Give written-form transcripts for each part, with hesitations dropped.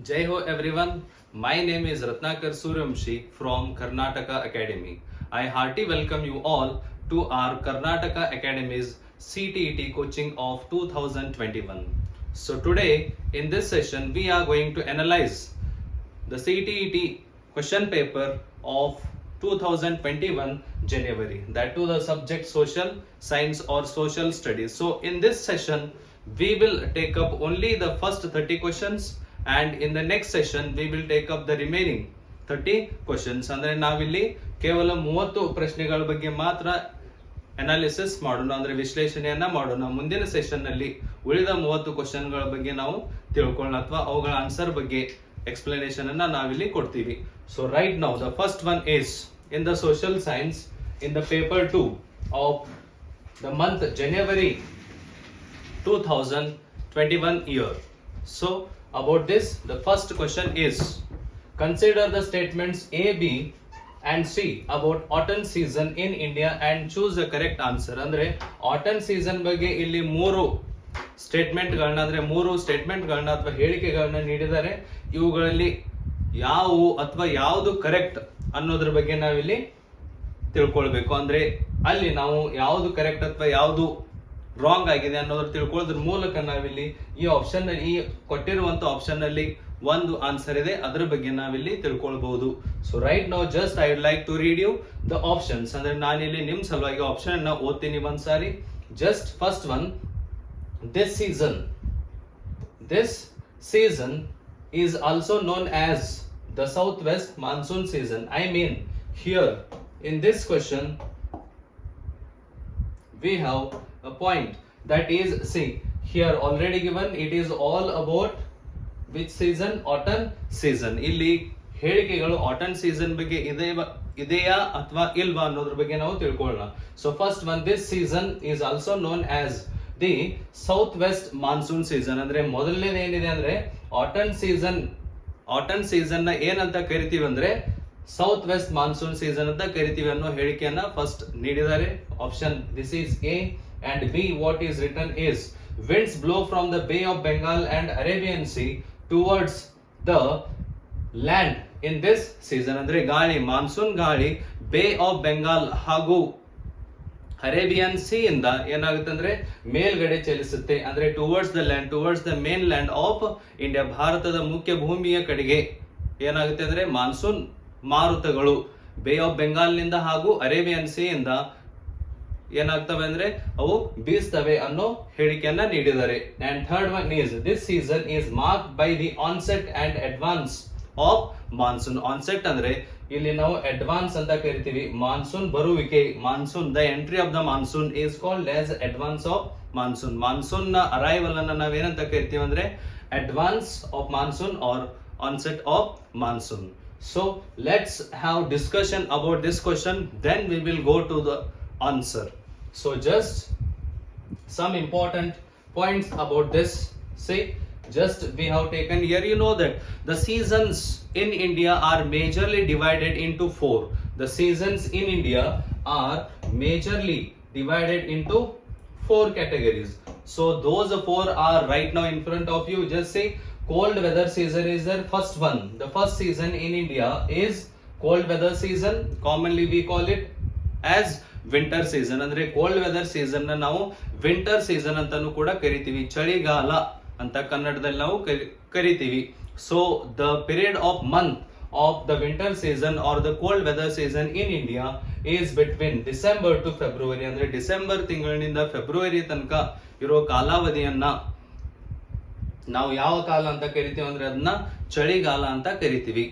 Jai Ho everyone. My name is Ratnakar Suryamshi from Karnataka Academy. I hearty welcome you all to our Karnataka Academy's CTET coaching of 2021. So today in this session we are going to analyze the CTET question paper of 2021 January, that to the subject social science or social studies. So in this session we will take up only the first 30 questions and in the next session we will take up the remaining 30 questions. ಅಂದ್ರೆ ನಾವಿಲ್ಲಿ ಕೇವಲ 30 ಪ್ರಶ್ನೆಗಳ ಬಗ್ಗೆ ಮಾತ್ರ analysis ಮಾಡೋಣ, ಅಂದ್ರೆ ವಿಶ್ಲೇಷಣೆಯನ್ನ ಮಾಡೋಣ. ಮುಂದಿನ ಸೆಷನ್ ನಲ್ಲಿ ಉಳಿದ 30 ಕ್ವಶನ್ ಗಳ ಬಗ್ಗೆ ನಾವು ತಿಳ್ಕೊಳ್ಳೋಣ ಅಥವಾ ಅವುಗಳ ಆನ್ಸರ್ ಬಗ್ಗೆ ಎಕ್ಸ್ಪ್ಲನೇಷನ್ ಅನ್ನ ನಾವಿಲ್ಲಿ ಕೊಡ್ತೀವಿ. So right now the first one is in the social science in the paper 2 of the month January 2021 year. So about this, the first question is, consider the statements A, B and C about autumn season in India and choose the correct answer. ಅಂದ್ರೆ autumn season ಬಗ್ಗೆ ಇಲ್ಲಿ ಮೂರು ಸ್ಟೇಟ್ಮೆಂಟ್ಗಳನ್ನ ಅಂದ್ರೆ ಮೂರು ಸ್ಟೇಟ್ಮೆಂಟ್ಗಳನ್ನ ಅಥವಾ ಹೇಳಿಕೆಗಳನ್ನ ನೀಡಿದ್ದಾರೆ. ಇವುಗಳಲ್ಲಿ ಯಾವುವು ಅಥವಾ ಯಾವುದು ಕರೆಕ್ಟ್ ಅನ್ನೋದ್ರ ಬಗ್ಗೆ ನಾವಿಲ್ಲಿ ತಿಳ್ಕೊಳ್ಬೇಕು. ಅಂದ್ರೆ ಅಲ್ಲಿ ನಾವು ಯಾವುದು ಕರೆಕ್ಟ್ ಅಥವಾ ಯಾವುದು ರಾಂಗ್ ಆಗಿದೆ ಅನ್ನೋದ್ರ ತಿಳ್ಕೊಳ್ಳೋದ್ರ ಮೂಲಕ ನಾವಿಲ್ಲಿ ಈ ಆಪ್ಷನ್ ಈ ಕೊಟ್ಟಿರುವಂತ ಆಪ್ಷನ್ ಅಲ್ಲಿ ಒಂದು ಆನ್ಸರ್ ಇದೆ, ಅದರ ಬಗ್ಗೆ ನಾವಿಲ್ಲಿ ತಿಳ್ಕೊಳ್ಬಹುದು. So right now just I would like to read you the options. ಅಂದ್ರೆ ನಾನಿಲ್ಲಿ ನಿಮ್ ಸಲುವಾಗಿ ಆಪ್ಷನ್ ಅನ್ನ ಓದ್ತೀನಿ ಒಂದ್ಸಾರಿ. Just first one, this season is also known as the southwest monsoon season. I mean, here in this question we have a point, that is, see here already given, it is all about which season? Autumn season. ಇಲ್ಲಿ ಹೇಳಿಕೆಗಳು autumn season ಬಗ್ಗೆ ಇದೆಯಾ ಅಥವಾ ಇಲ್ವಾ ಅನ್ನೋದ್ರ ಬಗ್ಗೆ ನಾವು ತಿಳ್ಕೊಳ್ಳೋಣ. So first one, this season is also known as the southwest monsoon season. ಅಂದ್ರೆ ಮೊದಲನೇದು ಏನಿದೆ ಅಂದ್ರೆ autumn season ನ ಏನಂತ ಕರಿತೀವಿ ಅಂದ್ರೆ ಸೌತ್ ವೆಸ್ಟ್ ಮಾನ್ಸೂನ್ ಸೀಸನ್ ಅಂತ ಕರಿತೀವಿ ಅನ್ನೋ ಹೇಳಿಕೆಯನ್ನ ಫಸ್ಟ್ ನೀಡಿದ್ದಾರೆ. Option this is A. And B, what is written is, winds blow from the Bay of Bengal and Arabian Sea towards the land in this season. ಅಂದ್ರೆ ಗಾಳಿ, monsoon ಗಾಳಿ bay of Bengal ಹಾಗೂ Arabian C ಇಂದ ಏನಾಗುತ್ತೆ ಅಂದ್ರೆ ಮೇಲ್ಗಡೆ ಚಲಿಸುತ್ತೆ. ಅಂದ್ರೆ towards the land, towards the main land of India, ಭಾರತದ ಮುಖ್ಯ ಭೂಮಿಯ ಕಡೆಗೆ ಏನಾಗುತ್ತೆ ಅಂದ್ರೆ ಮಾನ್ಸೂನ್ ಮಾರುತಗಳು ಬೇ ಆಫ್ ಬೆಂಗಾಲ್ ನಿಂದ ಹಾಗೂ ಅರೇಬಿಯನ್ ಸಿ ಇಂದ ಏನಾಗ್ತವೆ ಅಂದ್ರೆ ಅವು ಬೀಸ್ತವೆ ಅನ್ನೋ ಹೇಳಿಕೆಯನ್ನ ನೀಡಿದ್ದಾರೆ. And third one is, this season is marked by the onset and advance of monsoon. Onset ಅಂದ್ರೆ ಇಲ್ಲಿ ನಾವು ಅಡ್ವಾನ್ಸ್ ಅಂತ ಕರಿತೀವಿ, ಮಾನ್ಸೂನ್ ಬರುವಿಕೆ, monsoon the entry of the monsoon is called as advance of monsoon. Monsoon ನ arrival ಅನ್ನ ನಾವೇನಂತ ಕರಿತೀವಿ ಅಂದ್ರೆ advance of monsoon or onset of monsoon. So let's have discussion about this question, then we will go to the answer. So just some important points about this. See, just we have taken here, you know that the seasons in India are majorly divided into four. The seasons in India are majorly divided into four categories. So those four are right now in front of you. Just say cold weather season is the first one. The first season in India is cold weather season. Commonly we call it as winter season. ಅಂದ್ರೆ cold weather season ನ ನಾವು winter season ಅಂತಾನೂ ಕೂಡ ಕರಿತೀವಿ, ಚಳಿಗಾಲ ಅಂತ ಕನ್ನಡದಲ್ಲಿ ನಾವು ಕರಿತೀವಿ. So the period of month of the winter season or the cold weather season in India is between December to February. ಅಂದ್ರೆ ಡಿಸೆಂಬರ್ ತಿಂಗಳಿನಿಂದ ಫೆಬ್ರವರಿ ತನಕ ಇರೋ ಕಾಲಾವಧಿಯನ್ನ ನಾವು ಯಾವ ಕಾಲ ಅಂತ ಕರಿತೀವಿ ಅಂದ್ರೆ ಅದನ್ನ ಚಳಿಗಾಲ ಅಂತ ಕರಿತೀವಿ.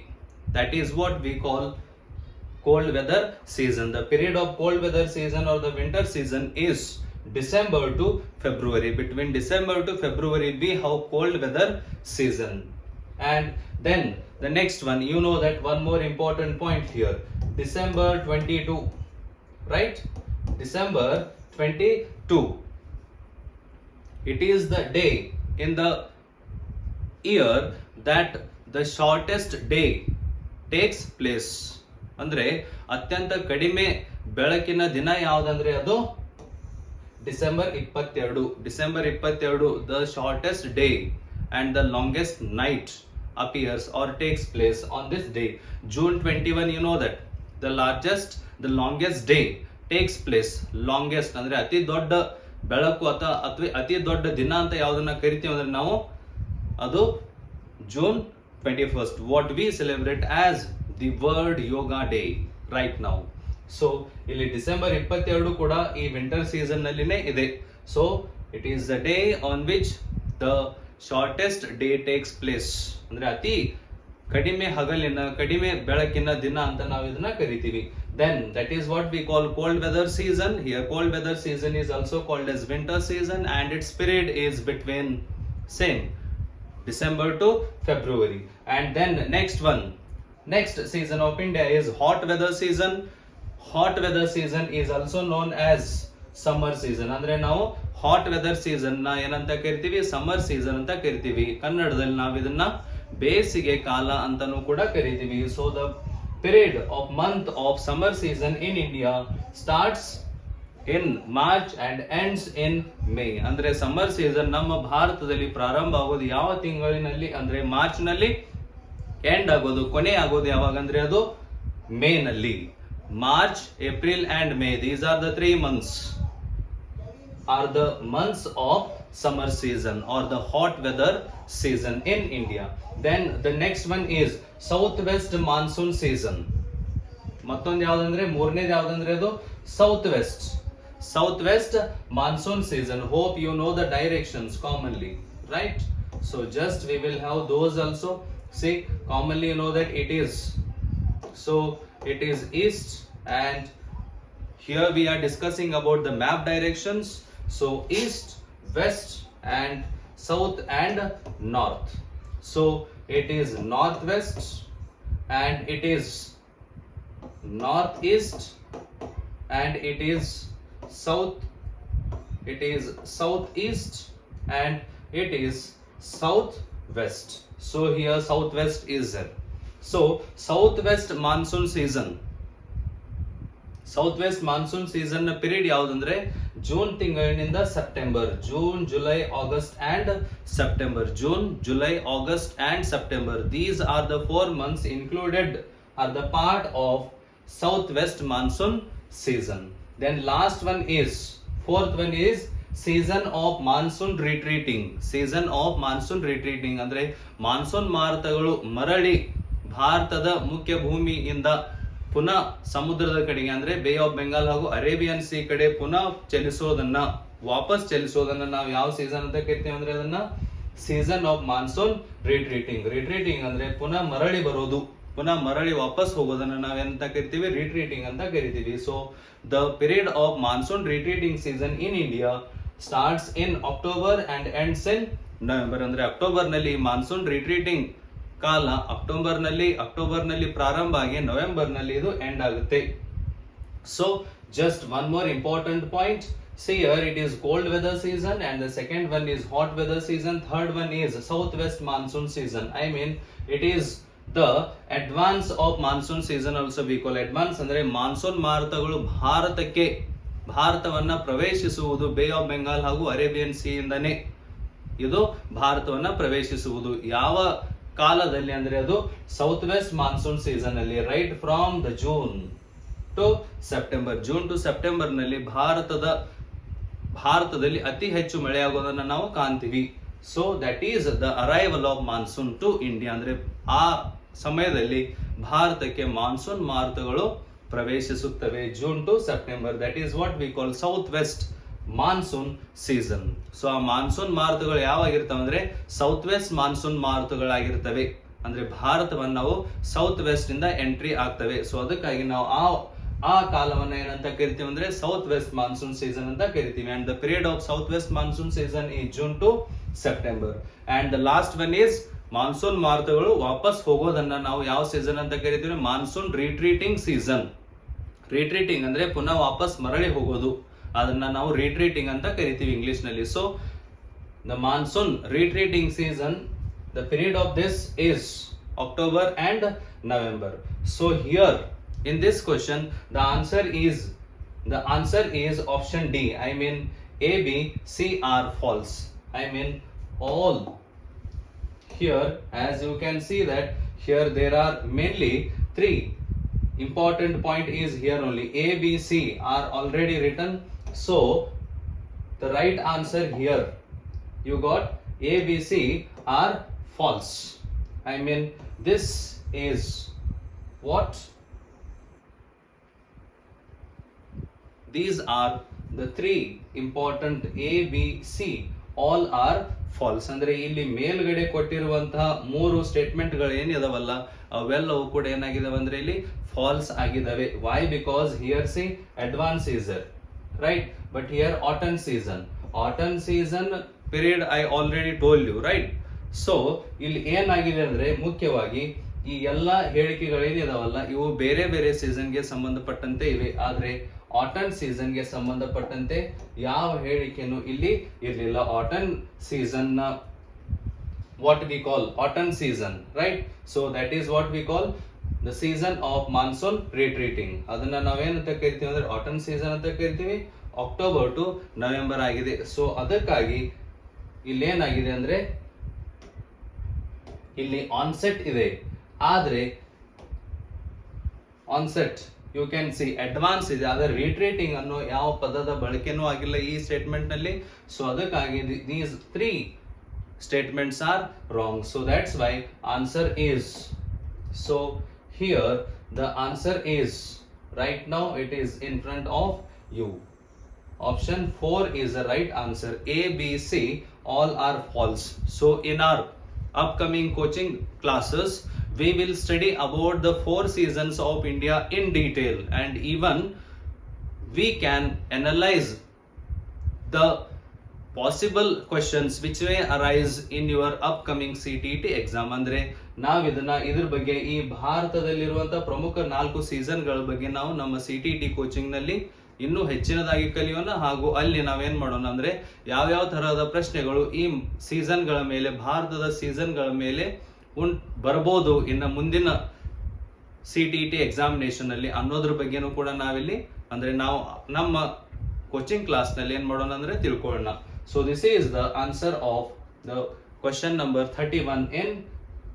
That is what we call cold weather season. The period of cold weather season or the winter season is December to February. Between December to February we have cold weather season. And then the next one, you know that one more important point here, December 22, right? December 22, it is the day in the year that the shortest day takes place. ಅಂದ್ರೆ ಅತ್ಯಂತ ಕಡಿಮೆ ಬೆಳಕಿನ ದಿನ ಯಾವ್ದಂದ್ರೆ ಅದು December 22. The shortest day and the longest night appears or takes place on this day. June 21, you know that the longest day takes place. longest ಅಂದ್ರೆ ಅತಿ ದೊಡ್ಡ ಬೆಳಕು ಅಥವಾ ಅತಿ ದೊಡ್ಡ ದಿನ ಅಂತ ಯಾವುದನ್ನ ಕರಿತೀವಿ ಅಂದ್ರೆ ನಾವು ಅದು June 21st, what we celebrate as the World Yoga Day right now. So ಇಲ್ಲಿ ಡಿಸೆಂಬರ್ 22 ಕೂಡ ಈ ವಿಂಟರ್ ಸೀಸನ್ ನಲ್ಲಿನೇ ಇದೆ. So it is the day on which the shortest day takes place. ಅಂದ್ರೆ ಅತಿ ಕಡಿಮೆ ಬೆಳಕಿನ ದಿನ ಅಂತ ನಾವು ಇದನ್ನ ಕರಿತೀವಿ. Then that is what we call cold weather season. Here cold weather season is also called as winter season, and its period is between same December to February. And then next season of India is hot weather season. Hot weather season is also known as summer season. ಅಂದ್ರೆ ನಾವು hot weather season ನ ಏನಂತ ಕರಿತೀವಿ, summer season ಅಂತ ಕರಿತೀವಿ. ಕನ್ನಡದಲ್ಲಿ ನಾವು ಇದನ್ನ ಬೇಸಿಗೆ ಕಾಲ ಅಂತಾನೂ ಕೂಡ ಕರಿತೀವಿ. So the period of month of summer season in India starts in March and ends in May. ಅಂದ್ರೆ ಸಮ್ಮರ್ ಸೀಸನ್ ನಮ್ಮ ಭಾರತದಲ್ಲಿ ಪ್ರಾರಂಭ ಆಗೋದು ಯಾವ ತಿಂಗಳಿನಲ್ಲಿ ಅಂದ್ರೆ ಮಾರ್ಚ್ ನಲ್ಲಿ, ಎಂಡ್ ಆಗೋದು ಕೊನೆ ಆಗೋದು ಯಾವಾಗ ಅಂದ್ರೆ ಅದು ಮೇ ನಲ್ಲಿ. March, April and May, these are the 3 months are the months of summer season or the hot weather season in India. Then the next one is southwest monsoon season. ಮತ್ತೊಂದು ಯಾವ್ದಂದ್ರೆ ಮೂರನೇದು ಯಾವ್ದಂದ್ರೆ ಅದು southwest monsoon season. Hope you know the directions commonly, right? So just we will have those also. See, commonly you know that it is east, and here we are discussing about the map directions. So east, west and south and north. So it is northwest and it is northeast and it is southeast and it is southwest. So here southwest is there. So southwest monsoon season ನ period ಯಾವ್ದಂದ್ರೆ June ತಿಂಗಳಿನಿಂದ September. June, July, August and September. These are the 4 months included are the part of southwest monsoon season. Then fourth one is season of monsoon retreating. ಅಂದ್ರೆ monsoon ಮಾರುತಗಳು ಮರಳಿ ಭಾರತದ ಮುಖ್ಯ ಭೂಮಿಯಿಂದ ಪುನಃ ಸಮುದ್ರದ ಕಡೆಗೆ ಅಂದ್ರೆ ಬೇ ಆಫ್ ಬೆಂಗಾಲ್ ಹಾಗೂ ಅರೇಬಿಯನ್ ಸಿ ಕಡೆ ಪುನಃ ವಾಪಸ್ ಚಲಿಸೋದನ್ನ ನಾವು ಯಾವ ಸೀಸನ್ ಅಂತ ಕರಿತೀವಿ ಅಂದ್ರೆ ಅದನ್ನ ಸೀಸನ್ ಆಫ್ ಮಾನ್ಸೂನ್ ರಿಟ್ರೀಟಿಂಗ್ ಅಂದ್ರೆ ಪುನಃ ಮರಳಿ ವಾಪಸ್ ಹೋಗೋದನ್ನ ನಾವೆಂತ ಕರಿತೀವಿ, ರಿಟ್ರೀಟಿಂಗ್ ಅಂತ ಕರಿತೀವಿ. So the period of monsoon ರಿಟ್ರೀಟಿಂಗ್ season in India starts in October and ends in November. ಅಂದ್ರೆ ಅಕ್ಟೋಬರ್ ನಲ್ಲಿ ಮಾನ್ಸೂನ್ ರಿಟ್ರೀಟಿಂಗ್ ಕಾಲ ಅಕ್ಟೋಬರ್ ನಲ್ಲಿ ಪ್ರಾರಂಭ ಆಗಿ ನವೆಂಬರ್ ನಲ್ಲಿ ಇದು ಎಂಡ್ ಆಗುತ್ತೆ. So just one more important point. See here it is cold weather season and the second one is hot weather season. Third one is southwest monsoon season. I mean it is the advance of monsoon season also we call advance. ಅಂದ್ರೆ monsoon ಮಾರುತಗಳು ಭಾರತವನ್ನ ಪ್ರವೇಶಿಸುವುದು bay of Bengal ಹಾಗೂ Arabian C ಇಂದನೇ ಇದು ಭಾರತವನ್ನ ಪ್ರವೇಶಿಸುವುದು. ಯಾವ ಕಾಲದಲ್ಲಿ ಅಂದ್ರೆ ಅದು ಸೌತ್ ವೆಸ್ಟ್ ಮಾನ್ಸೂನ್ ಸೀಸನ್ ಅಲ್ಲಿ, right from the June to September ನಲ್ಲಿ ಭಾರತದಲ್ಲಿ ಅತಿ ಹೆಚ್ಚು ಮಳೆಯಾಗೋದನ್ನ ನಾವು ಕಾಣ್ತೀವಿ. So that is the arrival of monsoon to India. ಅಂದ್ರೆ ಆ ಸಮಯದಲ್ಲಿ ಭಾರತಕ್ಕೆ ಮಾನ್ಸೂನ್ ಮಾರುತಗಳು ಪ್ರವೇಶಿಸುತ್ತವೆ June to September. That is what we call south west monsoon season. So ಆ ಮಾನ್ಸೂನ್ ಮಾರುತಗಳು ಯಾವಾಗಿರ್ತವೆ ಅಂದ್ರೆ ಸೌತ್ ವೆಸ್ಟ್ ಮಾನ್ಸೂನ್ ಮಾರುತಗಳಾಗಿರ್ತವೆ. ಅಂದ್ರೆ ಭಾರತವನ್ನು ನಾವು ಸೌತ್ ವೆಸ್ಟ್ ಇಂದ ಎಂಟ್ರಿ ಆಗ್ತವೆ. ಸೊ ಅದಕ್ಕಾಗಿ ನಾವು ಆ ಕಾಲವನ್ನ ಏನಂತ ಕರಿತೀವಿ ಅಂದ್ರೆ ಸೌತ್ ವೆಸ್ಟ್ ಮಾನ್ಸೂನ್ ಸೀಸನ್ ಅಂತ ಕರಿತೀವಿ. And the period of south west monsoon season ಈ June to September. And the last one is monsoon ಮಾರುತಗಳು ವಾಪಸ್ ಹೋಗೋದನ್ನ ನಾವು ಯಾವ ಸೀಸನ್ ಅಂತ ಕರಿತೀವಿ, ಮಾನ್ಸೂನ್ ರಿಟ್ರೀಟಿಂಗ್ ಸೀಸನ್. ರಿಟ್ರೀಟಿಂಗ್ ಅಂದ್ರೆ ಪುನಃ ವಾಪಸ್ ಮರಳಿ ಹೋಗೋದು, ಅದನ್ನ ನಾವು ರಿಟ್ರೀಟಿಂಗ್ ಅಂತ ಕರಿತೀವಿ ಇಂಗ್ಲಿಷ್ ನಲ್ಲಿ. So the monsoon ರಿಟ್ರೀಟಿಂಗ್ season, the period of this is October and November. So here in this question the answer is option D. I mean A, B, C are false. I mean all here as you can see that here there are mainly three important point is here only. A, B, C are already written, so the right answer here you got A, B, C are false. I mean this is what? These are the three important A, B, C all are false. ಅಂದ್ರೆ ಇಲ್ಲಿ ಮೇಲ್ಗಡೆ ಕೊಟ್ಟಿರುವಂತಹ ಮೂರು statement ಗಳು ಏನಿದಾವಲ್ಲ ಅವೆಲ್ಲವೂ ಕೂಡ ಏನಾಗಿದಾವೆ ಅಂದ್ರೆ ಇಲ್ಲಿ ಫಾಲ್ಸ್ ಆಗಿದಾವೆ. Why? Because here see advance season, right, but here autumn season. Autumn season period I already told you, right. So ಇಲ್ಲಿ ಏನಾಗಿದೆ ಅಂದ್ರೆ ಮುಖ್ಯವಾಗಿ ಈ ಎಲ್ಲಾ ಹೇಳಿಕೆಗಳೇನಿದಾವಲ್ಲ ಇವು ಬೇರೆ ಬೇರೆ ಸೀಸನ್ಗೆ ಸಂಬಂಧಪಟ್ಟಂತೆ ಇವೆ. ಆದ್ರೆ ಆಟನ್ ಸೀಸನ್ಗೆ ಸಂಬಂಧಪಟ್ಟಂತೆ ಯಾವ ಹೇಳಿಕೆನೂ ಇಲ್ಲಿ ಇರಲಿಲ್ಲ. Autumn season what we call autumn season, right. So that is what we call the season of monsoon retreating. ಅದನ್ನ ನಾವೇನಂತ ಕರಿತೀವಿ ಅಂದ್ರೆ ಆಟನ್ ಸೀಸನ್ ಅಂತ ಕರಿತೀವಿ. ಅಕ್ಟೋಬರ್ ಟು ನವೆಂಬರ್ ಆಗಿದೆ. ಸೊ ಅದಕ್ಕಾಗಿ ಇಲ್ಲಿ ಏನಾಗಿದೆ ಅಂದ್ರೆ ಇಲ್ಲಿ ಆನ್ಸೆಟ್ ಇದೆ, ಆದ್ರೆ onset you can see advance ಇದೆ, ಆದರೆ ರಿಟ್ರೀಟಿಂಗ್ ಅನ್ನೋ ಯಾವ ಪದದ ಬಳಕೆನೂ ಆಗಿಲ್ಲ ಈ ಸ್ಟೇಟ್ಮೆಂಟ್ ನಲ್ಲಿ. ಸೊ ಅದಕ್ಕಾಗಿ these three statements are wrong. So that's why answer is, so here the answer is right now it is in front of you. Option 4 is the right answer. A, B, C all are false. So in our upcoming coaching classes we will study about the 4 seasons of India in detail, and even we can analyze the possible questions which may arise in your upcoming CTET exam. ಅಂದ್ರೆ ನಾವು ಇದ್ರ ಬಗ್ಗೆ ಈ ಭಾರತದಲ್ಲಿರುವಂತಹ ಪ್ರಮುಖ 4 season ಗಳ ಬಗ್ಗೆ ನಾವು ನಮ್ಮ CTET ಕೋಚಿಂಗ್ ನಲ್ಲಿ ಇನ್ನೂ ಹೆಚ್ಚಿನದಾಗಿ ಕಲಿಯೋಣ. ಹಾಗೂ ಅಲ್ಲಿ ನಾವೇನ್ ಮಾಡೋಣ ಅಂದ್ರೆ ಯಾವ ತರಹದ ಪ್ರಶ್ನೆಗಳು ಈ ಸೀಸನ್ ಗಳ ಮೇಲೆ, ಭಾರತದ ಸೀಸನ್ ಗಳ ಮೇಲೆ ಬರಬಹುದು ಇನ್ನು ಮುಂದಿನ CTET ಎಕ್ಸಾಮಿನೇಷನ್ ಅಲ್ಲಿ ಅನ್ನೋದ್ರ ಬಗ್ಗೆನೂ ಕೂಡ ನಾವಿಲ್ಲಿ ಅಂದ್ರೆ ನಾವು ನಮ್ಮ ಕೋಚಿಂಗ್ ಕ್ಲಾಸ್ ನಲ್ಲಿ ಏನ್ ಮಾಡೋಣ ಅಂದ್ರೆ ತಿಳ್ಕೊಳ್ಳೋಣ. So this is the answer of the question number 31 in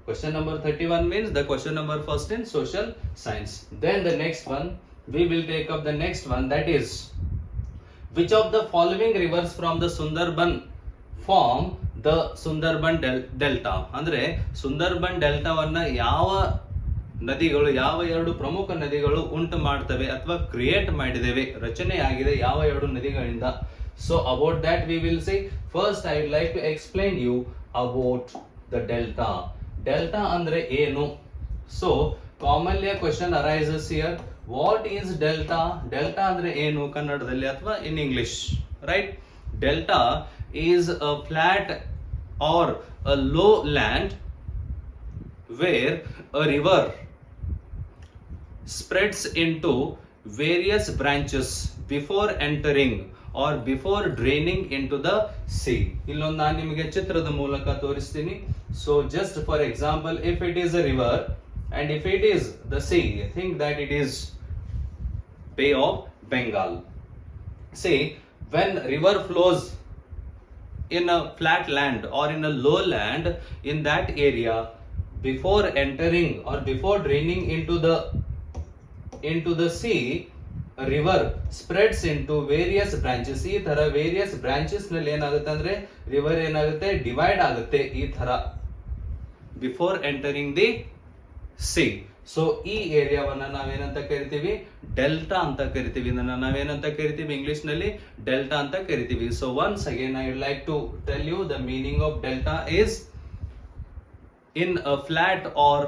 question number 31 means the question number first in social science. Then the next one we will take up the next one, that is which of the following rivers from the Sundarban form the Sundarban delta. ಅಂದ್ರೆ ಸುಂದರ್ಬನ್ ಡೆಲ್ಟಾವನ್ನ ಯಾವ ನದಿಗಳು, ಯಾವ ಎರಡು ಪ್ರಮುಖ ನದಿಗಳು ಉಂಟು ಮಾಡ್ತವೆ ಅಥವಾ ಕ್ರಿಯೇಟ್ ಮಾಡಿದ್ದೇವೆ, ರಚನೆ ಆಗಿದೆ ಯಾವ ಎರಡು ನದಿಗಳಿಂದ. So about that we will see. First I would like to explain you about the delta. Delta andre ಏನು? So commonly a question arises here. What is delta? Delta andre ಏನು ಕನ್ನಡದಲ್ಲಿ ಅಥವಾ in English, right? Delta is a flat or a low land where a river spreads into various branches before entering or before draining into the sea. ಇಲ್ಲೊಂದು ನಾನು ನಿಮಗೆ ಚಿತ್ರದ ಮೂಲಕ ತೋರಿಸ್ತೀನಿ. So just for example, if it is a river and if it is the sea, think that it is Bay of Bengal. See, when river flows in a flat land or in a low land, in that area, before entering or before draining into the sea, a river spreads into various branches. ಈ ತರ various branches ನಲ್ಲಿ ಏನಾಗುತ್ತೆ ಅಂದ್ರೆ river ಏನಾಗುತ್ತೆ divide ಆಗುತ್ತೆ ಈ ತರ before entering the C. So ಈ ಏರಿಯಾವನ್ನ ನಾವೇನಂತ ಕರಿತೀವಿ? ಡೆಲ್ಟಾ ಅಂತ ಕರಿತೀವಿ. ಇದನ್ನ ನಾವೇನಂತ ಕರಿತೀವಿ? ಇಂಗ್ಲಿಷ್ ನಲ್ಲಿ ಡೆಲ್ಟಾ ಅಂತ ಕರಿತೀವಿ. So once again I would like to tell you the meaning of delta is in a flat or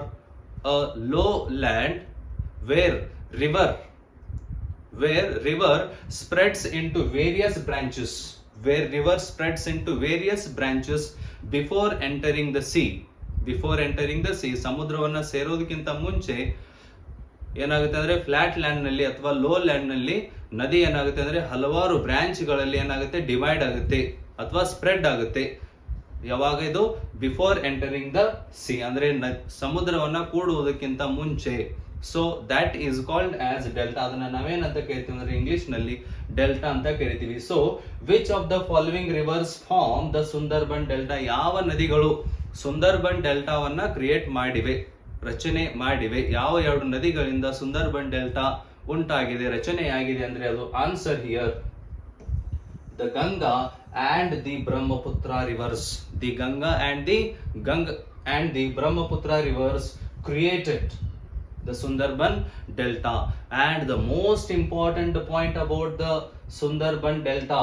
a low land where river spreads into various branches, before entering the sea. ಸಮುದ್ರವನ್ನ ಸೇರೋದಕ್ಕಿಂತ ಮುಂಚೆ ಏನಾಗುತ್ತೆ ಅಂದ್ರೆ flat land ನಲ್ಲಿ ಅಥವಾ low land ನಲ್ಲಿ ನದಿ ಏನಾಗುತ್ತೆ ಅಂದ್ರೆ ಹಲವಾರು ಬ್ರಾಂಚ್ ಗಳಲ್ಲಿ ಏನಾಗುತ್ತೆ ಡಿವೈಡ್ ಆಗುತ್ತೆ ಅಥವಾ ಸ್ಪ್ರೆಡ್ ಆಗುತ್ತೆ. ಯಾವಾಗ ಇದು? ಬಿಫೋರ್ ಎಂಟರಿಂಗ್ ದ ಸಿ, ಅಂದ್ರೆ ಸಮುದ್ರವನ್ನ ಕೂಡುವುದಕ್ಕಿಂತ ಮುಂಚೆ. So that is called as delta. ಅದನ್ನ ನಾವೇನಂತ ಕರಿತೀವಿ ಅಂದ್ರೆ ಇಂಗ್ಲಿಷ್ ನಲ್ಲಿ ಡೆಲ್ಟಾ ಅಂತ ಕರಿತೀವಿ. So which of the following rivers form the Sundarban delta? ಯಾವ ನದಿಗಳು ಸುಂದರ್ಬನ್ ಡೆಲ್ಟಾವನ್ನ ಕ್ರಿಯೇಟ್ ಮಾಡಿವೆ, ರಚನೆ ಮಾಡಿವೆ. ಯಾವ ಎರಡು ನದಿಗಳಿಂದ ಸುಂದರ್ಬನ್ ಡೆಲ್ಟಾ ಉಂಟಾಗಿದೆ, ರಚನೆಯಾಗಿದೆ ಅಂದ್ರೆ ಅದು answer here the Ganga and the Brahmaputra rivers. The Ganga and the Brahmaputra rivers created the Sundarban Delta. And the most important point about the Sundarban Delta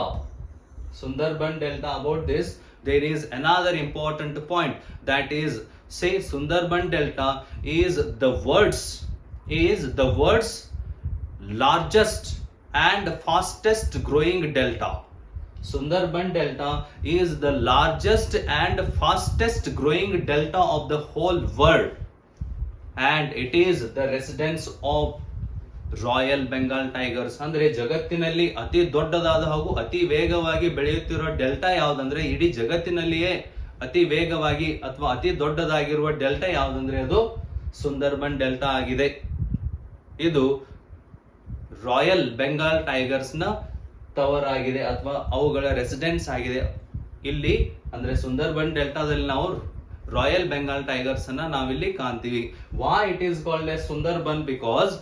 about this, there is another important point, that is, say Sundarban Delta is the world's largest and fastest growing delta. Sundarban Delta is the largest and fastest growing delta of the whole world, and it is the residence of royal Bengal tigers. ಅಂದ್ರೆ ಜಗತ್ತಿನಲ್ಲಿ ಅತಿ ದೊಡ್ಡದಾದ ಹಾಗೂ ಅತಿ ವೇಗವಾಗಿ ಬೆಳೆಯುತ್ತಿರುವ delta ಯಾವ್ದಂದ್ರೆ, ಇಡೀ ಜಗತ್ತಿನಲ್ಲಿಯೇ ಅತಿ ವೇಗವಾಗಿ ಅಥವಾ ಅತಿ ದೊಡ್ಡದಾಗಿರುವ ಡೆಲ್ಟಾ ಯಾವ್ದಂದ್ರೆ ಅದು ಸುಂದರ್ಬನ್ ಡೆಲ್ಟಾ ಆಗಿದೆ. ಇದು ರಾಯಲ್ ಬೆಂಗಾಲ್ ಟೈಗರ್ಸ್ ನ ತವರಾಗಿದೆ ಅಥವಾ ಅವುಗಳ ರೆಸಿಡೆನ್ಸ್ ಆಗಿದೆ. ಇಲ್ಲಿ ಅಂದ್ರೆ ಸುಂದರ್ಬನ್ ಡೆಲ್ಟಾದಲ್ಲಿ ನಾವು ರಾಯಲ್ ಬೆಂಗಾಲ್ ಟೈಗರ್ಸ್ ಅನ್ನ ನಾವಿಲ್ಲಿ ಕಾಣ್ತೀವಿ. Y it is called as Sundarban? Because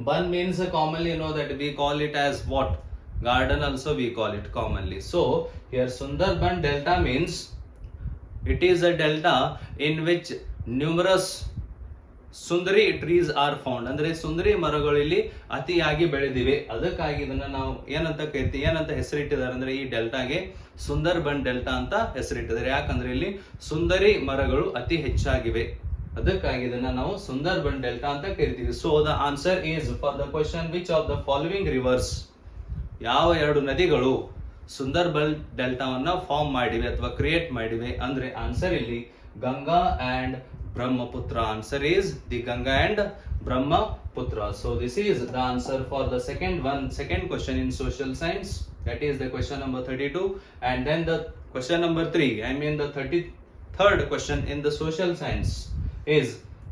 bun means commonly, you know that we call it as what? Garden also we call it commonly. So here Sundarban Delta means it is a delta in which numerous Sundari trees are found. ಅಂದ್ರೆ ಸುಂದರಿ ಮರಗಳು ಇಲ್ಲಿ ಅತಿಯಾಗಿ ಬೆಳೆದಿವೆ. ಅದಕ್ಕಾಗಿ ಇದನ್ನ ನಾವು ಏನಂತ ಹೆಸರಿಟ್ಟಿದ್ದಾರೆ ಅಂದ್ರೆ ಈ ಡೆಲ್ಟಾಗೆ ಸುಂದರ್ಬನ್ ಡೆಲ್ಟಾ ಅಂತ ಹೆಸರಿಟ್ಟಿದ್ದಾರೆ. ಯಾಕಂದ್ರೆ ಇಲ್ಲಿ ಸುಂದರಿ ಮರಗಳು ಅತಿ ಹೆಚ್ಚಾಗಿವೆ, ಅದಕ್ಕಾಗಿ ಇದನ್ನ ನಾವು ಸುಂದರ್ಬನ್ ಡೆಲ್ಟಾ ಅಂತ ಕರಿತೀವಿ. So the answer is for the question which of the following rivers, ಯಾವ ಎರಡು ನದಿಗಳು ಸುಂದರ್ಬನ್ ಡೆಲ್ಟಾವನ್ನ ಫಾರ್ಮ್ ಮಾಡಿವೆ ಅಥವಾ ಕ್ರಿಯೇಟ್ ಮಾಡಿವೆ ಅಂದ್ರೆ ಆನ್ಸರ್ ಇಲ್ಲಿ Ganga and Brahmaputra. Answer is the Ganga and Brahmaputra. So this is the answer for the second question in social science. That is the question number 32. And then the question number 3, I mean the 33rd question in the social science is,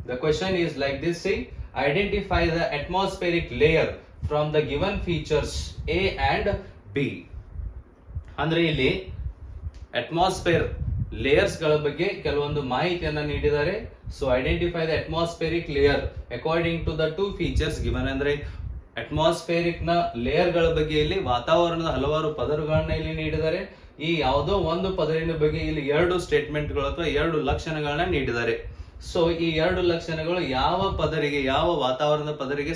the question is like this. See, identify the atmospheric layer from the given features A and B. ಅಂದ್ರೆ ಇಲ್ಲಿ atmosphere layers ಗಳ ಬಗ್ಗೆ ಕೆಲವೊಂದು ಮಾಹಿತಿಯನ್ನ ನೀಡಿದ್ದಾರೆ. So identify the atmospheric layer according to the two features given. ಅಂದ್ರೆ atmospheric ನ layer ಗಳ ಬಗ್ಗೆ ಇಲ್ಲಿ ವಾತಾವರಣದ ಹಲವಾರು ಪದರಗಳನ್ನ ಇಲ್ಲಿ ನೀಡಿದ್ದಾರೆ. ಈ ಯಾವುದೋ ಒಂದು ಪದರಿನ ಬಗ್ಗೆ ಇಲ್ಲಿ ಎರಡು ಸ್ಟೇಟ್ಮೆಂಟ್ಗಳು ಅಥವಾ ಎರಡು ಲಕ್ಷಣಗಳನ್ನ ನೀಡಿದ್ದಾರೆ. ಸೊ ಈ ಎರಡು ಲಕ್ಷಣಗಳು ಯಾವ ಪದರಿಗೆ, ಯಾವ ವಾತಾವರಣದ ಪದರಿಗೆ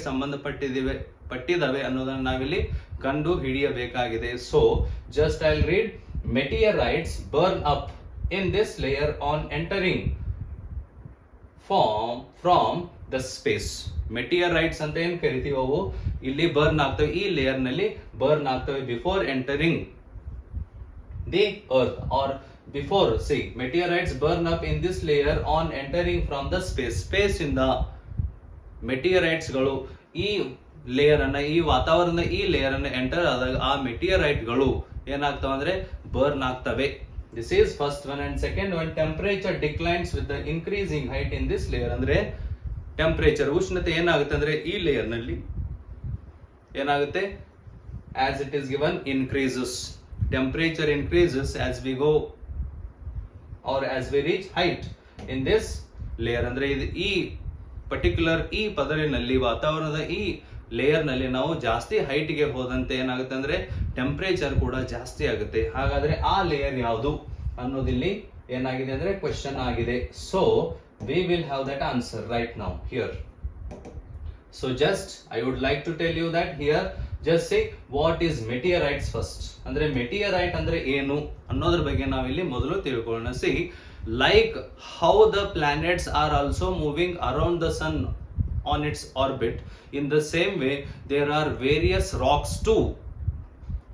ಪಟ್ಟಿದ್ದಾವೆ ಅನ್ನೋದನ್ನ ನಾವಿಲ್ಲಿ ಕಂಡು ಹಿಡಿಯಬೇಕಾಗಿದೆ. So just I will read. Meteorites burn up in this layer on entering from the space. Meteorites ಅಂತ ಏನ್ ಕರಿತೀವಿ ಅವು ಇಲ್ಲಿ ಬರ್ನ್ ಆಗ್ತವೆ, ಈ ಲೇಯರ್ ನಲ್ಲಿ ಬರ್ನ್ ಆಗ್ತವೆ before entering the earth or before. See, meteorites burn up in this layer on entering from the space. Space ಇಂದ ಮೆಟಿಯರೈಟ್ಸ್ ಗಳು ಈ ಲೇಯರ್ ಅನ್ನ, ಈ ವಾತಾವರಣದ ಈ ಲೇಯರ್ ಅನ್ನ ಎಂಟರ್ ಆದಾಗ ಆ ಮೆಟಿಯರೈಟ್ ಗಳು ಏನಾಗ್ತವೆ ಅಂದ್ರೆ ಬರ್ನ್ ಆಗ್ತವೆ. This is first one. And second one, temperature declines with the increasing height in this layer. ಅಂದ್ರೆ ಟೆಂಪರೇಚರ್, ಉಷ್ಣತೆ ಏನಾಗುತ್ತೆ ಅಂದ್ರೆ ಈ ಲೇಯರ್ ನಲ್ಲಿ ಏನಾಗುತ್ತೆ, as it is given, increases. Temperature increases as we go or as we reach height in this layer. ಅಂದ್ರೆ ಇದು ಈ ಪರ್ಟಿಕ್ಯುಲರ್ ಈ ಪದರಿನಲ್ಲಿ, ವಾತಾವರಣದ ಈ ಲೇಯರ್ ನಲ್ಲಿ ನಾವು ಜಾಸ್ತಿ ಹೈಟ್ ಗೆ ಹೋದಂತೆ ಏನಾಗುತ್ತೆ ಅಂದ್ರೆ ಟೆಂಪರೇಚರ್ ಕೂಡ ಜಾಸ್ತಿ ಆಗುತ್ತೆ. ಹಾಗಾದ್ರೆ ಆ ಲೇಯರ್ ಯಾವುದು ಅನ್ನೋದಿಲ್ಲಿ ಏನಾಗಿದೆ ಅಂದ್ರೆ ಕ್ವೆಶ್ಚನ್ ಆಗಿದೆ. So we will have that answer right now here. So just I would like to tell you that here, just say what is meteorites first. ಅಂದ್ರೆ ಮೆಟಿಯರೈಟ್ ಅಂದ್ರೆ ಏನು ಅನ್ನೋದ್ರ ಬಗ್ಗೆ ನಾವಿಲ್ಲಿ ಮೊದಲು ತಿಳ್ಕೊಳ್ಳೋಣ. See, like how the planets are also moving around the sun on its orbit, in the same way there are various rocks too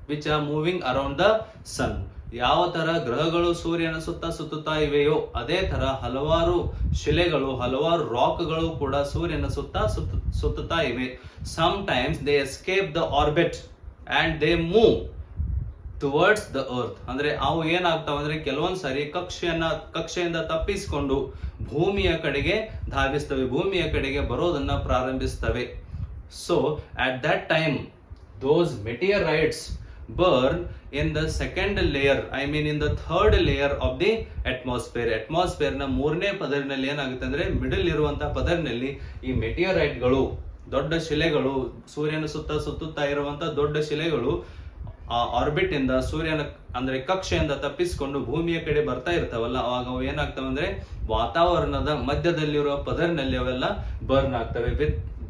which are moving around the sun. ಯಾವ ತರ ಗ್ರಹಗಳು ಸೂರ್ಯನ ಸುತ್ತುತ್ತಾ ಇವೆಯೋ ಅದೇ ತರ ಹಲವಾರು ಶಿಲೆಗಳು, ಹಲವಾರು ರಾಕ್ಗಳು ಕೂಡ ಸೂರ್ಯನ ಸುತ್ತುತ್ತಾ ಇವೆ. Sometimes they escape the orbit and they move towards the earth. ಅಂದ್ರೆ ಅವು ಏನಾಗ್ತಾವ ಅಂದ್ರೆ ಕೆಲವೊಂದ್ ಸಾರಿ ಕಕ್ಷೆಯಿಂದ ತಪ್ಪಿಸಿಕೊಂಡು ಭೂಮಿಯ ಕಡೆಗೆ ಧಾವಿಸ್ತವೆ, ಭೂಮಿಯ ಕಡೆಗೆ ಬರೋದನ್ನ ಪ್ರಾರಂಭಿಸ್ತವೆ. So at that time those meteorites burn in the second layer, I mean in the third layer of the atmosphere. Atmosphere ನ ಮೂರನೇ ಪದರಿನಲ್ಲಿ ಏನಾಗುತ್ತೆ ಅಂದ್ರೆ ಮಿಡಲ್ ಇರುವಂತಹ ಪದರಿನಲ್ಲಿ ಈ ಮೆಟಿಯರೈಟ್ ಗಳು, ದೊಡ್ಡ ಶಿಲೆಗಳು, ಸೂರ್ಯನ ಸುತ್ತುತ್ತಾ ಇರುವಂತಹ ದೊಡ್ಡ ಶಿಲೆಗಳು ಆ ಆರ್ಬಿಟ್ ಇಂದ, ಸೂರ್ಯನ ಅಂದ್ರೆ ಕಕ್ಷೆಯಿಂದ ತಪ್ಪಿಸಿಕೊಂಡು ಭೂಮಿಯ ಕಡೆ ಬರ್ತಾ ಇರ್ತಾವಲ್ಲ, ಅವಾಗ ಅವು ಏನಾಗ್ತವೆ ಅಂದ್ರೆ ವಾತಾವರಣದ ಮಧ್ಯದಲ್ಲಿರುವ ಪದರಿನಲ್ಲಿ ಅವೆಲ್ಲ ಬರ್ನ್ ಆಗ್ತವೆ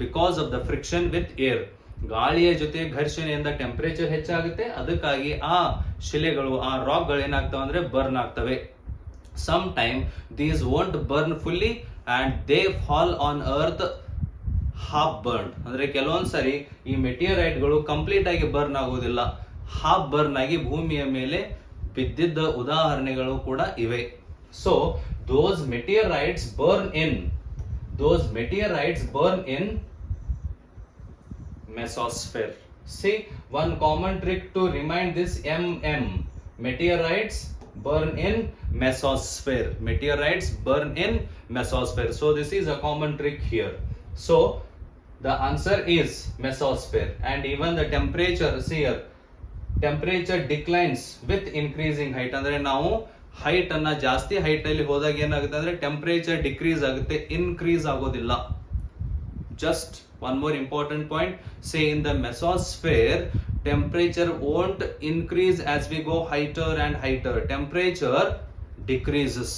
because of the friction with air. ಗಾಳಿಯ ಜೊತೆ ಘರ್ಷಣೆಯಿಂದ ಟೆಂಪರೇಚರ್ ಹೆಚ್ಚಾಗುತ್ತೆ, ಅದಕ್ಕಾಗಿ ಆ ಶಿಲೆಗಳು, ಆ ರಾಕ್ ಗಳು ಏನಾಗ್ತವೆ ಅಂದ್ರೆ ಬರ್ನ್ ಆಗ್ತವೆ. Some time these won't burn fully and they fall on earth half burn. ಅಂದ್ರೆ ಕೆಲವೊಂದ್ಸರಿ ಈ ಮೆಟಿಯರೈಟ್ ಗಳು ಕಂಪ್ಲೀಟ್ ಆಗಿ ಬರ್ನ್ ಆಗೋದಿಲ್ಲ, ಹಾಫ್ ಬರ್ನ್ ಆಗಿ ಭೂಮಿಯ ಮೇಲೆ ಬಿದ್ದಿದ್ದ ಉದಾಹರಣೆಗಳು ಕೂಡ ಇವೆ. So those meteorites burn in mesosphere. See, one common trick to remind this meteorites burn in mesosphere. So this is a common trick here. So the answer is mesosphere. And even the temperature, see here, temperature declines with increasing height. ಅಂದ್ರೆ ನಾವು height ಅನ್ನ ಜಾಸ್ತಿ height ಅಲ್ಲಿ ಹೋದಾಗ ಏನಾಗುತ್ತೆ ಅಂದ್ರೆ temperature decrease ಆಗುತ್ತೆ, increase ಆಗೋದಿಲ್ಲ. Just one more important point, say in the mesosphere temperature won't increase as we go higher and higher. Temperature decreases.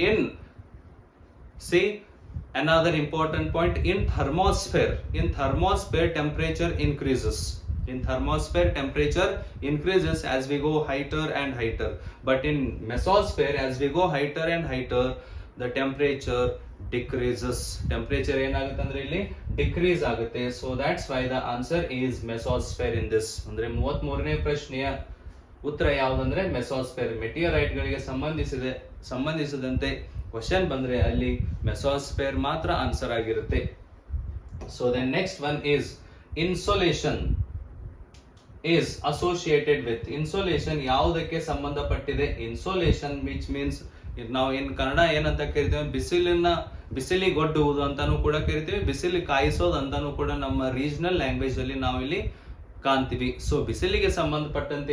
In, see, another important point, in thermosphere temperature increases. As we go higher and higher. But in mesosphere, as we go higher and higher, the temperature decreases. Temperature ಏನಾಗುತ್ತೆ ಅಂದ್ರೆ ಇಲ್ಲಿ decrease ಆಗುತ್ತೆ. So that's why the answer is mesosphere in this. ಅಂದ್ರೆ 33ನೇ ಪ್ರಶ್ನೆಯ ಉತ್ತರ ಯಾವುದಂದ್ರೆ ಮೆಸೋಸ್ಫಿಯರ್. ಮೆಟಿಯರೈಟ್ ಗಳಿಗೆ ಸಂಬಂಧಿಸಿದಂತೆ ಕ್ವಶನ್ ಬಂದ್ರೆ ಅಲ್ಲಿ ಮೆಸೋಸ್ಫಿಯರ್ ಮಾತ್ರ ಆನ್ಸರ್ ಆಗಿರುತ್ತೆ. So the next one is insolation is associated with. Insolation ಯಾವುದಕ್ಕೆ ಸಂಬಂಧಪಟ್ಟಿದೆ? ಇನ್ಸೋಲೇಷನ್ which means ನಾವು ಇನ್ ಕನ್ನಡ ಏನಂತ ಕರಿತೀವಿ, ಬಿಸಿಲಿಗೊಡ್ಡುವುದು ಅಂತಾನು ಕೂಡ ಕರಿತೀವಿ, ಬಿಸಿಲಿ ಕಾಯಿಸೋದು ಅಂತಾನು ಕೂಡ ನಮ್ಮ ರೀಜನಲ್ ಲ್ಯಾಂಗ್ವೇಜ್ ಅಲ್ಲಿ ನಾವು ಇಲ್ಲಿ ಕಾಣ್ತೀವಿ. ಸೊ ಬಿಸಿಲಿಗೆ ಸಂಬಂಧಪಟ್ಟಂತೆ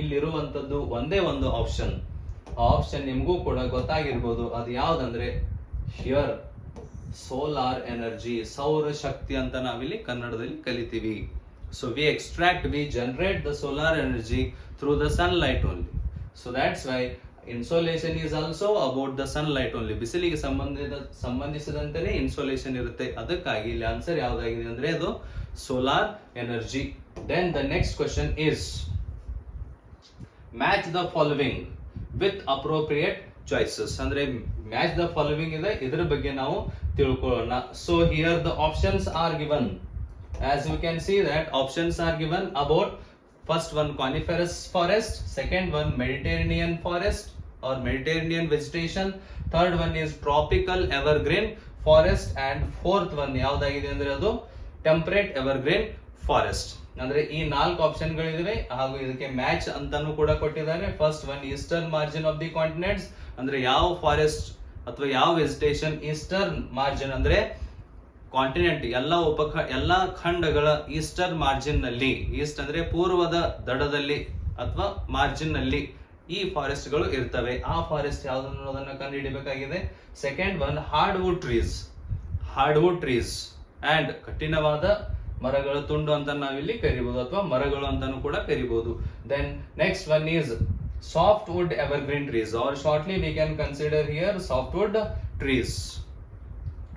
ಇಲ್ಲಿರುವಂತದ್ದು ಒಂದೇ ಒಂದು ಆಪ್ಷನ್. ಆ ಆಪ್ಷನ್ ನಿಮಗೂ ಕೂಡ ಗೊತ್ತಾಗಿರ್ಬೋದು, ಅದು ಯಾವ್ದಂದ್ರೆ ಹಿಯರ್ ಸೋಲಾರ್ ಎನರ್ಜಿ, ಸೌರ ಶಕ್ತಿ ಅಂತ ನಾವಿಲ್ಲಿ ಕನ್ನಡದಲ್ಲಿ ಕಲಿತೀವಿ. So we generate the solar energy through the sunlight only. So that's why insolation is also about the sunlight only. ಬಿಸಿಲಿಗೆ ಸಂಬಂಧಿಸಿದಂತೆನೇ ಇನ್ಸೋಲೇಷನ್ ಇರುತ್ತೆ. ಅದಕ್ಕಾಗಿ ಇಲ್ಲಿ ಆನ್ಸರ್ ಯಾವ್ದಾಗಿದೆ ಅಂದ್ರೆ ಅದು solar energy. Then the next question is match the following with appropriate choices. ಅಂದ್ರೆ match the following ಇದೆ, ಇದರ ಬಗ್ಗೆ ನಾವು ತಿಳ್ಕೊಳ್ಳೋಣ. So here the options are given. As you can see that options are given about first one coniferous forest, second one Mediterranean forest or Mediterranean vegetation, third one is tropical evergreen forest and fourth one ಯಾವ್ದಾಗಿದೆ ಅಂದ್ರೆ ಅದು temperate evergreen forest. ಅಂದ್ರೆ ಈ 4 option ಗಳಿವೆ ಹಾಗೂ ಇದಕ್ಕೆ match ಅಂತಾನು ಕೂಡ ಕೊಟ್ಟಿದ್ದಾರೆ. First one eastern margin of the continents, ಅಂದ್ರೆ ಯಾವ ಫಾರೆಸ್ಟ್ ಅಥವಾ ಯಾವ ವೆಜಿಟೇಷನ್ ಈಸ್ಟರ್ನ್ ಮಾರ್ಜಿನ್ ಅಂದ್ರೆ ಕಾಂಟಿನೆಂಟ್ ಎಲ್ಲ ಖಂಡಗಳ ಈಸ್ಟರ್ನ್ ಮಾರ್ಜಿನ್ ನಲ್ಲಿ, ಈಸ್ಟ್ ಅಂದ್ರೆ ಪೂರ್ವದ ದಡದಲ್ಲಿ ಅಥವಾ ಮಾರ್ಜಿನ್ ನಲ್ಲಿ ಈ ಫಾರೆಸ್ಟ್ ಗಳು ಇರ್ತವೆ. ಆ ಫಾರೆಸ್ಟ್ ಯಾವ್ದು ಅನ್ನೋದನ್ನ ಕಂಡು ಹಿಡಿಬೇಕಾಗಿದೆ. Second one hardwood trees and ಕಠಿಣವಾದ ಮರಗಳ ತುಂಡು ಅಂತ ನಾವಿಲ್ಲಿ ಕರಿಬಹುದು ಅಥವಾ ಮರಗಳು ಅಂತಾನು ಕೂಡ ಕರಿಬಹುದು. Then next one is softwood evergreen trees or shortly we can consider here softwood trees.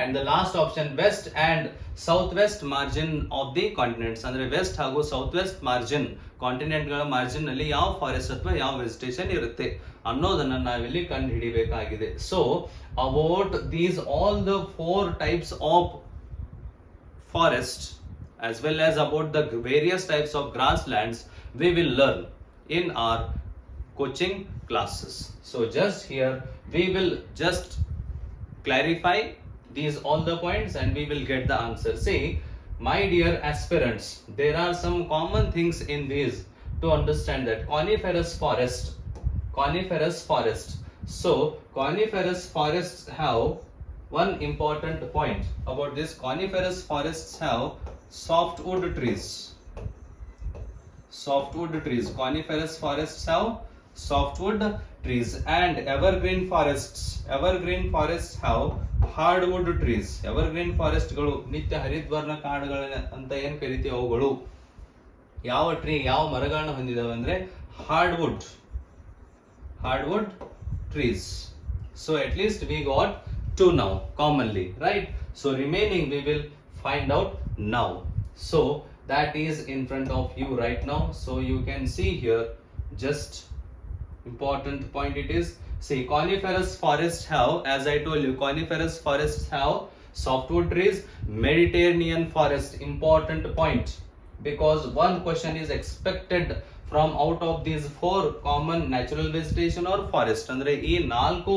And the last option west and southwest margin of the continents, ಅಂದ್ರೆ ವೆಸ್ಟ್ ಹಾಗೂ ಸೌತ್ ವೆಸ್ಟ್ ಮಾರ್ಜಿನ್, ಕಾಂಟಿನೆಂಟ್ ಗಳ margin ನಲ್ಲಿ ಯಾವ forest ಅಥವಾ ಯಾವ vegetation ಇರುತ್ತೆ ಅನ್ನೋದನ್ನ ನಾವಿಲ್ಲಿ ಕಂಡು ಹಿಡಿಬೇಕಾಗಿದೆ. So about these all the 4 types of forest as well as about the various types of grasslands we will learn in our coaching classes. So just here we will just clarify these all the points and we will get the answer. See, my dear aspirants, there are some common things in these to understand that coniferous forest. So coniferous forests have one important point about this. Coniferous forests have softwood trees. Softwood trees. Coniferous forests have softwood trees, and evergreen forests. Evergreen forests have hardwood trees. Evergreen forest ಗಳು ನಿತ್ಯ ಹರಿದ್ವರ್ಣ ಕಾಡುಗಳ ಅಂತ ಏನ್ ಕರಿತೀವಿ ಅವುಗಳು ಯಾವ tree ಯಾವ ಮರಗಳನ್ನ ಹೊಂದಿದಾವೆ ಅಂದ್ರೆ hardwood trees. So at least we got two now commonly, right? So remaining we will find out now. So that is in front of you right now. So you can see here, just important point it is. See, coniferous forests have, as I told you, coniferous forests have softwood trees. Mediterranean forest, important point, because one question is expected from out of these four common natural vegetation or forest. ಅಂದ್ರೆ ಈ 4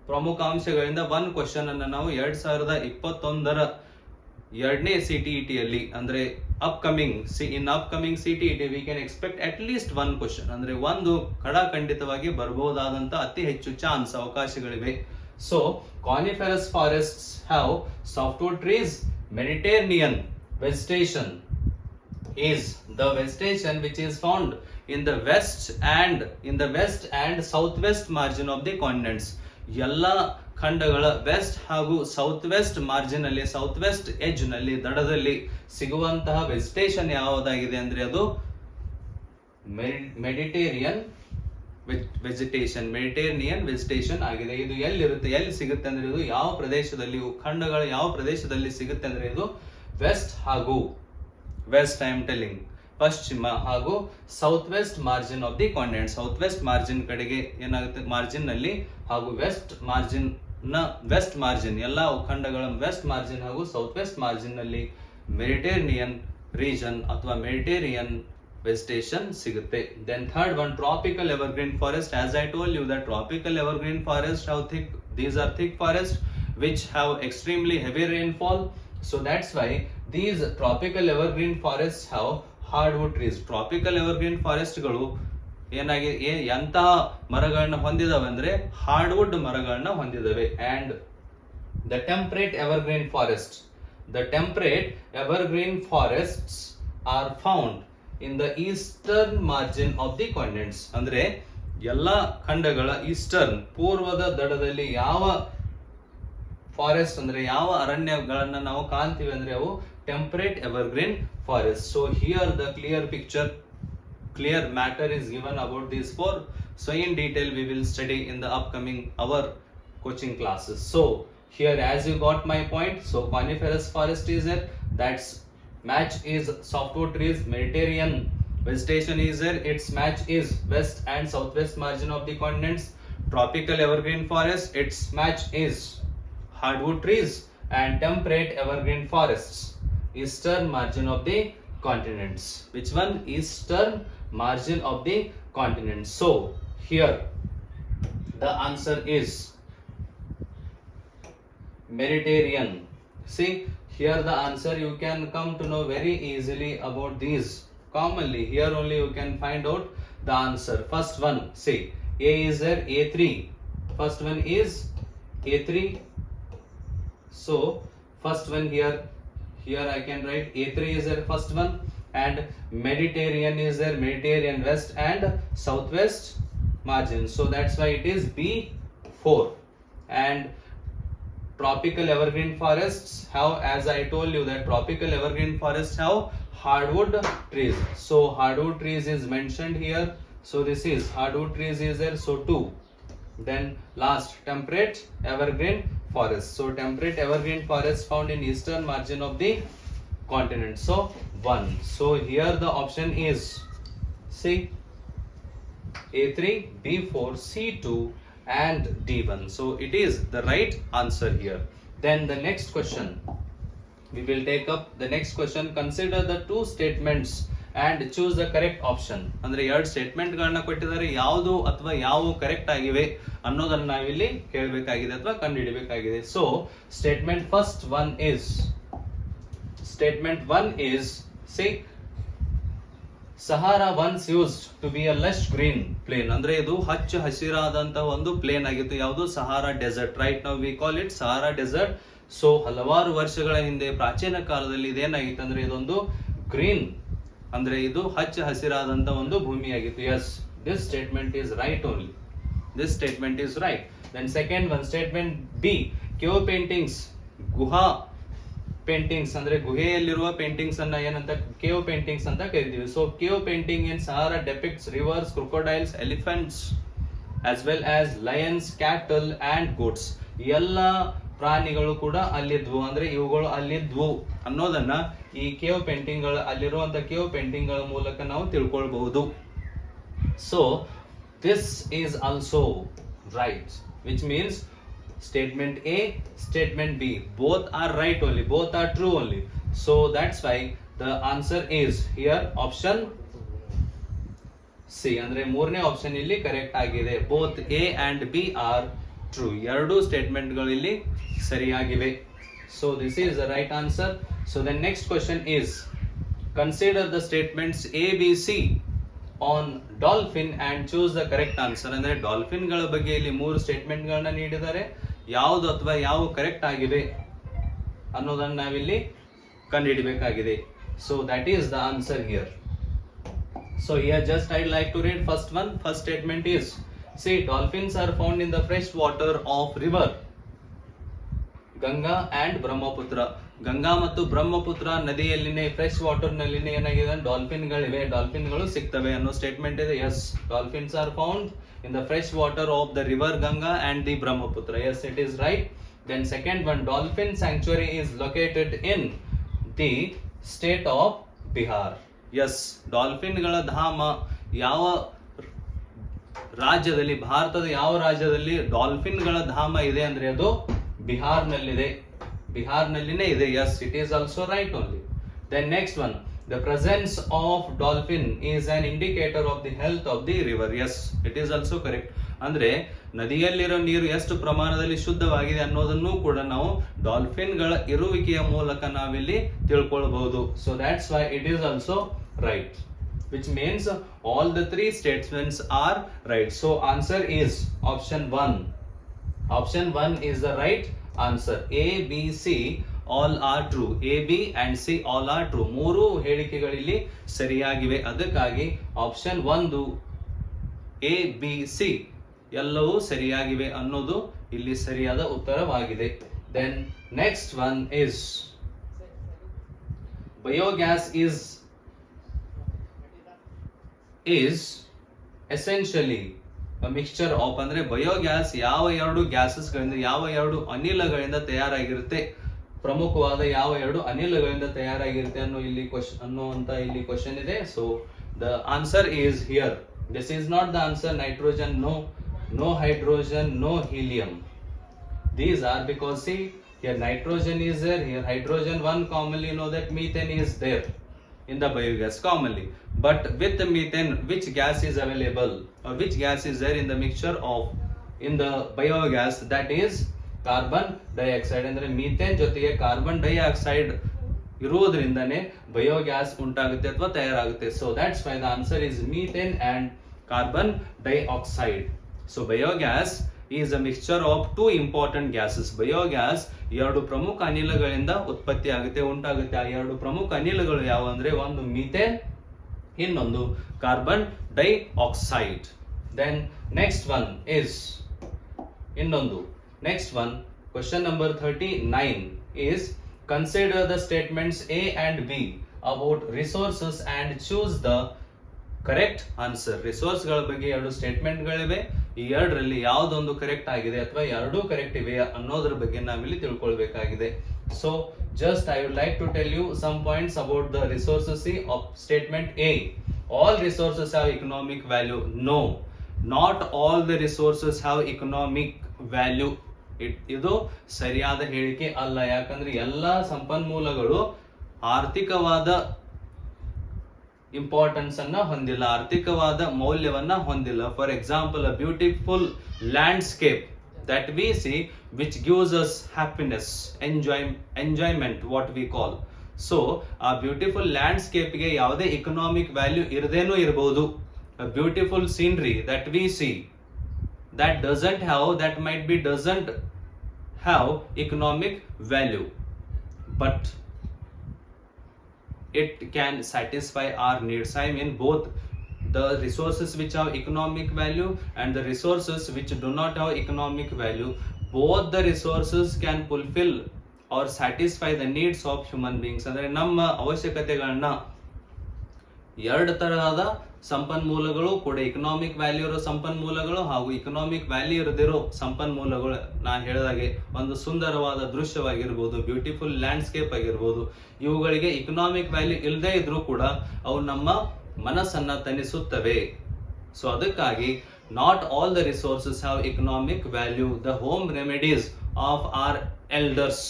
ಪ್ರಮುಖ ಅಂಶಗಳಿಂದ ಒಂದು question ಅನ್ನು ನಾವು 2021ರ ಎರಡನೇ CTET ಅಂದ್ರೆ upcoming CTET we can expect at least one question, ಅಂದ್ರೆ ಒಂದು ಖಂಡಿತವಾಗಿ ಬರಬಹುದಾದಂತ ಅತಿ ಹೆಚ್ಚು ಚಾನ್ಸ್ ಅವಕಾಶಗಳಿವೆ. So coniferous forests have softwood trees. Mediterranean vegetation is the vegetation which is found in the west and southwest margin of the continents. ಎಲ್ಲ ಖಂಡಗಳ West ಹಾಗೂ ಸೌತ್ ವೆಸ್ಟ್ ಮಾರ್ಜಿನ್ ಅಲ್ಲಿ, ಸೌತ್ ವೆಸ್ಟ್ ಎಜ್ ನಲ್ಲಿ, ದಡದಲ್ಲಿ ಸಿಗುವಂತಹ ವೆಜಿಟೇಷನ್ ಯಾವುದಾಗಿದೆ ಅಂದ್ರೆ ಅದು ಮೆಡಿಟೇರಿಯನ್ ವೆಜಿಟೇಷನ್ ಆಗಿದೆ. ಇದು ಎಲ್ಲಿ ಸಿಗುತ್ತೆ ಅಂದ್ರೆ ಇದು ಯಾವ ಪ್ರದೇಶದಲ್ಲಿ, ಖಂಡಗಳ ಯಾವ ಪ್ರದೇಶದಲ್ಲಿ ಸಿಗುತ್ತೆ ಅಂದ್ರೆ ಇದು ವೆಸ್ಟ್ ಹಾಗೂ ವೆಸ್ಟ್ ಐ ಆಮ್ ಟೆಲಿಂಗ್ ಪಶ್ಚಿಮ ಹಾಗೂ south west margin of the continent. South west margin ಕಡೆಗೆ ಏನಾಗುತ್ತೆ ಮಾರ್ಜಿನ್ ನಲ್ಲಿ, ಹಾಗೂ ವೆಸ್ಟ್ ಮಾರ್ಜಿನ್ ಎಲ್ಲ ಖಂಡಗಳ ವೆಸ್ಟ್ ಮಾರ್ಜಿನ್ ಹಾಗೂ ಸೌತ್ ವೆಸ್ಟ್ ಮಾರ್ಜಿನ್ ನಲ್ಲಿ ಮೆಡಿಟೇರಿಯನ್ ರೀಜನ್ ಅಥವಾ ಮೆಡಿಟೇರಿಯನ್ vegetation ಸಿಗುತ್ತೆ. Then third one, tropical evergreen forest. As I told you that tropical evergreen forest have these are thick forests which have extremely heavy rainfall. So that's why these tropical evergreen forests have hardwood trees. Tropical evergreen forest ಗಳು ಎಂತಹ ಮರಗಳನ್ನ ಹೊಂದಿದಾವೆ ಅಂದ್ರೆ hardwood ಮರಗಳನ್ನ ಹೊಂದಿದಾವೆ. And the temperate evergreen forests are found in the eastern margin of the continents. ಅಂದ್ರೆ ಎಲ್ಲ ಖಂಡಗಳ eastern ಪೂರ್ವದ ದಡದಲ್ಲಿ ಯಾವ ಫಾರೆಸ್ಟ್ ಅಂದ್ರೆ ಯಾವ ಅರಣ್ಯಗಳನ್ನ ನಾವು ಕಾಣ್ತೀವಿ ಅಂದ್ರೆ ಅವು temperate evergreen forest. So here the clear matter is given about these four. So in detail we will study in the upcoming our coaching classes. So here, as you got my point, so coniferous forest is there, that's match is softwood trees. Mediterranean vegetation is there, its match is west and southwest margin of the continents. Tropical evergreen forest, its match is hardwood trees. And temperate evergreen forests, eastern margin of the continents. Which one? Eastern margin of the continent. So here the answer is Mediterranean. See here the answer you can come to know very easily about these. Commonly here only you can find out the answer. First one, see A is there, A3. First one is A3. So first one here I can write A3 is there first one, and Mediterranean is there, Mediterranean west and southwest margin. So that's why it is B4. And tropical evergreen forests have, as I told you that tropical evergreen forests have hardwood trees. So hardwood trees is mentioned here. So this is hardwood trees is there, so 2. Then last, temperate evergreen forest. So temperate evergreen forest found in eastern margin of the continent. So 1. So here the option is C, A3, B4, C2 and D1. So it is the right answer here. Then the next question, we will take up the next question. Consider the two statements and choose the correct option. ಅಂದ್ರೆ ಎರಡು statement ಗಳನ್ನ ಕೊಟ್ಟಿದ್ದಾರೆ, ಯಾವುದು ಅಥವಾ ಯಾವ correct ಆಗಿವೆ ಅನ್ನೋದನ್ನ ನಾವಿಲ್ಲಿ ಕೇಳಬೇಕಾಗಿದೆ ಅಥವಾ ಕಂಡುಹಿಡಬೇಕಾಗಿದೆ. So statement one is say Sahara once used to be a lush green plain. ಅಂದ್ರೆ ಇದು ಹಚ್ಚ ಹಸಿರಾದಂತಹ ಒಂದು ಪ್ಲೇನ್ ಆಗಿತ್ತು. ಯಾವುದು? Sahara desert. Right now we call it Sahara desert. So ಹಲವಾರು ವರ್ಷಗಳ ಹಿಂದೆ ಪ್ರಾಚೀನ ಕಾಲದಲ್ಲಿ ಇದೇನಾಗಿತ್ತು ಅಂದ್ರೆ ಇದೊಂದು ಗ್ರೀನ್ ಅಂದ್ರೆ ಇದು ಹಚ್ಚ ಹಸಿರಾದಂತ ಒಂದು ಭೂಮಿಯಾಗಿತ್ತು. Yes, this statement is right only. This statement is right. Then second one, statement B, cave paintings, ಗುಹಾ ಪೇಂಟಿಂಗ್ಸ್ ಅಂದ್ರೆ ಗುಹೆಯಲ್ಲಿರುವ ಪೇಂಟಿಂಗ್ಸ್ ಅನ್ನ ಏನಂತ ಕೇವ್ ಪೇಂಟಿಂಗ್ಸ್ ಅಂತ ಕರಿತೀವಿ. So cave painting in Sahara depicts rivers, crocodiles, elephants as well as lions, cattle and goats. ಎಲ್ಲ ಪ್ರಾಣಿಗಳು ಕೂಡ ಅಲ್ಲಿದ್ವು, ಅಂದ್ರೆ ಇವುಗಳು ಅಲ್ಲಿದ್ವು ಅನ್ನೋದನ್ನ ಈ ಕೇವ್ ಪೇಂಟಿಂಗ್ ಗಳ ಅಲ್ಲಿರುವಂತ ಕೇವ್ ಪೇಂಟಿಂಗ್ ಗಳ ಮೂಲಕ ನಾವು ತಿಳ್ಕೊಳ್ಬಹುದು. So this is also right, which means statement A, statement B, both are right only, both are true only. So that's why the answer is here option C. ಅಂದ್ರೆ ಮೂರನೇ option ಇಲ್ಲಿ correct ಆಗಿದೆ. both A and B are true. ಎರಡು statement ಗಳು ಇಲ್ಲಿ ಸರಿಯಾಗಿವೆ. So this is the right answer. So the next question is, consider the statements A, B, C on dolphin and choose the correct answer. ಅಂದ್ರೆ dolphin ಗಳ ಬಗ್ಗೆ ಇಲ್ಲಿ ಮೂರು statement ಗಳನ್ನ ನೀಡಿದ್ದಾರೆ. ಯಾವುದು ಅಥವಾ ಯಾವ ಕರೆಕ್ಟ್ ಆಗಿದೆ ಅನ್ನೋದನ್ನ ನಾವಿಲ್ಲಿ ಕಂಡುಹಿಡಬೇಕಾಗಿದೆ. So that is the answer here. So here just I like to read first one. First statement is, see, dolphins are found in the fresh water of river Ganga and Brahmaputra. Ganga ಮತ್ತು ಬ್ರಹ್ಮಪುತ್ರ ನದಿಯಲ್ಲಿನೇ ಫ್ರೆಶ್ ವಾಟರ್ ನಲ್ಲಿನೇ ಏನಾಗಿದೆ dolphin ಗಳಿವೆ, dolphin ಗಳು ಸಿಗ್ತವೆ ಅನ್ನೋ statement ಇದೆ. Yes, dolphins are found in the fresh water of the river Ganga and the Brahmaputra. Yes, it is right. Then second one, dolphin sanctuary is located in the state of Bihar. Yes, dolphin ಗಳ ಧಾಮ ಯಾವ ರಾಜ್ಯದಲ್ಲಿ, ಭಾರತದ ಯಾವ ರಾಜ್ಯದಲ್ಲಿ dolphin ಗಳ ಧಾಮ ಇದೆ ಅಂದ್ರೆ ಅದು ಬಿಹಾರ್ ನಲ್ಲಿದೆ, ಬಿಹಾರ್ ನಲ್ಲಿನೇ ಇದೆ. Yes, it is also right only. Then next one, the presence of dolphin is an indicator of the health of the river. Yes, it is also correct. ಅಂದ್ರೆ ನದಿಯಲ್ಲಿರೋ ನೀರು ಎಷ್ಟು ಪ್ರಮಾಣದಲ್ಲಿ ಶುದ್ಧವಾಗಿದೆ ಅನ್ನೋದನ್ನು ಕೂಡ ನಾವು ಡಾಲ್ಫಿನ್ ಗಳ ಇರುವಿಕೆಯ ಮೂಲಕ ನಾವಿಲ್ಲಿ ತಿಳ್ಕೊಳ್ಬಹುದು. So that's why it is also right, which means all the three statements are right. So answer is option 1. Option 1 is the right answer. A, B, C all are true. A, B and C all are true. ಮೂರು ಹೇಳಿಕೆಗಳಿಲ್ಲಿ ಸರಿಯಾಗಿವೆ. ಅದಕ್ಕಾಗಿ option 1 A, B, C ಎಲ್ಲವೂ ಸರಿಯಾಗಿವೆ ಅನ್ನೋದು ಇಲ್ಲಿ ಸರಿಯಾದ ಉತ್ತರವಾಗಿದೆ. Then next one is, biogas is essentially a mixture of, ಅಂದ್ರೆ ಬಯೋಗ್ಯಾಸ್ ಯಾವ ಎರಡು ಗ್ಯಾಸಸ್ ಗಳಿಂದ, ಯಾವ ಎರಡು ಅನಿಲಗಳಿಂದ ತಯಾರಾಗಿರುತ್ತೆ, ಪ್ರಮುಖವಾದ ಯಾವ ಎರಡು ಅನಿಲಗಳಿಂದ ತಯಾರಾಗಿರುತ್ತೆ ಅನ್ನುವಂತ ಇಲ್ಲಿ ಕ್ವಶನ್ ಇದೆ. So the answer is here. This is not the answer nitrogen, no hydrogen, no helium. These are because see, here nitrogen is there, here hydrogen, one commonly you know that methane is there in the biogas commonly. But with the methane, which gas is available or which gas is there in the mixture of in the biogas? That is carbon dioxide. ಅಂದ್ರೆ methane ಜೊತೆಗೆ carbon dioxide ಇರುವುದರಿಂದನೇ biogas ಉಂಟಾಗುತ್ತೆ ಅಥವಾ ತಯಾರಾಗುತ್ತೆ. So that's why the answer is methane and carbon dioxide. So biogas is a mixture of two important gases. Biogas ಎರಡು ಪ್ರಮುಖ ಅನಿಲಗಳಿಂದ ಉತ್ಪತ್ತಿ ಆಗುತ್ತೆ, ಉಂಟಾಗುತ್ತೆ. ಆ ಎರಡು ಪ್ರಮುಖ ಅನಿಲಗಳು ಯಾವ ಅಂದ್ರೆ ಒಂದು ಮೀಥೇನ್, ಇನ್ನೊಂದು carbon dioxide. Then next one is ಇನ್ನೊಂದು. Next one, question number 39 is, consider the statements A and B about resources and choose the correct answer. Resource ಗಳ ಬಗ್ಗೆ ಎರಡು ಸ್ಟೇಟ್ಮೆಂಟ್ ಗಳಿವೆ. ಈ ಎರಡರಲ್ಲಿ ಯಾವುದೊಂದು ಕರೆಕ್ಟ್ ಆಗಿದೆ ಅಥವಾ ಎರಡೂ ಕರೆಕ್ಟ್ ಇವೆ ಅನ್ನೋದ್ರ ಬಗ್ಗೆ ನಾವಿಲ್ಲಿ ತಿಳ್ಕೊಳ್ಬೇಕಾಗಿದೆ. So just I would like to tell you some points about the resources of statement A. All resources have economic value. No, not all the resources have economic value. ಇದು ಸರಿಯಾದ ಹೇಳಿಕೆ ಅಲ್ಲ. ಯಾಕಂದ್ರೆ ಎಲ್ಲಾ ಸಂಪನ್ಮೂಲಗಳು ಆರ್ಥಿಕವಾದ ಇಂಪಾರ್ಟೆನ್ಸ್ ಅನ್ನ ಹೊಂದಿಲ್ಲ, ಆರ್ಥಿಕವಾದ ಮೌಲ್ಯವನ್ನ ಹೊಂದಿಲ್ಲ. For example, a beautiful landscape that we see which gives us happiness, enjoyment, what we call. So a beautiful landscape ಗೆ ಯಾವುದೇ economic value ಇರದೇನೂ ಇರಬಹುದು. A beautiful scenery that we see that might be doesn't have economic value, but it can satisfy our needs. I mean, both the resources which have economic value and the resources which do not have economic value, both the resources can fulfill or satisfy the needs of human beings. ಅಂದ್ರೆ ನಮ್ಮ ಅವಶ್ಯಕತೆಗಳನ್ನ ಎರಡು ತರಹದ ಸಂಪನ್ಮೂಲಗಳು ಕೂಡ, economic value ಇರೋ ಸಂಪನ್ಮೂಲಗಳು ಹಾಗೂ ಇಕನಾಮಿಕ್ ವ್ಯಾಲ್ಯೂ ಇರದಿರೋ ಸಂಪನ್ಮೂಲಗಳು. ನಾ ಹೇಳಿದಾಗೆ ಒಂದು ಸುಂದರವಾದ ದೃಶ್ಯವಾಗಿರ್ಬೋದು, ಬ್ಯೂಟಿಫುಲ್ ಲ್ಯಾಂಡ್ಸ್ಕೇಪ್ ಆಗಿರ್ಬೋದು, ಇವುಗಳಿಗೆ ಇಕನಾಮಿಕ್ ವ್ಯಾಲ್ಯೂ ಇಲ್ಲದೆ ಇದ್ರೂ ಕೂಡ ಅವು ನಮ್ಮ ಮನಸ್ಸನ್ನ ತಣಿಸುತ್ತವೆ. ಸೊ ಅದಕ್ಕಾಗಿ not all the resources have economic value. The home remedies of our elders,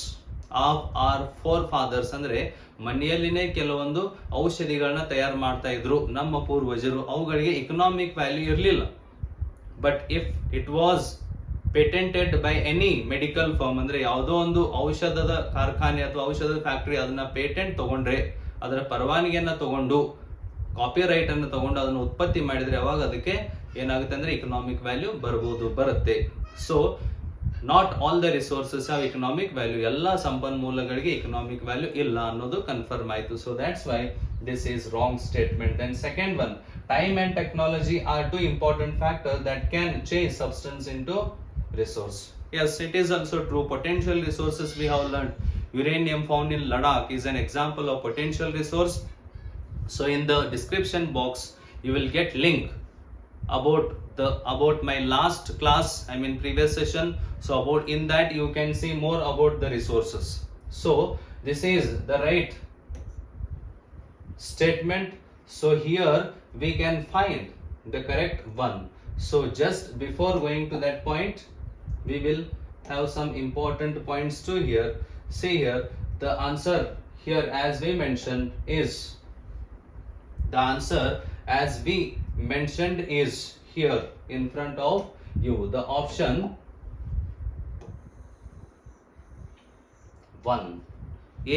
of our forefathers, ಅಂದ್ರೆ ಮನೆಯಲ್ಲಿನೇ ಕೆಲವೊಂದು ಔಷಧಿಗಳನ್ನ ತಯಾರು ಮಾಡ್ತಾ ಇದ್ರು ನಮ್ಮ ಪೂರ್ವಜರು, ಅವುಗಳಿಗೆ ಇಕನಾಮಿಕ್ ವ್ಯಾಲ್ಯೂ ಇರಲಿಲ್ಲ. But if it was patented by any medical firm, ಅಂದ್ರೆ ಯಾವುದೋ ಒಂದು ಔಷಧದ ಕಾರ್ಖಾನೆ ಅಥವಾ ಔಷಧದ ಫ್ಯಾಕ್ಟರಿ ಅದನ್ನ ಪೇಟೆಂಟ್ ತಗೊಂಡ್ರೆ, ಅದರ ಪರವಾನಗಿಯನ್ನ ತಗೊಂಡು, ಕಾಪಿ ರೈಟ್ ಅನ್ನು ತಗೊಂಡು ಅದನ್ನು ಉತ್ಪತ್ತಿ ಮಾಡಿದ್ರೆ ಅವಾಗ ಅದಕ್ಕೆ ಏನಾಗುತ್ತೆ ಅಂದ್ರೆ ಇಕನಾಮಿಕ್ ವ್ಯಾಲ್ಯೂ ಬರುತ್ತೆ. So not all the resources have economic value. ಎಲ್ಲ ಸಂಪನ್ಮೂಲಗಳಿಗೆ ಇಕನಾಮಿಕ್ ವ್ಯಾಲ್ಯೂ ಇಲ್ಲ ಅನ್ನೋದು ಕನ್ಫರ್ಮ್ ಆಯ್ತು. So that's why this is wrong statement. And second one, time and technology are two important factor that can change substance into resource. Yes, it is also true. Potential resources we have learned. Uranium found in Ladakh is an example of potential resource. So in the description box you will get link about my last class, I mean previous session. So in that you can see more about the resources. So this is the right statement. So here we can find the correct one. So just before going to that point, we will have some important points too here. See here, the answer here as we mentioned is here in front of you. The option 1,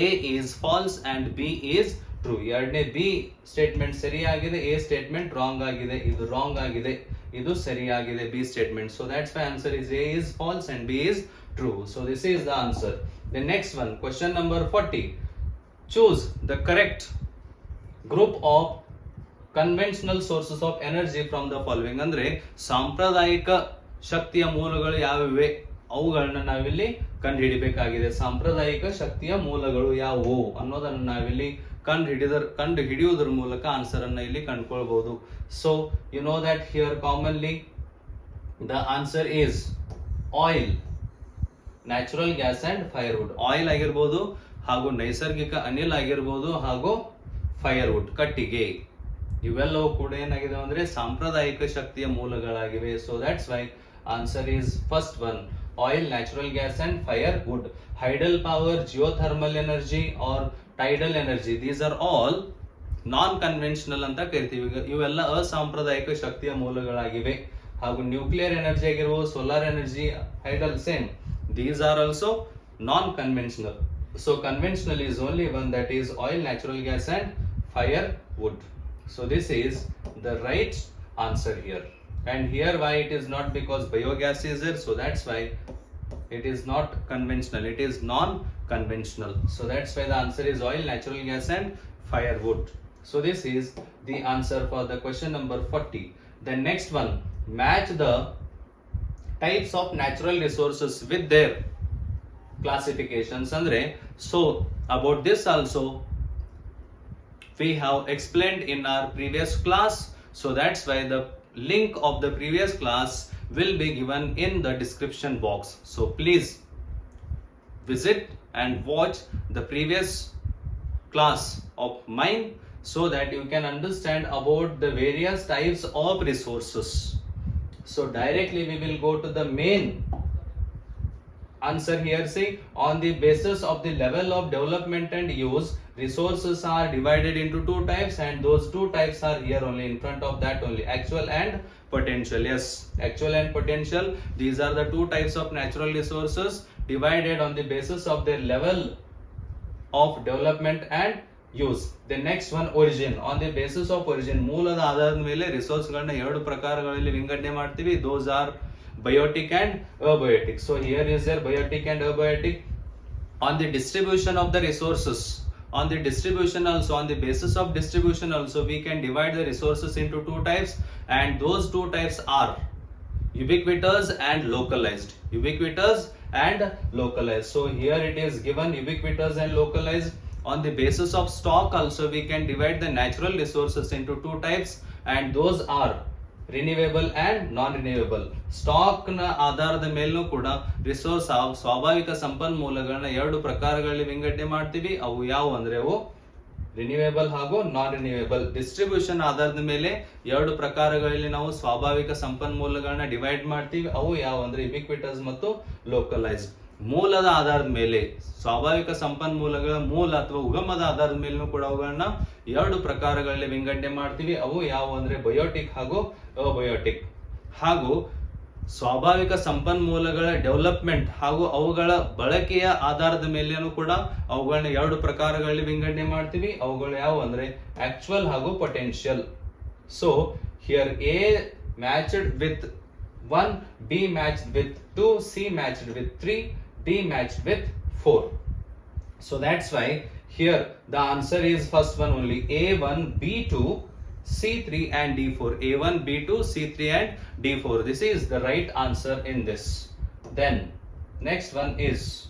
A is false and B is true. ಎರಡನೇ B statement ಸರಿಯಾಗಿದೆ, A statement wrong ಆಗಿದೆ. ಇದು wrong ಆಗಿದೆ, ಇದು ಸರಿಯಾಗಿದೆ, B statement. So that's why answer is A is false and B is true. So this is the answer. The next one, question number 40. Choose the correct group of conventional sources of energy from the following. ಅಂದ್ರೆ ಸಾಂಪ್ರದಾಯಿಕ ಶಕ್ತಿಯ ಮೂಲಗಳು ಯಾವಿವೆ ಅವುಗಳನ್ನ ನಾವಿಲ್ಲಿ ಕಂಡು ಹಿಡಿಬೇಕಾಗಿದೆ. ಸಾಂಪ್ರದಾಯಿಕ ಶಕ್ತಿಯ ಮೂಲಗಳು ಯಾವುವು ಅನ್ನೋದನ್ನ ನಾವಿಲ್ಲಿ ಕಂಡು ಹಿಡಿಯುವುದರ ಮೂಲಕ ಆನ್ಸರ್ ಅನ್ನ ಇಲ್ಲಿ ಕಂಡುಕೊಳ್ಬಹುದು. So you know that here commonly the answer is oil, natural gas and firewood. Oil ಆಗಿರ್ಬೋದು, ಹಾಗೂ ನೈಸರ್ಗಿಕ ಅನಿಲ ಆಗಿರ್ಬೋದು, ಹಾಗೂ ಫೈರ್ವುಡ್ ಕಟ್ಟಿಗೆ, ಇವೆಲ್ಲವೂ ಕೂಡ ಏನಾಗಿದೆ ಅಂದ್ರೆ ಸಾಂಪ್ರದಾಯಿಕ ಶಕ್ತಿಯ ಮೂಲಗಳಾಗಿವೆ. So that's why answer is first one, oil, natural gas and firewood. Hydel power, geothermal energy or tidal energy, these are all non conventional ಅಂತ ಕರಿತೀವಿ. ಇವೆಲ್ಲ ಅಸಾಂಪ್ರದಾಯಿಕ ಶಕ್ತಿಯ ಮೂಲಗಳಾಗಿವೆ. ಹಾಗೂ ನ್ಯೂಕ್ಲಿಯರ್ ಎನರ್ಜಿ ಆಗಿರ್ಬೋದು, solar energy, hydel, same, these are also non-conventional. So conventional is only one, that is oil, natural gas and firewood. So this is the right answer here. And here why it is not, because biogas is there, so that's why it is not conventional, it is non-conventional. So that's why the answer is oil, natural gas and firewood. So this is the answer for the question number 40. The next one, match the types of natural resources with their classifications. Andre, so about this also we have explained in our previous class. So that's why the link of the previous class will be given in the description box. So please visit and watch the previous class of mine so that you can understand about the various types of resources. So directly we will go to the main answer here. See, on the basis of the level of development and use, resources are divided into two types, and those two types are here only, in front of that only, actual and potential. Yes, actual and potential, these are the two types of natural resources divided on the basis of their level of development and use. The next one origin. On the basis of origin, ಮೂಲದ ಆಧಾರದ ಮೇಲೆ resource ಗಳನ್ನ ಎರಡು ಪ್ರಕಾರಗಳಲ್ಲಿ ವಿಂಗಡಣೆ ಮಾಡ್ತೀವಿ. Those are biotic and abiotic. So here is there biotic and abiotic. On the distribution of the resources, on the distribution also, on the basis of distribution also, we can divide the resources into two types, and those two types are ubiquitous and localized. Ubiquitous and localized. So here it is given ubiquitous and localized. On the basis of stock also, we can divide the natural resources into two types, and those are renewable and non renewable. Stock ನ ಆಧಾರದ ಮೇಲೂ ಕೂಡ resource ಸ್ವಾಭಾವಿಕ ಸಂಪನ್ಮೂಲಗಳನ್ನ ಎರಡು ಪ್ರಕಾರಗಳಲ್ಲಿ ವಿಂಗಡಣೆ ಮಾಡ್ತೀವಿ. ಅವು ಯಾವ ಅಂದ್ರೆ ಅವು ರಿನಿವೇಬಲ್ ಹಾಗೂ ನಾನ್ ರಿನಿವೇಬಲ್. ಡಿಸ್ಟ್ರಿಬ್ಯೂಷನ್ ಆಧಾರದ ಮೇಲೆ ಎರಡು ಪ್ರಕಾರಗಳಲ್ಲಿ ನಾವು ಸ್ವಾಭಾವಿಕ ಸಂಪನ್ಮೂಲಗಳನ್ನ ಡಿವೈಡ್ ಮಾಡ್ತೀವಿ. ಅವು ಯಾವ ಅಂದ್ರೆ ಯುಬಿಕ್ವಿಟಸ್ ಮತ್ತು ಲೋಕಲೈಸ್ಡ್. ಮೂಲದ ಆಧಾರದ ಮೇಲೆ, ಸ್ವಾಭಾವಿಕ ಸಂಪನ್ಮೂಲಗಳ ಮೂಲ ಅಥವಾ ಉಗಮದ ಆಧಾರದ ಮೇಲೂ ಕೂಡ ಅವುಗಳನ್ನ ಎರಡು ಪ್ರಕಾರಗಳಲ್ಲಿ ವಿಂಗಡಣೆ ಮಾಡ್ತೀವಿ. ಅವು ಯಾವ ಅಂದ್ರೆ ಬಯೋಟಿಕ್ ಹಾಗೂ ಅಬಯೋಟಿಕ್. ಹಾಗೂ ಸ್ವಾಭಾವಿಕ ಸಂಪನ್ಮೂಲಗಳ ಡೆವಲಪ್ಮೆಂಟ್ ಹಾಗೂ ಅವುಗಳ ಬಳಕೆಯ ಆಧಾರದ ಮೇಲೇನು ಕೂಡ ಅವುಗಳನ್ನ ಎರಡು ಪ್ರಕಾರಗಳಲ್ಲಿ ವಿಂಗಡಣೆ ಮಾಡ್ತೀವಿ. ಅವುಗಳು ಯಾವ ಅಂದ್ರೆ ಆಕ್ಚುಯಲ್ ಹಾಗೂ potential. So here A matched with 1, B matched with 2, C matched with 3, D matched with 4. So that's why here the answer is first one only, A1, B2, C3 and D4. A1, B2, C3 and D4. This is the right answer in this. Then next one is,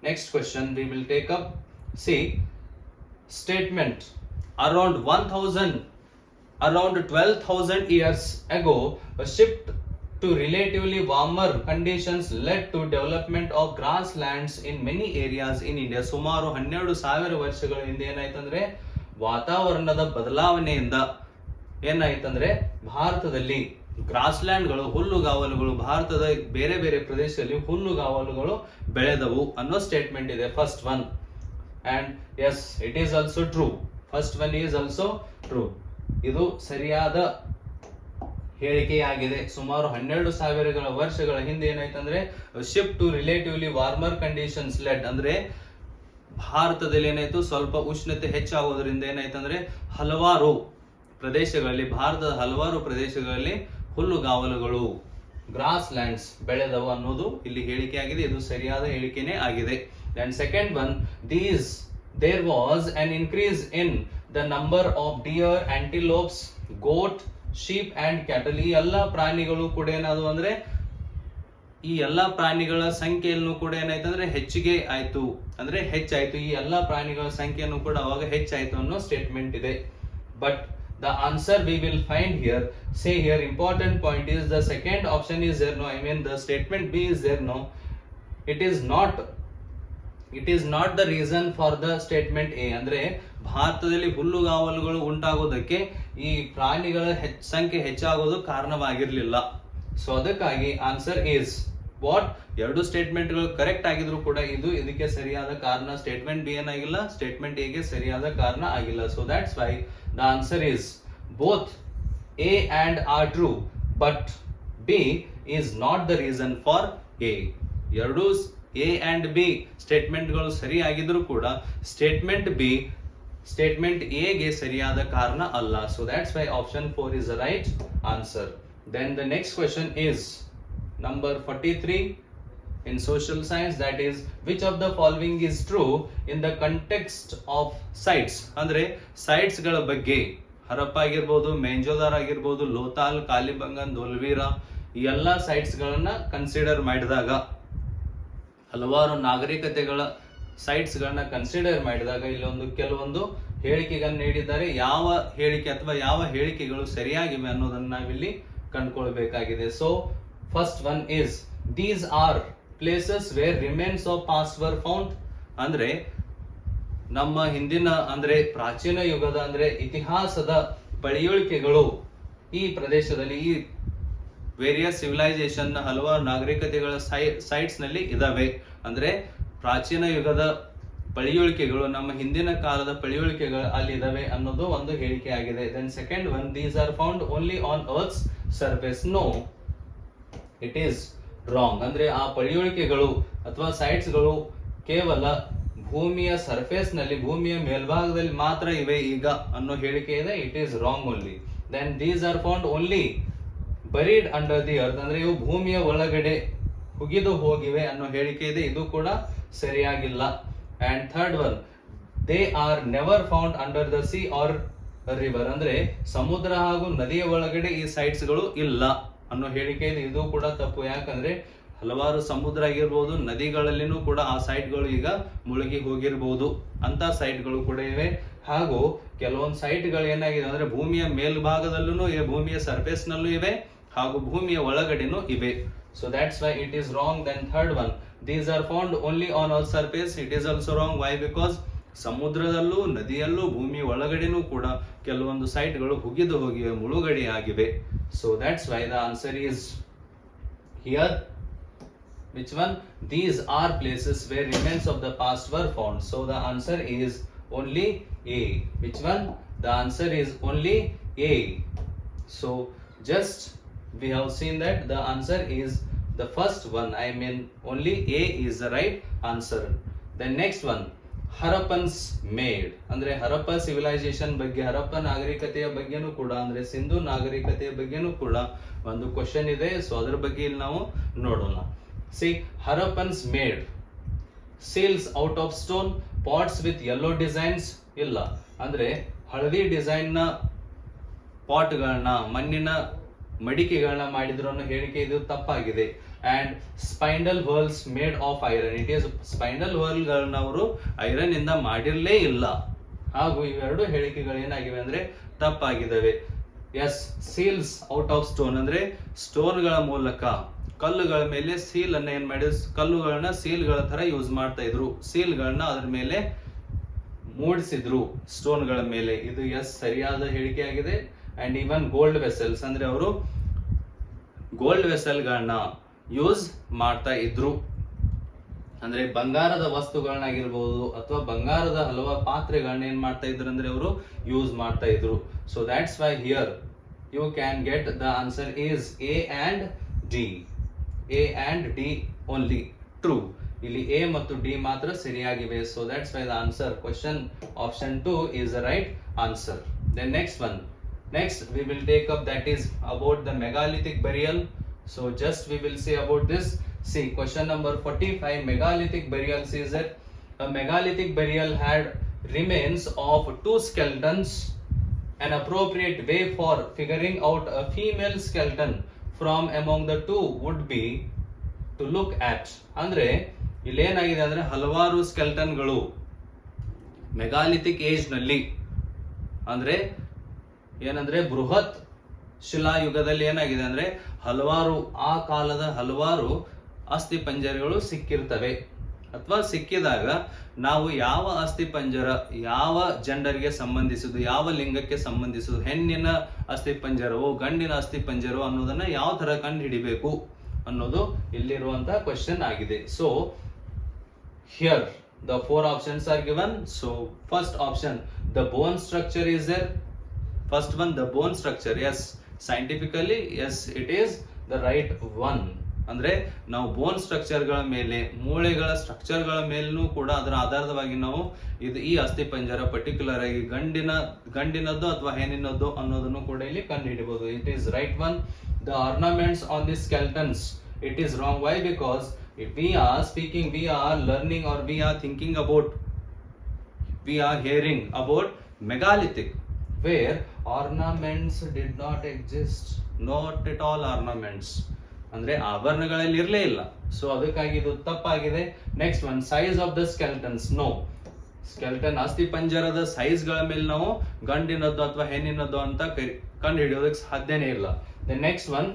next question we will take up. See, statement around 12,000 years ago, a shift to relatively warmer conditions led to development of grasslands in many areas in India. ಸುಮಾರು 12,000 ವರ್ಷಗಳ ಹಿಂದೆ ಏನಾಯ್ತಂದ್ರೆ ವಾತಾವರಣದ ಬದಲಾವಣೆಯಿಂದ ಏನಾಯ್ತಂದ್ರೆ ಭಾರತದಲ್ಲಿ ಗ್ರಾಸ್ಲ್ಯಾಂಡ್ಗಳು, ಹುಲ್ಲುಗಾವಲುಗಳು, ಭಾರತದ ಬೇರೆ ಬೇರೆ ಪ್ರದೇಶದಲ್ಲಿ ಹುಲ್ಲುಗಾವಲುಗಳು ಬೆಳೆದವು ಅನ್ನೋ ಸ್ಟೇಟ್ಮೆಂಟ್ ಇದೆ. First one, and yes it is also true. First one is also true. ಇದು ಸರಿಯಾದ ಹೇಳಿಕೆಯಾಗಿದೆ. ಸುಮಾರು 12,000 ವರ್ಷಗಳ ಹಿಂದೆ ಏನಾಯ್ತಂದ್ರೆ shift to relatively warmer conditions led, ಅಂದ್ರೆ ಭಾರತದಲ್ಲಿ ಏನಾಯ್ತು ಸ್ವಲ್ಪ ಉಷ್ಣತೆ ಹೆಚ್ಚಾಗೋದ್ರಿಂದ ಏನಾಯ್ತಂದ್ರೆ ಹಲವಾರು ಪ್ರದೇಶಗಳಲ್ಲಿ, ಭಾರತದ ಹಲವಾರು ಪ್ರದೇಶಗಳಲ್ಲಿ ಹುಲ್ಲುಗಾವಲುಗಳು, ಗ್ರಾಸ್ ಲ್ಯಾಂಡ್ಸ್ ಬೆಳೆದವು ಅನ್ನೋದು ಇಲ್ಲಿ ಹೇಳಿಕೆಯಾಗಿದೆ. ಇದು ಸರಿಯಾದ ಹೇಳಿಕೆನೇ ಆಗಿದೆ. And second one, there was an increase in the number of deer, antelopes, goat, sheep and cattle. ಈ ಎಲ್ಲಾ ಪ್ರಾಣಿಗಳು ಕೂಡ ಏನಾದ್ರು ಅಂದ್ರೆ ಈ ಎಲ್ಲಾ ಪ್ರಾಣಿಗಳ ಸಂಖ್ಯೆಯನ್ನು ಕೂಡ ಏನಾಯ್ತಂದ್ರೆ ಹೆಚ್ಚಿಗೆ ಆಯ್ತು, ಅಂದ್ರೆ ಹೆಚ್ಚಾಯ್ತು. ಈ ಎಲ್ಲಾ ಪ್ರಾಣಿಗಳ ಸಂಖ್ಯೆಯನ್ನು ಕೂಡ ಅವಾಗ ಹೆಚ್ಚಾಯ್ತು ಅನ್ನೋ ಸ್ಟೇಟ್ಮೆಂಟ್ ಇದೆ. But the answer we will find here. Say here important point is the second option is there no. I mean the statement B is there no. It is not the reason for the statement A. ಅಂದ್ರೆ ಭಾರತದಲ್ಲಿ ಹುಲ್ಲುಗಾವಲುಗಳು ಉಂಟಾಗೋದಕ್ಕೆ ಈ ಪ್ರಾಣಿಗಳ ಸಂಖ್ಯೆ ಹೆಚ್ಚಾಗೋದು ಕಾರಣವಾಗಿರ್ಲಿಲ್ಲ. So ಅದಕ್ಕಾಗಿ ಆನ್ಸರ್ ಈಸ್ ವಾಟ್. ಎರಡು ಸ್ಟೇಟ್ಮೆಂಟ್ಗಳು ಕರೆಕ್ಟ್ ಆಗಿದ್ರು ಕೂಡ ಇದು ಇದಕ್ಕೆ ಸರಿಯಾದ ಕಾರಣ. ಸ್ಟೇಟ್ಮೆಂಟ್ ಬಿ ಏನಾಗಿಲ್ಲ, ಸ್ಟೇಟ್ಮೆಂಟ್ ಎ ಗೆ ಸರಿಯಾದ ಕಾರಣ ಆಗಿಲ್ಲ. So that's why the answer is both A and R true, but B is not the reason for A. ಎರಡು ಎ ಅಂಡ್ ಬಿ ಸ್ಟೇಟ್ಮೆಂಟ್ಗಳು ಸರಿ ಆಗಿದ್ರು ಕೂಡ ಸ್ಟೇಟ್ಮೆಂಟ್ ಎ ಗೆ ಸರಿಯಾದ ಕಾರಣ ಅಲ್ಲ. So that's Y option 4 is the right answer. Then the next question is number 43 in social science, that is, which of the following is true in the context of sites. ಅಂದ್ರೆ sites ಗಳ ಬಗ್ಗೆ ಹರಪ್ಪ ಆಗಿರ್ಬೋದು, ಮೆಂಜೋದಾರ್ ಆಗಿರ್ಬೋದು, ಲೋಥಾಲ್, ಕಾಲಿಬಂಗನ್, ಧೋಲ್ವೀರಾ, ಈ ಎಲ್ಲಾ sites ಗಳನ್ನ consider ಮಾಡಿದಾಗ, ಹಲವಾರು ನಾಗರಿಕತೆಗಳ ಸೈಟ್ಸ್ ಗಳನ್ನ ಕನ್ಸಿಡರ್ ಮಾಡಿದಾಗ ಇಲ್ಲೊಂದು ಕೆಲವೊಂದು ಹೇಳಿಕೆಗಳನ್ನು ನೀಡಿದ್ದಾರೆ. ಯಾವ ಹೇಳಿಕೆ ಅಥವಾ ಯಾವ ಹೇಳಿಕೆಗಳು ಸರಿಯಾಗಿವೆ ಅನ್ನೋದನ್ನ ನಾವಿಲ್ಲಿ ಕಂಡುಕೊಳ್ಬೇಕಾಗಿದೆ. So first one is, these are places where remains of past were found. ಅಂದ್ರೆ ನಮ್ಮ ಹಿಂದಿನ ಅಂದ್ರೆ ಪ್ರಾಚೀನ ಯುಗದ ಅಂದ್ರೆ ಇತಿಹಾಸದ ಪಳೆಯುಳಿಕೆಗಳು ಈ ಪ್ರದೇಶದಲ್ಲಿ, ಈ ವೇರಿಯಸ್ ಸಿವಿಲೈಸೇಷನ್ ಹಲವಾರು ನಾಗರಿಕತೆಗಳ ಸೈಟ್ಸ್ ನಲ್ಲಿ ಇದಾವೆ. ಅಂದ್ರೆ ಪ್ರಾಚೀನ ಯುಗದ ಪಳೆಯುಳಿಕೆಗಳು, ನಮ್ಮ ಹಿಂದಿನ ಕಾಲದ ಪಳೆಯುಳಿಕೆಗಳು ಅಲ್ಲಿ ಇದಾವೆ ಅನ್ನೋದು ಒಂದು ಹೇಳಿಕೆ ಆಗಿದೆ. Then second one, these are found only on earth's surface. No, it is wrong. ಅಂದ್ರೆ ಆ ಪಳೆಯುಳಿಕೆಗಳು ಅಥವಾ ಸೈಟ್ಸ್ ಗಳು ಕೇವಲ ಭೂಮಿಯ ಸರ್ಫೇಸ್ ನಲ್ಲಿ, ಭೂಮಿಯ ಮೇಲ್ಭಾಗದಲ್ಲಿ ಮಾತ್ರ ಇವೆ ಈಗ ಅನ್ನೋ ಹೇಳಿಕೆ ಇದೆ. It is wrong only. Then these are found only buried under the earth ಅಂದ್ರೆ ಇವು ಭೂಮಿಯ ಒಳಗಡೆ ಹುಗಿದು ಹೋಗಿವೆ ಅನ್ನೋ ಹೇಳಿಕೆ ಇದೆ, ಇದು ಕೂಡ ಸರಿಯಾಗಿಲ್ಲ. And third one, they are never found under the sea or river ಅಂದ್ರೆ ಸಮುದ್ರ ಹಾಗೂ ನದಿಯ ಒಳಗಡೆ ಈ ಸೈಟ್ಸ್ ಗಳು ಇಲ್ಲ ಅನ್ನೋ ಹೇಳಿಕೆ ಇದೆ, ಇದು ಕೂಡ ತಪ್ಪು. ಯಾಕಂದ್ರೆ ಹಲವಾರು ಸಮುದ್ರ ಆಗಿರ್ಬೋದು, ನದಿಗಳಲ್ಲಿನೂ ಕೂಡ ಆ ಸೈಟ್ಗಳು ಈಗ ಮುಳುಗಿ ಹೋಗಿರ್ಬೋದು, ಅಂತ ಸೈಟ್ಗಳು ಕೂಡ ಇವೆ. ಹಾಗೂ ಕೆಲವೊಂದು ಸೈಟ್ಗಳು ಏನಾಗಿದೆ ಅಂದ್ರೆ ಭೂಮಿಯ ಮೇಲ್ಭಾಗದಲ್ಲೂ ಇವೆ, ಭೂಮಿಯ ಸರ್ಫೇಸ್ ನಲ್ಲೂ ಇವೆ, ಹಾಗೂ ಭೂಮಿಯ ಒಳಗಡೆನೂ ಇವೆ. So that's why it is wrong. Then third one, these are found only on earth surface. It is also wrong. Why? Because ಸಮುದ್ರದಲ್ಲೂ ನದಿಯಲ್ಲೂ ಭೂಮಿ ಒಳಗಡೆನೂ ಕೂಡ ಕೆಲವೊಂದು ಸೈಟ್ಗಳು ಹುಗಿದು ಹೋಗಿವೆ, ಮುಳುಗಡೆ ಆಗಿವೆ. So that's why the answer is here. Which one? These are places where remains of the past were found. So the answer is only A. Which one? The answer is only A. So just we have seen that the answer is the first one. I mean only A is the right answer. The next one, Harappans made ಅಂದ್ರೆ Harappa civilisation ಬಗ್ಗೆ, ಹರಪ್ಪ ನಾಗರಿಕತೆಯ ಬಗ್ಗೆನೂ ಕೂಡ ಅಂದ್ರೆ ಸಿಂಧು ನಾಗರಿಕತೆಯ ಬಗ್ಗೆನೂ ಕೂಡ ಒಂದು ಕ್ವಶನ್ ಇದೆ. ಸೊ ಅದರ ಬಗ್ಗೆ ಇಲ್ಲಿ ನಾವು ನೋಡೋಣ. See, Harappans made seals out of stone, pots with yellow designs. ಇಲ್ಲ ಅಂದ್ರೆ ಹಳದಿ ಡಿಸೈನ್ ನ ಪಾಟ್ಗಳನ್ನ, ಮಣ್ಣಿನ ಮಡಿಕೆಗಳನ್ನ ಮಾಡಿದ್ರು ಅನ್ನೋ ಹೇಳಿಕೆ ಇದು ತಪ್ಪಾಗಿದೆ. And spindle whorls made of iron, it is spindle whorl ಗಳನ್ನ ಅವರು ಐರನ್ ಇಂದ ಮಾಡಿರ್ಲೇ ಇಲ್ಲ. ಹಾಗೂ ಇವೆರಡು ಹೇಳಿಕೆಗಳು ಏನಾಗಿವೆ ಅಂದ್ರೆ ತಪ್ಪಾಗಿದ್ದಾವೆ. Yes, seals out of stone ಅಂದ್ರೆ ಸ್ಟೋನ್ ಗಳ ಮೂಲಕ, ಕಲ್ಲುಗಳ ಮೇಲೆ ಸೀಲ್ ಅನ್ನ ಏನ್ ಮಾಡಿ, ಕಲ್ಲುಗಳನ್ನ ಸೀಲ್ ಗಳ ತರ ಯೂಸ್ ಮಾಡ್ತಾ ಇದ್ರು, ಸೀಲ್ ಗಳನ್ನ ಅದ್ರ ಮೇಲೆ ಮೂಡಿಸಿದ್ರು ಸ್ಟೋನ್ ಗಳ ಮೇಲೆ. ಇದು ಎಸ್ ಸರಿಯಾದ ಹೇಳಿಕೆ ಆಗಿದೆ. ಅಂಡ್ ಈವನ್ ಗೋಲ್ಡ್ ವೆಸಲ್ಸ್ ಅಂದ್ರೆ ಅವರು ಗೋಲ್ಡ್ ವೆಸಲ್ ಗಳನ್ನ ಯೂಸ್ ಮಾಡ್ತಾ ಇದ್ರು, ಅಂದ್ರೆ ಬಂಗಾರದ ವಸ್ತುಗಳನ್ನಾಗಿರ್ಬೋದು ಅಥವಾ ಬಂಗಾರದ ಹಲವಾರು ಪಾತ್ರೆಗಳನ್ನ ಏನ್ ಮಾಡ್ತಾ ಇದ್ರು ಅಂದ್ರೆ ಅವರು ಯೂಸ್ ಮಾಡ್ತಾ ಇದ್ರು. So that's why here you can get the answer is A and D. A and D only true. ಇಲ್ಲಿ A ಮತ್ತು D ಮಾತ್ರ ಸರಿಯಾಗಿವೆ. So that's why the answer question option 2 is the right answer. Then next we will take up that is about the megalithic burial. So just we will say about this. See, question number 45, megalithic burial says that a megalithic burial had remains of 2 skeletons. An appropriate way for figuring out a female skeleton from among the 2 would be to look at. ಅಂದ್ರೆ ಇಲ್ಲೇನಾಗಿದೆ ಅಂದ್ರೆ ಹಲವಾರು ಸ್ಕೆಲ್ಟನ್ಗಳು megalithic age ನಲ್ಲಿ, ಅಂದ್ರೆ ಏನಂದ್ರೆ ಬೃಹತ್ ಶಿಲಾಯುಗದಲ್ಲಿ ಏನಾಗಿದೆ ಅಂದ್ರೆ ಹಲವಾರು ಆ ಕಾಲದ ಹಲವಾರು ಅಸ್ಥಿ ಪಂಜರಗಳು ಸಿಕ್ಕಿರ್ತವೆ. ಅಥವಾ ಸಿಕ್ಕಿದಾಗ ನಾವು ಯಾವ ಅಸ್ಥಿ ಪಂಜರ ಯಾವ ಜೆಂಡರ್ಗೆ ಸಂಬಂಧಿಸುದು, ಯಾವ ಲಿಂಗಕ್ಕೆ ಸಂಬಂಧಿಸುದು, ಹೆಣ್ಣಿನ ಅಸ್ಥಿ ಪಂಜರವೋ ಗಂಡಿನ ಅಸ್ಥಿ ಪಂಜರವೋ ಅನ್ನೋದನ್ನ ಯಾವ ತರ ಕಂಡು ಹಿಡಿಬೇಕು ಅನ್ನೋದು ಇಲ್ಲಿರುವಂತಹ ಕ್ವೆಶ್ಚನ್ ಆಗಿದೆ. So here the 4 options are given. So first option, the bone structure is there. First one, the bone structure. Yes, scientifically yes it is the right one. ಅಂದ್ರೆ ನಾವು ಬೋನ್ ಸ್ಟ್ರಕ್ಚರ್ ಗಳ ಮೇಲೆ, ಮೂಳೆಗಳ ಸ್ಟ್ರಕ್ಚರ್ ಗಳ ಮೇಲೂ ಕೂಡ ಅದರ ಆಧಾರವಾಗಿ ನಾವು ಇದು ಈ ಅಸ್ಥಿ ಪಂಜರ ಪರ್ಟಿಕ್ಯುಲರ್ ಆಗಿ ಗಂಡಿನದ್ದು ಅಥವಾ ಹೆಣ್ಣಿನದ್ದು ಅನ್ನೋದನ್ನು ಕೂಡ ಇಲ್ಲಿ ಕಂಡು ಹಿಡಿಬಹುದು. It is right one. The ornaments on the skeletons, it is wrong. Why? Because if we are speaking, we are learning or we are thinking about, we are hearing about megalithic where ornaments did not exist. Not at all ornaments. ಅಂದ್ರೆ ಆಭರಣಗಳಲ್ಲಿ ಇರಲೇ ಇಲ್ಲ. So ಅದಕ್ಕಾಗಿ ಇದು ತಪ್ಪಾಗಿದೆ. Next one, size of the skeletons. No, skeleton ಅಸ್ಥಿ ಪಂಜರದ size ಗಳ ಮೇಲೆ ನಾವು ಗಂಡಿನದ್ದು ಅಥವಾ ಹೆಣ್ಣಿನದ್ದು ಅಂತ ಕಂಡು ಹಿಡಿಯೋದಕ್ಕೆ ಸಾಧ್ಯನೇ ಇಲ್ಲ. The next one,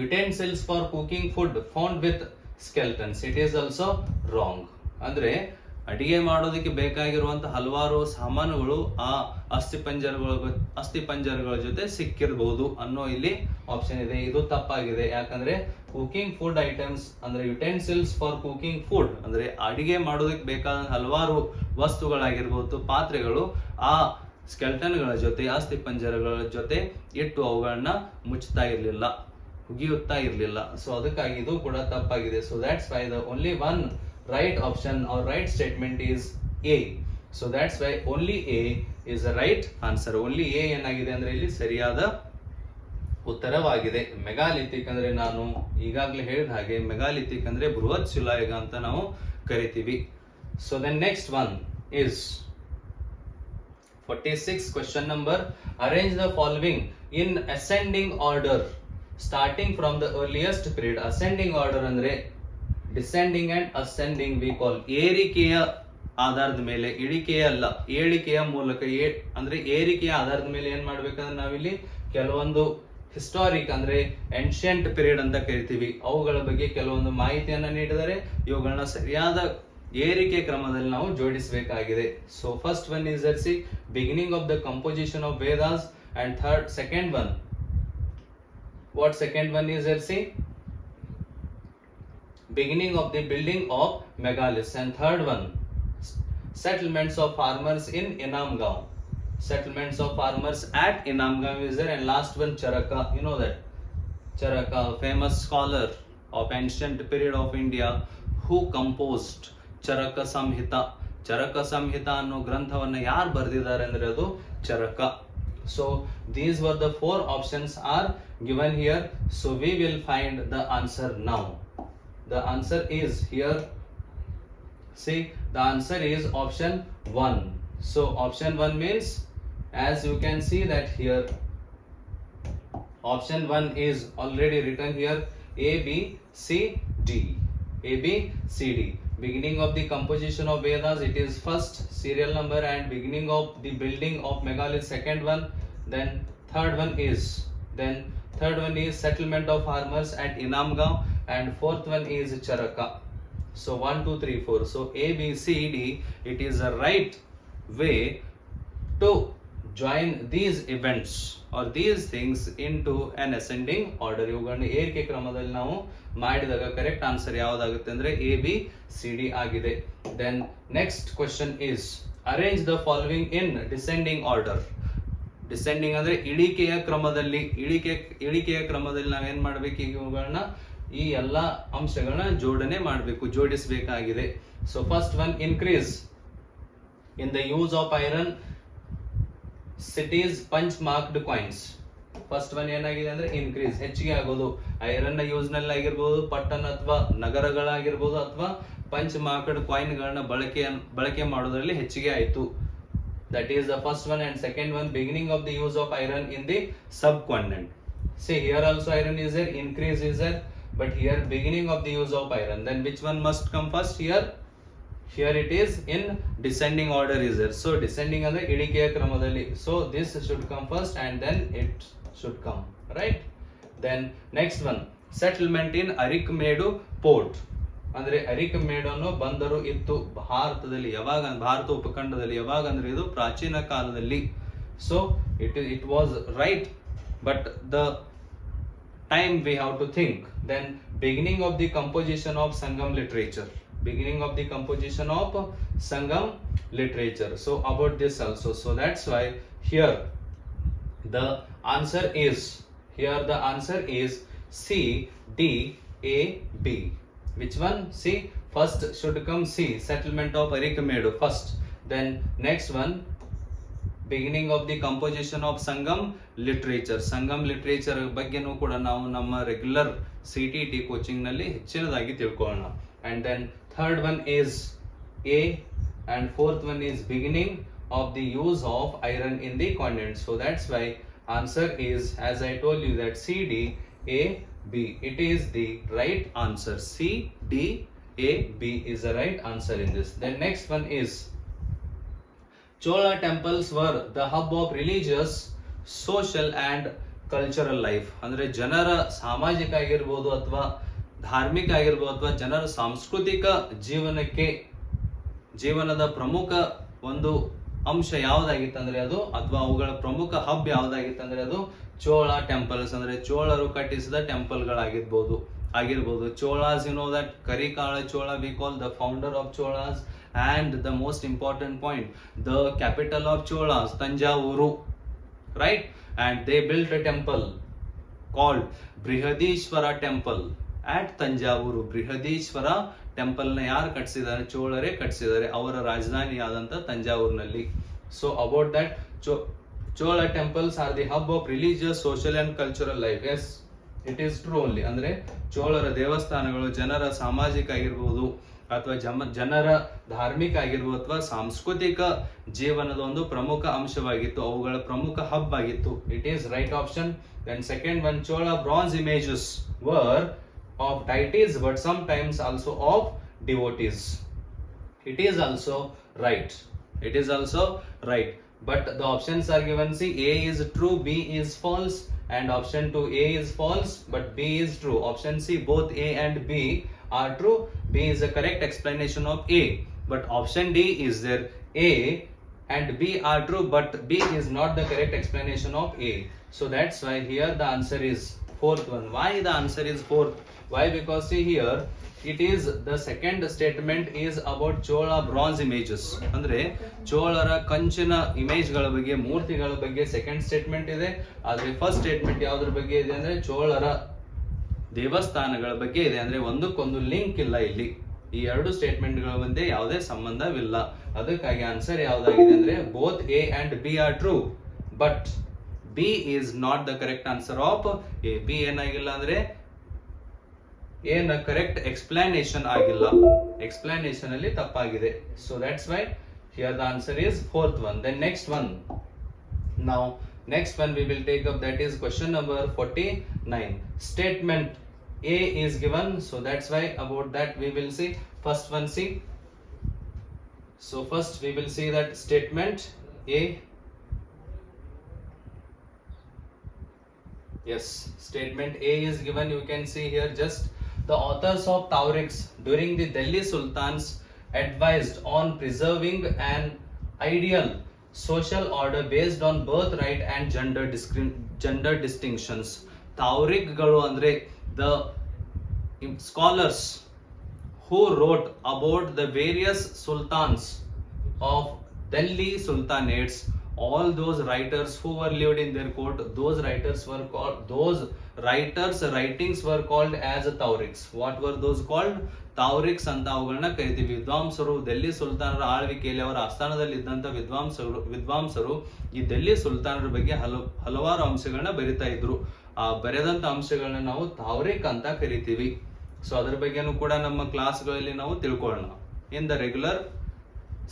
utensils for cooking food found with skeletons. It is also wrong. ಅಂದ್ರೆ ಅಡಿಗೆ ಮಾಡೋದಕ್ಕೆ ಬೇಕಾಗಿರುವಂತಹ ಹಲವಾರು ಸಾಮಾನುಗಳು ಆ ಅಸ್ಥಿ ಪಂಜರಗಳ ಜೊತೆ ಸಿಕ್ಕಿರಬಹುದು ಅನ್ನೋ ಇಲ್ಲಿ ಆಪ್ಷನ್ ಇದೆ. ಇದು ತಪ್ಪಾಗಿದೆ. ಯಾಕಂದ್ರೆ ಕುಕಿಂಗ್ ಫುಡ್ ಐಟಮ್ಸ್ ಅಂದ್ರೆ ಯುಟೆನ್ಸಿಲ್ಸ್ ಫಾರ್ ಕುಕಿಂಗ್ ಫುಡ್ ಅಂದ್ರೆ ಅಡಿಗೆ ಮಾಡೋದಕ್ಕೆ ಬೇಕಾದ ಹಲವಾರು ವಸ್ತುಗಳಾಗಿರ್ಬಹುದು, ಪಾತ್ರೆಗಳು ಆ ಸ್ಕೆಲ್ಟನ್ಗಳ ಜೊತೆ ಅಸ್ಥಿ ಪಂಜರಗಳ ಜೊತೆ ಇಟ್ಟು ಅವುಗಳನ್ನ ಮುಚ್ಚುತ್ತಾ ಇರಲಿಲ್ಲ, ಹುಗಿಯುತ್ತಾ ಇರಲಿಲ್ಲ. ಸೊ ಅದಕ್ಕಾಗಿ ಇದು ಕೂಡ ತಪ್ಪಾಗಿದೆ. So that's why the only one right option or right statement is A. So that's why only A is the right answer. Only A ಏನಾಗಿದೆ ಅಂದ್ರೆ ಇಲ್ಲಿ ಸರಿಯಾದ ಉತ್ತರವಾಗಿದೆ. ಮೆಗಾಲಿಥಿಕ್ ಅಂದ್ರೆ ನಾನು ಈಗಾಗಲೇ ಹೇಳಿದ ಹಾಗೆ ಮೆಗಾಲಿಥಿಕ್ ಅಂದ್ರೆ ಬೃಹತ್ ಶಿಲಾಯುಗ ಅಂತ ನಾವು ಕರಿತೀವಿ. So then next one is 46 question number. Arrange the following in ascending order starting from the earliest period. Ascending order ಅಂದ್ರೆ descending and ascending we call. ಏರಿಕೆಯ ಆಧಾರದ ಮೇಲೆ, ಇಳಿಕೆಯ ಅಲ್ಲ, ಏಳಿಕೆಯ ಮೂಲಕ ಅಂದ್ರೆ ಏರಿಕೆಯ ಆಧಾರದ ಮೇಲೆ ಏನ್ ಮಾಡ್ಬೇಕಂದ್ರೆ ನಾವಿಲ್ಲಿ ಕೆಲವೊಂದು ಹಿಸ್ಟಾರಿಕ್ ಅಂದ್ರೆ ಏನ್ಷಿಯಂಟ್ ಪೀರಿಯಡ್ ಅಂತ ಕರಿತೀವಿ, ಅವುಗಳ ಬಗ್ಗೆ ಕೆಲವೊಂದು ಮಾಹಿತಿಯನ್ನ ನೀಡಿದರೆ ಇವುಗಳನ್ನ ಸರಿಯಾದ ಏರಿಕೆ ಕ್ರಮದಲ್ಲಿ ನಾವು ಜೋಡಿಸಬೇಕಾಗಿದೆ. So first one is see beginning of the composition of Vedas, and second one, what second one is see beginning of the building of megaliths, and third one settlements of farmers in Inamgaon. Settlements of farmers at Inamgaon is there, and last one Charaka. You know that Charaka, famous scholar of ancient period of India, who composed Charaka Samhita. Charaka Samhita ಅನ್ನೋ ಗ್ರಂಥವನ್ನು ಯಾರು ಬರೆದಿದ್ದಾರೆ ಅಂದ್ರೆ ಅದು ಚರಕ. So these were the four options are given here. So we will find the answer now. The answer is here. See, the answer is option 1. So option 1 means, as you can see that here, option 1 is already written here, A, B, C, D. A, B, C, D. Beginning of the composition of Vedas, it is first serial number, and beginning of the building of megalith, second one. Then third one is settlement of farmers at Inamgaon, and fourth one is Charaka. So 1, 2, 3, 4. So A, B, C, D, it is a right way to join these events or these things into an ascending order. ಇವುಗಳನ್ನ ಏರಿಕೆ ಕ್ರಮದಲ್ಲಿ ನಾವು ಮಾಡಿದಾಗ correct answer ಯಾವ್ದಾಗುತ್ತೆ ಅಂದ್ರೆ A, B, C, D ಆಗಿದೆ. Then next question is arrange the following in descending order. Descending ಅಂದ್ರೆ ಇಳಿಕೆಯ ಕ್ರಮದಲ್ಲಿ, ಇಳಿಕೆಯ ಕ್ರಮದಲ್ಲಿ ನಾವೇನ್ ಮಾಡ್ಬೇಕು, ಈಗ ಇವುಗಳನ್ನ ಈ ಎಲ್ಲ ಅಂಶಗಳನ್ನ ಜೋಡಣೆ ಮಾಡಬೇಕು, ಜೋಡಿಸಬೇಕಾಗಿದೆ. So first one increase in the use of iron cities punch marked coins. First one ಏನಾಗಿದೆ ಅಂದ್ರೆ ಇನ್ಕ್ರೀಸ್, ಹೆಚ್ಚಿಗೆ ಆಗೋದು. ಐರನ್ ನ ಯೂಸ್ ನಲ್ಲಿ ಆಗಿರ್ಬೋದು, ಪಟ್ಟಣ ಅಥವಾ ನಗರಗಳಾಗಿರ್ಬೋದು, ಅಥವಾ ಪಂಚ್ ಮಾರ್ಕ್ಡ್ ಕಾಯಿನ್ ಗಳನ್ನ ಬಳಕೆ ಮಾಡೋದ್ರಲ್ಲಿ ಹೆಚ್ಚಿಗೆ ಆಯ್ತು. That is the first one. And second one, beginning of the use of iron in the subcontinent. See, here also iron is there, increase is there, but here beginning of the use of iron. Then which one must come first? Here it is in descending order is there. So descending ಅಂದ್ರೆ ಇಳಿಕೆಯ ಕ್ರಮದಲ್ಲಿ. So this should come first and then it should come, right? Then next one, settlement in Arikmedu port. ಅಂದ್ರೆ ಅರಿಕಮೇಡು ಅನ್ನೋ ಬಂದರು ಇತ್ತು ಭಾರತದಲ್ಲಿ. ಯಾವಾಗ? ಭಾರತ ಉಪಖಂಡದಲ್ಲಿ. ಯಾವಾಗ ಅಂದ್ರೆ ಇದು ಪ್ರಾಚೀನ ಕಾಲದಲ್ಲಿ. So it was right, but the time we have to think. Then beginning of the composition of Sangam literature. Beginning of the composition of Sangam literature. So about this also. So that's why here the answer is C, D, A, B. Which one? C. First should come C, settlement of Arikmedu first. Then next one, beginning of the composition of Sangam literature. Sangam literature ಬಗ್ಗೆನೂ ಕೂಡ ನಾವು ನಮ್ಮ regular CTT coaching ನಲ್ಲಿ ಹೆಚ್ಚಿನದಾಗಿ ತಿಳ್ಕೊಳ್ಳೋಣ. And then third one is A, and fourth one is beginning of the use of iron in the continent. So that's why answer is, as I told you, that C, D, A, B. It is the right answer. C, D, A, B is the right answer in this. Then next one is Chola temples were the hub of religious, social and cultural life. ಅಂದ್ರೆ ಜನರ ಸಾಮಾಜಿಕ ಆಗಿರ್ಬೋದು ಅಥವಾ ಧಾರ್ಮಿಕ ಆಗಿರ್ಬೋದು ಅಥವಾ ಜನರ ಸಾಂಸ್ಕೃತಿಕ ಜೀವನದ ಪ್ರಮುಖ ಒಂದು ಅಂಶ ಯಾವ್ದಾಗಿತ್ತಂದ್ರೆ ಅದು, ಅಥವಾ ಅವುಗಳ ಪ್ರಮುಖ ಹಬ್ ಯಾವ್ದಾಗಿತ್ತಂದ್ರೆ ಅದು ಚೋಳ ಟೆಂಪಲ್ಸ್. ಅಂದ್ರೆ ಚೋಳರು ಕಟ್ಟಿಸಿದ ಟೆಂಪಲ್ ಗಳಾಗಿರ್ಬೋದು. Cholas, you know that Karikala Chola we call the founder of Cholas, and the most important point, the capital of Cholas, Tanjavuru, right? And they built a temple called Brihadishwara temple at Tanjavuru. Brihadishwara temple ನ ಯಾರು ಕಟ್ಟಿಸಿದ್ದಾರೆ? ಚೋಳರೇ ಕಟ್ಟಿಸಿದ್ದಾರೆ, ಅವರ ರಾಜಧಾನಿ ಆದಂತ ತಂಜಾವೂರಿನಲ್ಲಿ. So about that Chola temples are the hub of religious, social and cultural life. Yes, it is true only. ಅಂದ್ರೆ ಚೋಳರ ದೇವಸ್ಥಾನಗಳು ಜನರ ಸಾಮಾಜಿಕ ಆಗಿರ್ಬೋದು ಅಥವಾ ಜನರ ಧಾರ್ಮಿಕ ಆಗಿರ್ಬೋದು ಅಥವಾ ಸಾಂಸ್ಕೃತಿಕ ಜೀವನದ ಒಂದು ಪ್ರಮುಖ ಅಂಶವಾಗಿತ್ತು, ಅವುಗಳ ಪ್ರಮುಖ ಹಬ್ ಆಗಿತ್ತು. It is right option. Then second one, Chola bronze images were of deities but sometimes also of devotees. It is also right. It is also right. But the options are given. See, A is true, B is false, and option 2 A is false, but B is true. Option C, both A and B are true. B is the correct explanation of A. But option D is there. A and B are true, but B is not the correct explanation of A. So that's why here the answer is fourth one. Why the answer is fourth? Why? Because see here, it is the second statement is about Chola bronze images. ಅಂದ್ರೆ ಚೋಳರ ಕಂಚಿನ image ಗಳ ಬಗ್ಗೆ, ಮೂರ್ತಿಗಳ ಬಗ್ಗೆ second statement ಇದೆ. ಆದ್ರೆ first statement ಯಾವ್ದ್ರ ಬಗ್ಗೆ ಇದೆ ಅಂದ್ರೆ ಚೋಳರ ದೇವಸ್ಥಾನಗಳ ಬಗ್ಗೆ ಇದೆ. ಅಂದ್ರೆ ಒಂದಕ್ಕೊಂದು ಲಿಂಕ್ ಇಲ್ಲ ಇಲ್ಲಿ. ಈ ಎರಡು ಸ್ಟೇಟ್ಮೆಂಟ್ ಗಳ ಮಧ್ಯೆ ಯಾವುದೇ ಸಂಬಂಧವಿಲ್ಲ. ಅದಕ್ಕಾಗಿ ಆನ್ಸರ್ ಯಾವ್ದಾಗಿದೆ ಅಂದ್ರೆ both A and B are true, but B is not the correct answer of A. B ಏನಾಗಿಲ್ಲ ಅಂದ್ರೆ ಏನ ಕರೆಕ್ಟ್ ಎಕ್ಸ್ಪ್ಲಾನೇಷನ್ ಆಗಿಲ್ಲ, ಎಕ್ಸ್ಪ್ಲಾನೇಷನ್ ಅಲ್ಲಿ ತಪ್ಪಾಗಿದೆ. So that's why here the answer is fourth one. Then next one, now next one we will take up, that is question number 49. Statement A is given, so that's why about that we will see. First one, see, so first we will see that statement A. Yes, statement A is given. You can see here, just the authors of Tauriks during the Delhi Sultans advised on preserving an ideal social order based on birthright and gender distinctions. Taurik galu andre the scholars who wrote about the various sultans of Delhi sultanates, all those writers who were lived in their court, those writers were called, those writers writings were called as Tauriks. What were those called? ತಾವ್ರಿಕ್ಸ್ ಅಂತ ಅವುಗಳನ್ನ ಕರಿತೀವಿ. ವಿದ್ವಾಂಸರು, ಡೆಲ್ಲಿ ಸುಲ್ತಾನರ ಆಳ್ವಿಕೆಯಲ್ಲಿ ಅವರ ಆಸ್ಥಾನದಲ್ಲಿ ಇದ್ದಂತ ವಿದ್ವಾಂಸರು ಈ ಡೆಲ್ಲಿ ಸುಲ್ತಾನರ ಬಗ್ಗೆ ಹಲವಾರು ಅಂಶಗಳನ್ನ ಬರಿತಾ ಇದ್ರು. ಆ ಬರೆದಂತ ಅಂಶಗಳನ್ನ ನಾವು ತಾವ್ರಿಕ್ ಅಂತ ಕರಿತೀವಿ. ಸೊ ಅದ್ರ ಬಗ್ಗೆನೂ ಕೂಡ ನಮ್ಮ ಕ್ಲಾಸ್ಗಳಲ್ಲಿ ನಾವು ತಿಳ್ಕೊಳ್ಳೋಣ in the regular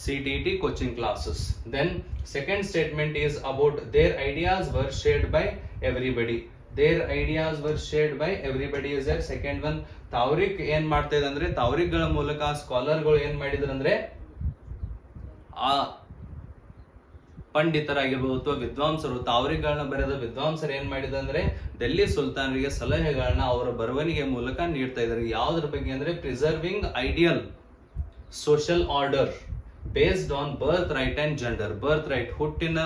CTT coaching classes. Then second statement is about their ideas were shared by everybody. Their ideas were shared by everybody is their second one. ತಾವ್ರಿಕ್ ಏನ್ ಮಾಡ್ತಾ ಇದೆ ಅಂದ್ರೆ ತಾವ್ರಿಕ್ ಗಳ ಮೂಲಕ ಸ್ಕಾಲರ್ ಗಳು ಏನ್ ಮಾಡಿದ್ರು ಅಂದ್ರೆ ಆ ಪಂಡಿತರಾಗಿರ್ಬೋದು ಅಥವಾ ವಿದ್ವಾಂಸರು, ತಾವ್ರಿಕ್ ಗಳನ್ನ ಬರೆದ ವಿದ್ವಾಂಸರು ಏನ್ ಮಾಡಿದ್ರು ಅಂದ್ರೆ ಡೆಲ್ಲಿ ಸುಲ್ತಾನರಿಗೆ ಸಲಹೆಗಳನ್ನ ಅವರ ಬರವಣಿಗೆ ಮೂಲಕ ನೀಡ್ತಾ ಇದ್ದಾರೆ. ಯಾವ್ದ್ರ ಬಗ್ಗೆ ಅಂದ್ರೆ preserving ideal social order based on birth right and gender. Birth right ಹುಟ್ಟಿನ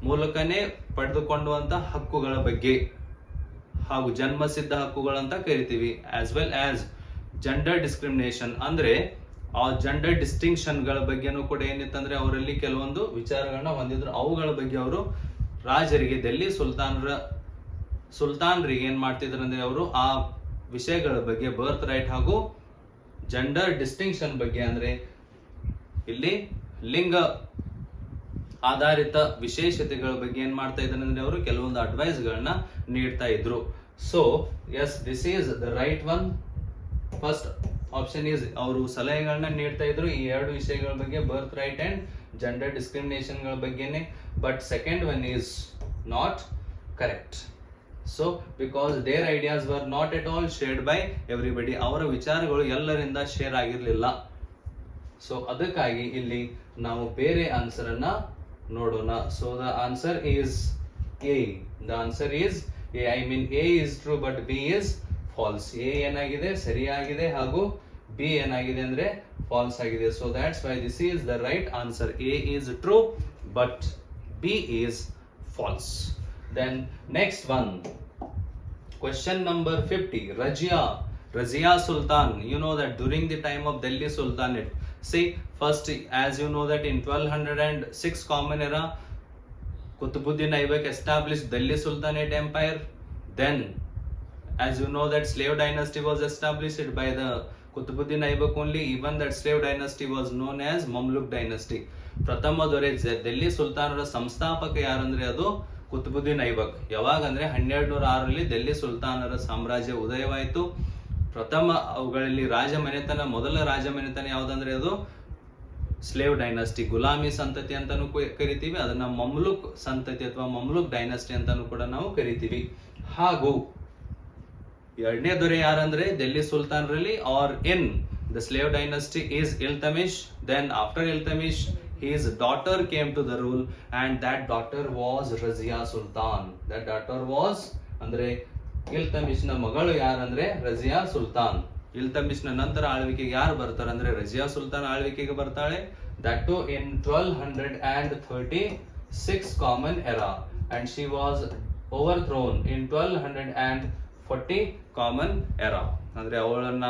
ಮೂಲಕನೇ ಪಡೆದುಕೊಂಡುವಂತ ಹಕ್ಕುಗಳ ಬಗ್ಗೆ ಹಾಗೂ ಜನ್ಮಸಿದ್ಧ ಹಕ್ಕುಗಳಂತ ಕರಿತೀವಿ. As well as gender discrimination, ಅಂದ್ರೆ ಆ ಜೆಂಡರ್ ಡಿಸ್ಟಿಂಕ್ಷನ್ ಗಳ ಬಗ್ಗೆನೂ ಕೂಡ ಏನಿತ್ತಂದ್ರೆ ಅವರಲ್ಲಿ ಕೆಲವೊಂದು ವಿಚಾರಗಳನ್ನ ಹೊಂದಿದ್ರು. ಅವುಗಳ ಬಗ್ಗೆ ಅವರು ರಾಜರಿಗೆ, ಡೆಲ್ಲಿ ಸುಲ್ತಾನರಿಗೆ ಏನ್ ಮಾಡ್ತಿದ್ರು ಅಂದ್ರೆ ಅವರು ಆ ವಿಷಯಗಳ ಬಗ್ಗೆ, ಬರ್ತ್ ರೈಟ್ ಹಾಗೂ ಜೆಂಡರ್ ಡಿಸ್ಟಿಂಕ್ಷನ್ ಬಗ್ಗೆ, ಅಂದ್ರೆ ಇಲ್ಲಿ ಲಿಂಗ ಆಧಾರಿತ ವಿಶೇಷತೆಗಳ ಬಗ್ಗೆ ಏನ್ ಮಾಡ್ತಾ ಇದ್ದಾರೆ ಅಂದ್ರೆ ಅವರು ಕೆಲವೊಂದು ಅಡ್ವೈಸ್ ಗಳನ್ನ ನೀಡ್ತಾ ಇದ್ರು. So yes, this is the right one. First option is ಅವರು ಸಲಹೆಗಳನ್ನ ನೀಡ್ತಾ ಇದ್ರು ಈ ಎರಡು ವಿಷಯಗಳ ಬಗ್ಗೆ, birth right and gender discrimination ಗಳ ಬಗ್ಗೆನೆ. But second one is not correct. So because their ideas were not at all shared by everybody, ಅವರ ವಿಚಾರಗಳು ಎಲ್ಲರಿಂದ ಶೇರ್ ಆಗಿರ್ಲಿಲ್ಲ. ಸೊ ಅದಕ್ಕಾಗಿ ಇಲ್ಲಿ ನಾವು ಬೇರೆ ಆನ್ಸರ್ ಅನ್ನ ನೋಡೋಣ. So the answer is A. The answer is A. I mean A is true but B is false. A ಏನಾಗಿದೆ ಸರಿಯಾಗಿದೆ ಹಾಗೂ ಬಿ ಏನಾಗಿದೆ ಅಂದ್ರೆ ಫಾಲ್ಸ್ ಆಗಿದೆ. So that's why this is the right answer. A is true but B is false. Then next one, question number 50. Razia Sultan, you know that during the time of Delhi Sultanate, see, first as you know that in 1206 Common Era, Qutbuddin Aibak established Delhi Sultanate Empire. Then as you know that slave dynasty was established by the Qutubuddin Aibak only, even that slave dynasty was known as Mamluk dynasty. ಪ್ರಥಮ ದೊರೆ ದಿಲ್ಲಿ ಸುಲ್ತಾನರ ಸಂಸ್ಥಾಪಕ ಯಾರಂದ್ರೆ ಅದು ಕುತುಬುದ್ದೀನ್ ಐಬಕ್. ಯಾವಾಗ ಅಂದ್ರೆ 1206ರಲ್ಲಿ ದಿಲ್ಲಿ ಸುಲ್ತಾನರ ಸಾಮ್ರಾಜ್ಯ ಉದಯವಾಯಿತು. ಪ್ರಥಮ ಅವುಗಳಲ್ಲಿ ರಾಜಮನೆತನ, ಮೊದಲ ರಾಜಮನೆತನ ಯಾವ್ದಂದ್ರೆ ಅದು ಸ್ಲೇವ್ ಡೈನಸ್ಟಿ, ಗುಲಾಮಿ ಸಂತತಿ ಅಂತಾನು ಕರಿತೀವಿ. ಅದನ್ನ ಮಮ್ಲುಕ್ ಸಂತತಿ ಅಥವಾ ಮಮ್ಲುಕ್ ಡೈನಸ್ಟಿ ಅಂತಾನು ಕೂಡ ನಾವು ಕರಿತೀವಿ. ಹಾಗೂ ಎರಡನೇ ದೊರೆ ಯಾರಂದ್ರೆ ದಿಲ್ಲಿ ಸುಲ್ತಾನರಲ್ಲಿ are in the slave dynasty is Iltutmish. Then after Iltutmish his daughter came to the rule and that daughter was Razia Sultan. That daughter was ಅಂದ್ರೆ ಇಲ್ತಮಿಶ್ ನ ಮಗಳು ಯಾರಂದ್ರೆ ರಜಿಯಾ ಸುಲ್ತಾನ್. ಇಲ್ತಮಿಶ್ ನ ನಂತರ ಆಳ್ವಿಕೆಗೆ ಯಾರು ಬರ್ತಾರೆ ಅಂದ್ರೆ ರಜಿಯಾ ಸುಲ್ತಾನ್ ಆಳ್ವಿಕೆಗೆ ಬರ್ತಾಳೆ. that too in 1236 common era and she was overthrown in 1240 common era. ಅಂದ್ರೆ ಅವಳನ್ನ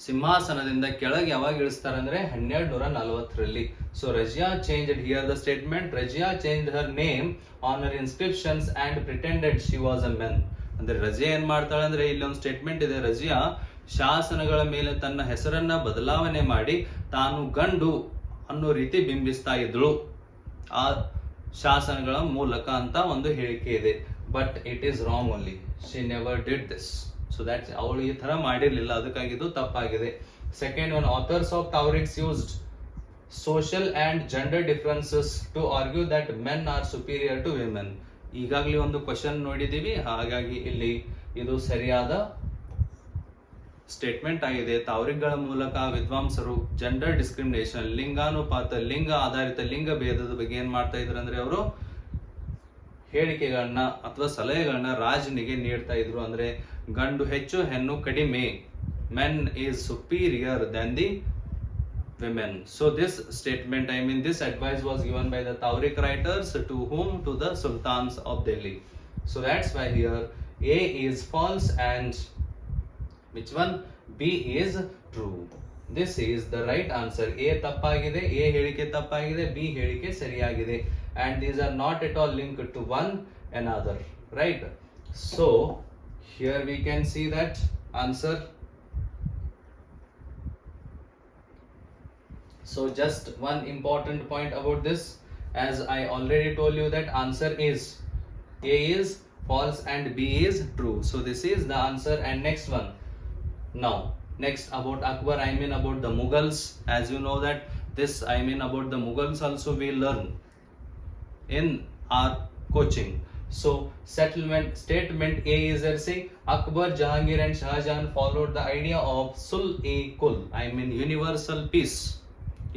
ಸಿಂಹಾಸನದಿಂದ ಕೆಳಗೆ ಯಾವಾಗ ಇಳಿಸ್ತಾರೆ ಅಂದ್ರೆ 1240ರಲ್ಲಿ. So Razia changed here the statement, Razia changed her name on her inscriptions and pretended she was a men. ಅಂದ್ರೆ ರಜಿಯಾ ಏನ್ ಮಾಡ್ತಾಳೆ ಅಂದ್ರೆ ಇಲ್ಲಿ ಒಂದು ಸ್ಟೇಟ್ಮೆಂಟ್ ಇದೆ, ರಜಿಯಾ ಶಾಸನಗಳ ಮೇಲೆ ತನ್ನ ಹೆಸರನ್ನ ಬದಲಾವಣೆ ಮಾಡಿ ತಾನು ಗಂಡು ಅನ್ನೋ ರೀತಿ ಬಿಂಬಿಸ್ತಾ ಇದ್ಳು ಆ ಶಾಸನಗಳ ಮೂಲಕ ಅಂತ ಒಂದು ಹೇಳಿಕೆ ಇದೆ. But it is wrong only, she never did this. So that ಅವಳು ಈ ತರ ಮಾಡಿರ್ಲಿಲ್ಲ, ಅದಕ್ಕಾಗಿ ಇದು ತಪ್ಪಾಗಿದೆ. ಸೆಕೆಂಡ್ ಒನ್, ಆಥರ್ಸ್ ಆಫ್ ಟೌರಿಕ್ಸ್ used social and gender differences to argue that men are superior to women. ಈಗಾಗಲೇ ಒಂದು ಕ್ವಶನ್ ನೋಡಿದೀವಿ, ಹಾಗಾಗಿ ಇಲ್ಲಿ ಇದು ಸರಿಯಾದ ಸ್ಟೇಟ್ಮೆಂಟ್ ಆಗಿದೆ. ತಾವ್ರಿಕ್ಗಳ ಮೂಲಕ ವಿದ್ವಾಂಸರು ಜೆಂಡರ್ ಡಿಸ್ಕ್ರಿಮಿನೇಷನ್, ಲಿಂಗಾನುಪಾತ, ಲಿಂಗ ಆಧಾರಿತ ಲಿಂಗ ಭೇದದ ಬಗ್ಗೆ ಏನ್ ಮಾಡ್ತಾ ಇದ್ರು ಅಂದ್ರೆ ಅವರು ಹೇಳಿಕೆಗಳನ್ನ ಅಥವಾ ಸಲಹೆಗಳನ್ನ ರಾಜನಿಗೆ ನೀಡ್ತಾ ಇದ್ರು. ಅಂದ್ರೆ ಗಂಡು ಹೆಚ್ಚು ಹೆಣ್ಣು ಕಡಿಮೆ, men is superior than the women. So this statement, I mean this advice was given by the Taurik writers to whom? To the sultans of Delhi. So that's why here A is false and which one? B is true. This is the right answer. A ತಪ್ಪಾಗಿದೆ, A ಹೇಳಿಕೆ ತಪ್ಪಾಗಿದೆ, B ಹೇಳಿಕೆ ಸರಿಯಾಗಿದೆ. And these are not at all linked to one another, right? So here we can see that answer. So just one important point about this, as I already told you that answer is A is false and B is true. So this is the answer. And next one, now next about Akbar, I mean about the Mughals. As you know that this, I mean about the Mughals also we learn in our coaching. So statement A is there, say Akbar, Jahangir and Shahjahan followed the idea of Sul-e-Kul, I mean universal peace.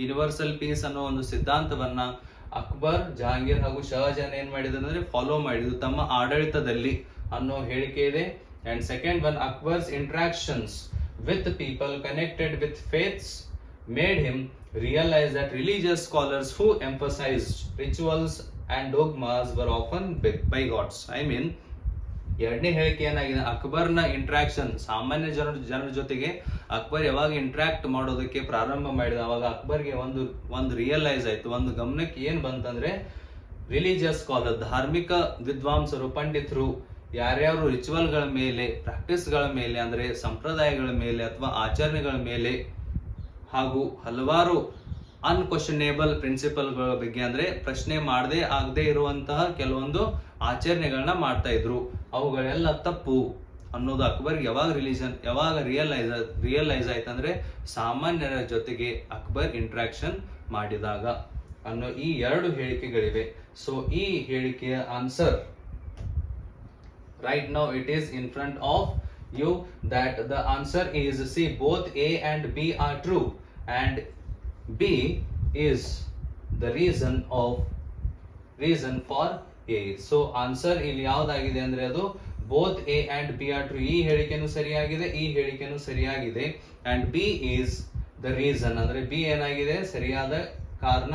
Universal peace ಅನ್ನೋ ಒಂದು ಸಿದ್ಧಾಂತವನ್ನ ಅಕ್ಬರ್, ಜಹಾಂಗೀರ್ ಹಾಗೂ ಶಹಜಹಾನ್ ಏನ್ ಮಾಡಿದ್ರು ಅಂದ್ರೆ follow ಮಾಡಿದ್ರು ತಮ್ಮ ಆಡಳಿತದಲ್ಲಿ ಅನ್ನೋ ಹೇಳಿಕೆ ಇದೆ. And second one, Akbar's interactions with people connected with faiths made him realise that religious scholars who emphasised rituals and dogmas were often bigots. I mean ಎರಡನೇ ಹೇಳಿಕೆ ಏನಾಗಿದೆ, ಅಕ್ಬರ್ನ ಇಂಟ್ರಾಕ್ಷನ್ ಸಾಮಾನ್ಯ ಜನರ ಜೊತೆಗೆ ಅಕ್ಬರ್ ಯಾವಾಗ ಇಂಟ್ರಾಕ್ಟ್ ಮಾಡೋದಕ್ಕೆ ಪ್ರಾರಂಭ ಮಾಡಿದ ಅವಾಗ ಅಕ್ಬರ್ಗೆ ಒಂದು ರಿಯಲೈಸ್ ಆಯ್ತು, ಒಂದು ಗಮನಕ್ಕೆ ಏನ್ ಬಂತಂದ್ರೆ ರಿಲಿಜಿಯಸ್ ಸ್ಕಾಲರ್, ಧಾರ್ಮಿಕ ವಿದ್ವಾಂಸರು, ಪಂಡಿತರು ಯಾರ್ಯಾರು ರಿಚುವಲ್ಗಳ ಮೇಲೆ, ಪ್ರಾಕ್ಟೀಸ್ಗಳ ಮೇಲೆ ಅಂದ್ರೆ ಸಂಪ್ರದಾಯಗಳ ಮೇಲೆ ಅಥವಾ ಆಚರಣೆಗಳ ಮೇಲೆ ಹಾಗೂ ಹಲವಾರು ಅನ್ಕ್ವಶನೇಬಲ್ ಪ್ರಿನ್ಸಿಪಲ್ಗಳ ಬಗ್ಗೆ ಅಂದ್ರೆ ಪ್ರಶ್ನೆ ಮಾಡದೆ ಆಗದೆ ಇರುವಂತಹ ಕೆಲವೊಂದು ಆಚರಣೆಗಳನ್ನ ಮಾಡ್ತಾ ಇದ್ರು, ಅವುಗಳೆಲ್ಲ ತಪ್ಪು ಅನ್ನೋದು ಅಕ್ಬರ್ಗೆ ಯಾವಾಗ ರಿಯಲೈಸ್ ಆಯ್ತಂದ್ರೆ ಸಾಮಾನ್ಯರ ಜೊತೆಗೆ ಅಕ್ಬರ್ ಇಂಟ್ರಾಕ್ಷನ್ ಮಾಡಿದಾಗ ಅನ್ನೋ ಈ ಎರಡು ಹೇಳಿಕೆಗಳಿವೆ. ಸೊ ಈ ಹೇಳಿಕೆಯ answer right now it is in front of you, that the answer is C, both A and B are true and B is the reason for A. So answer ಇಲ್ಲಿ ಯಾವ್ದಾಗಿದೆ ಅಂದ್ರೆ ಅದು both A and B are true. ಈ ಹೇಳಿಕೆನೂ ಸರಿಯಾಗಿದೆ, ಈ ಹೇಳಿಕೆನೂ ಸರಿಯಾಗಿದೆ. and B is the reason ಅಂದ್ರೆ B ಏನಾಗಿದೆ, ಸರಿಯಾದ ಕಾರಣ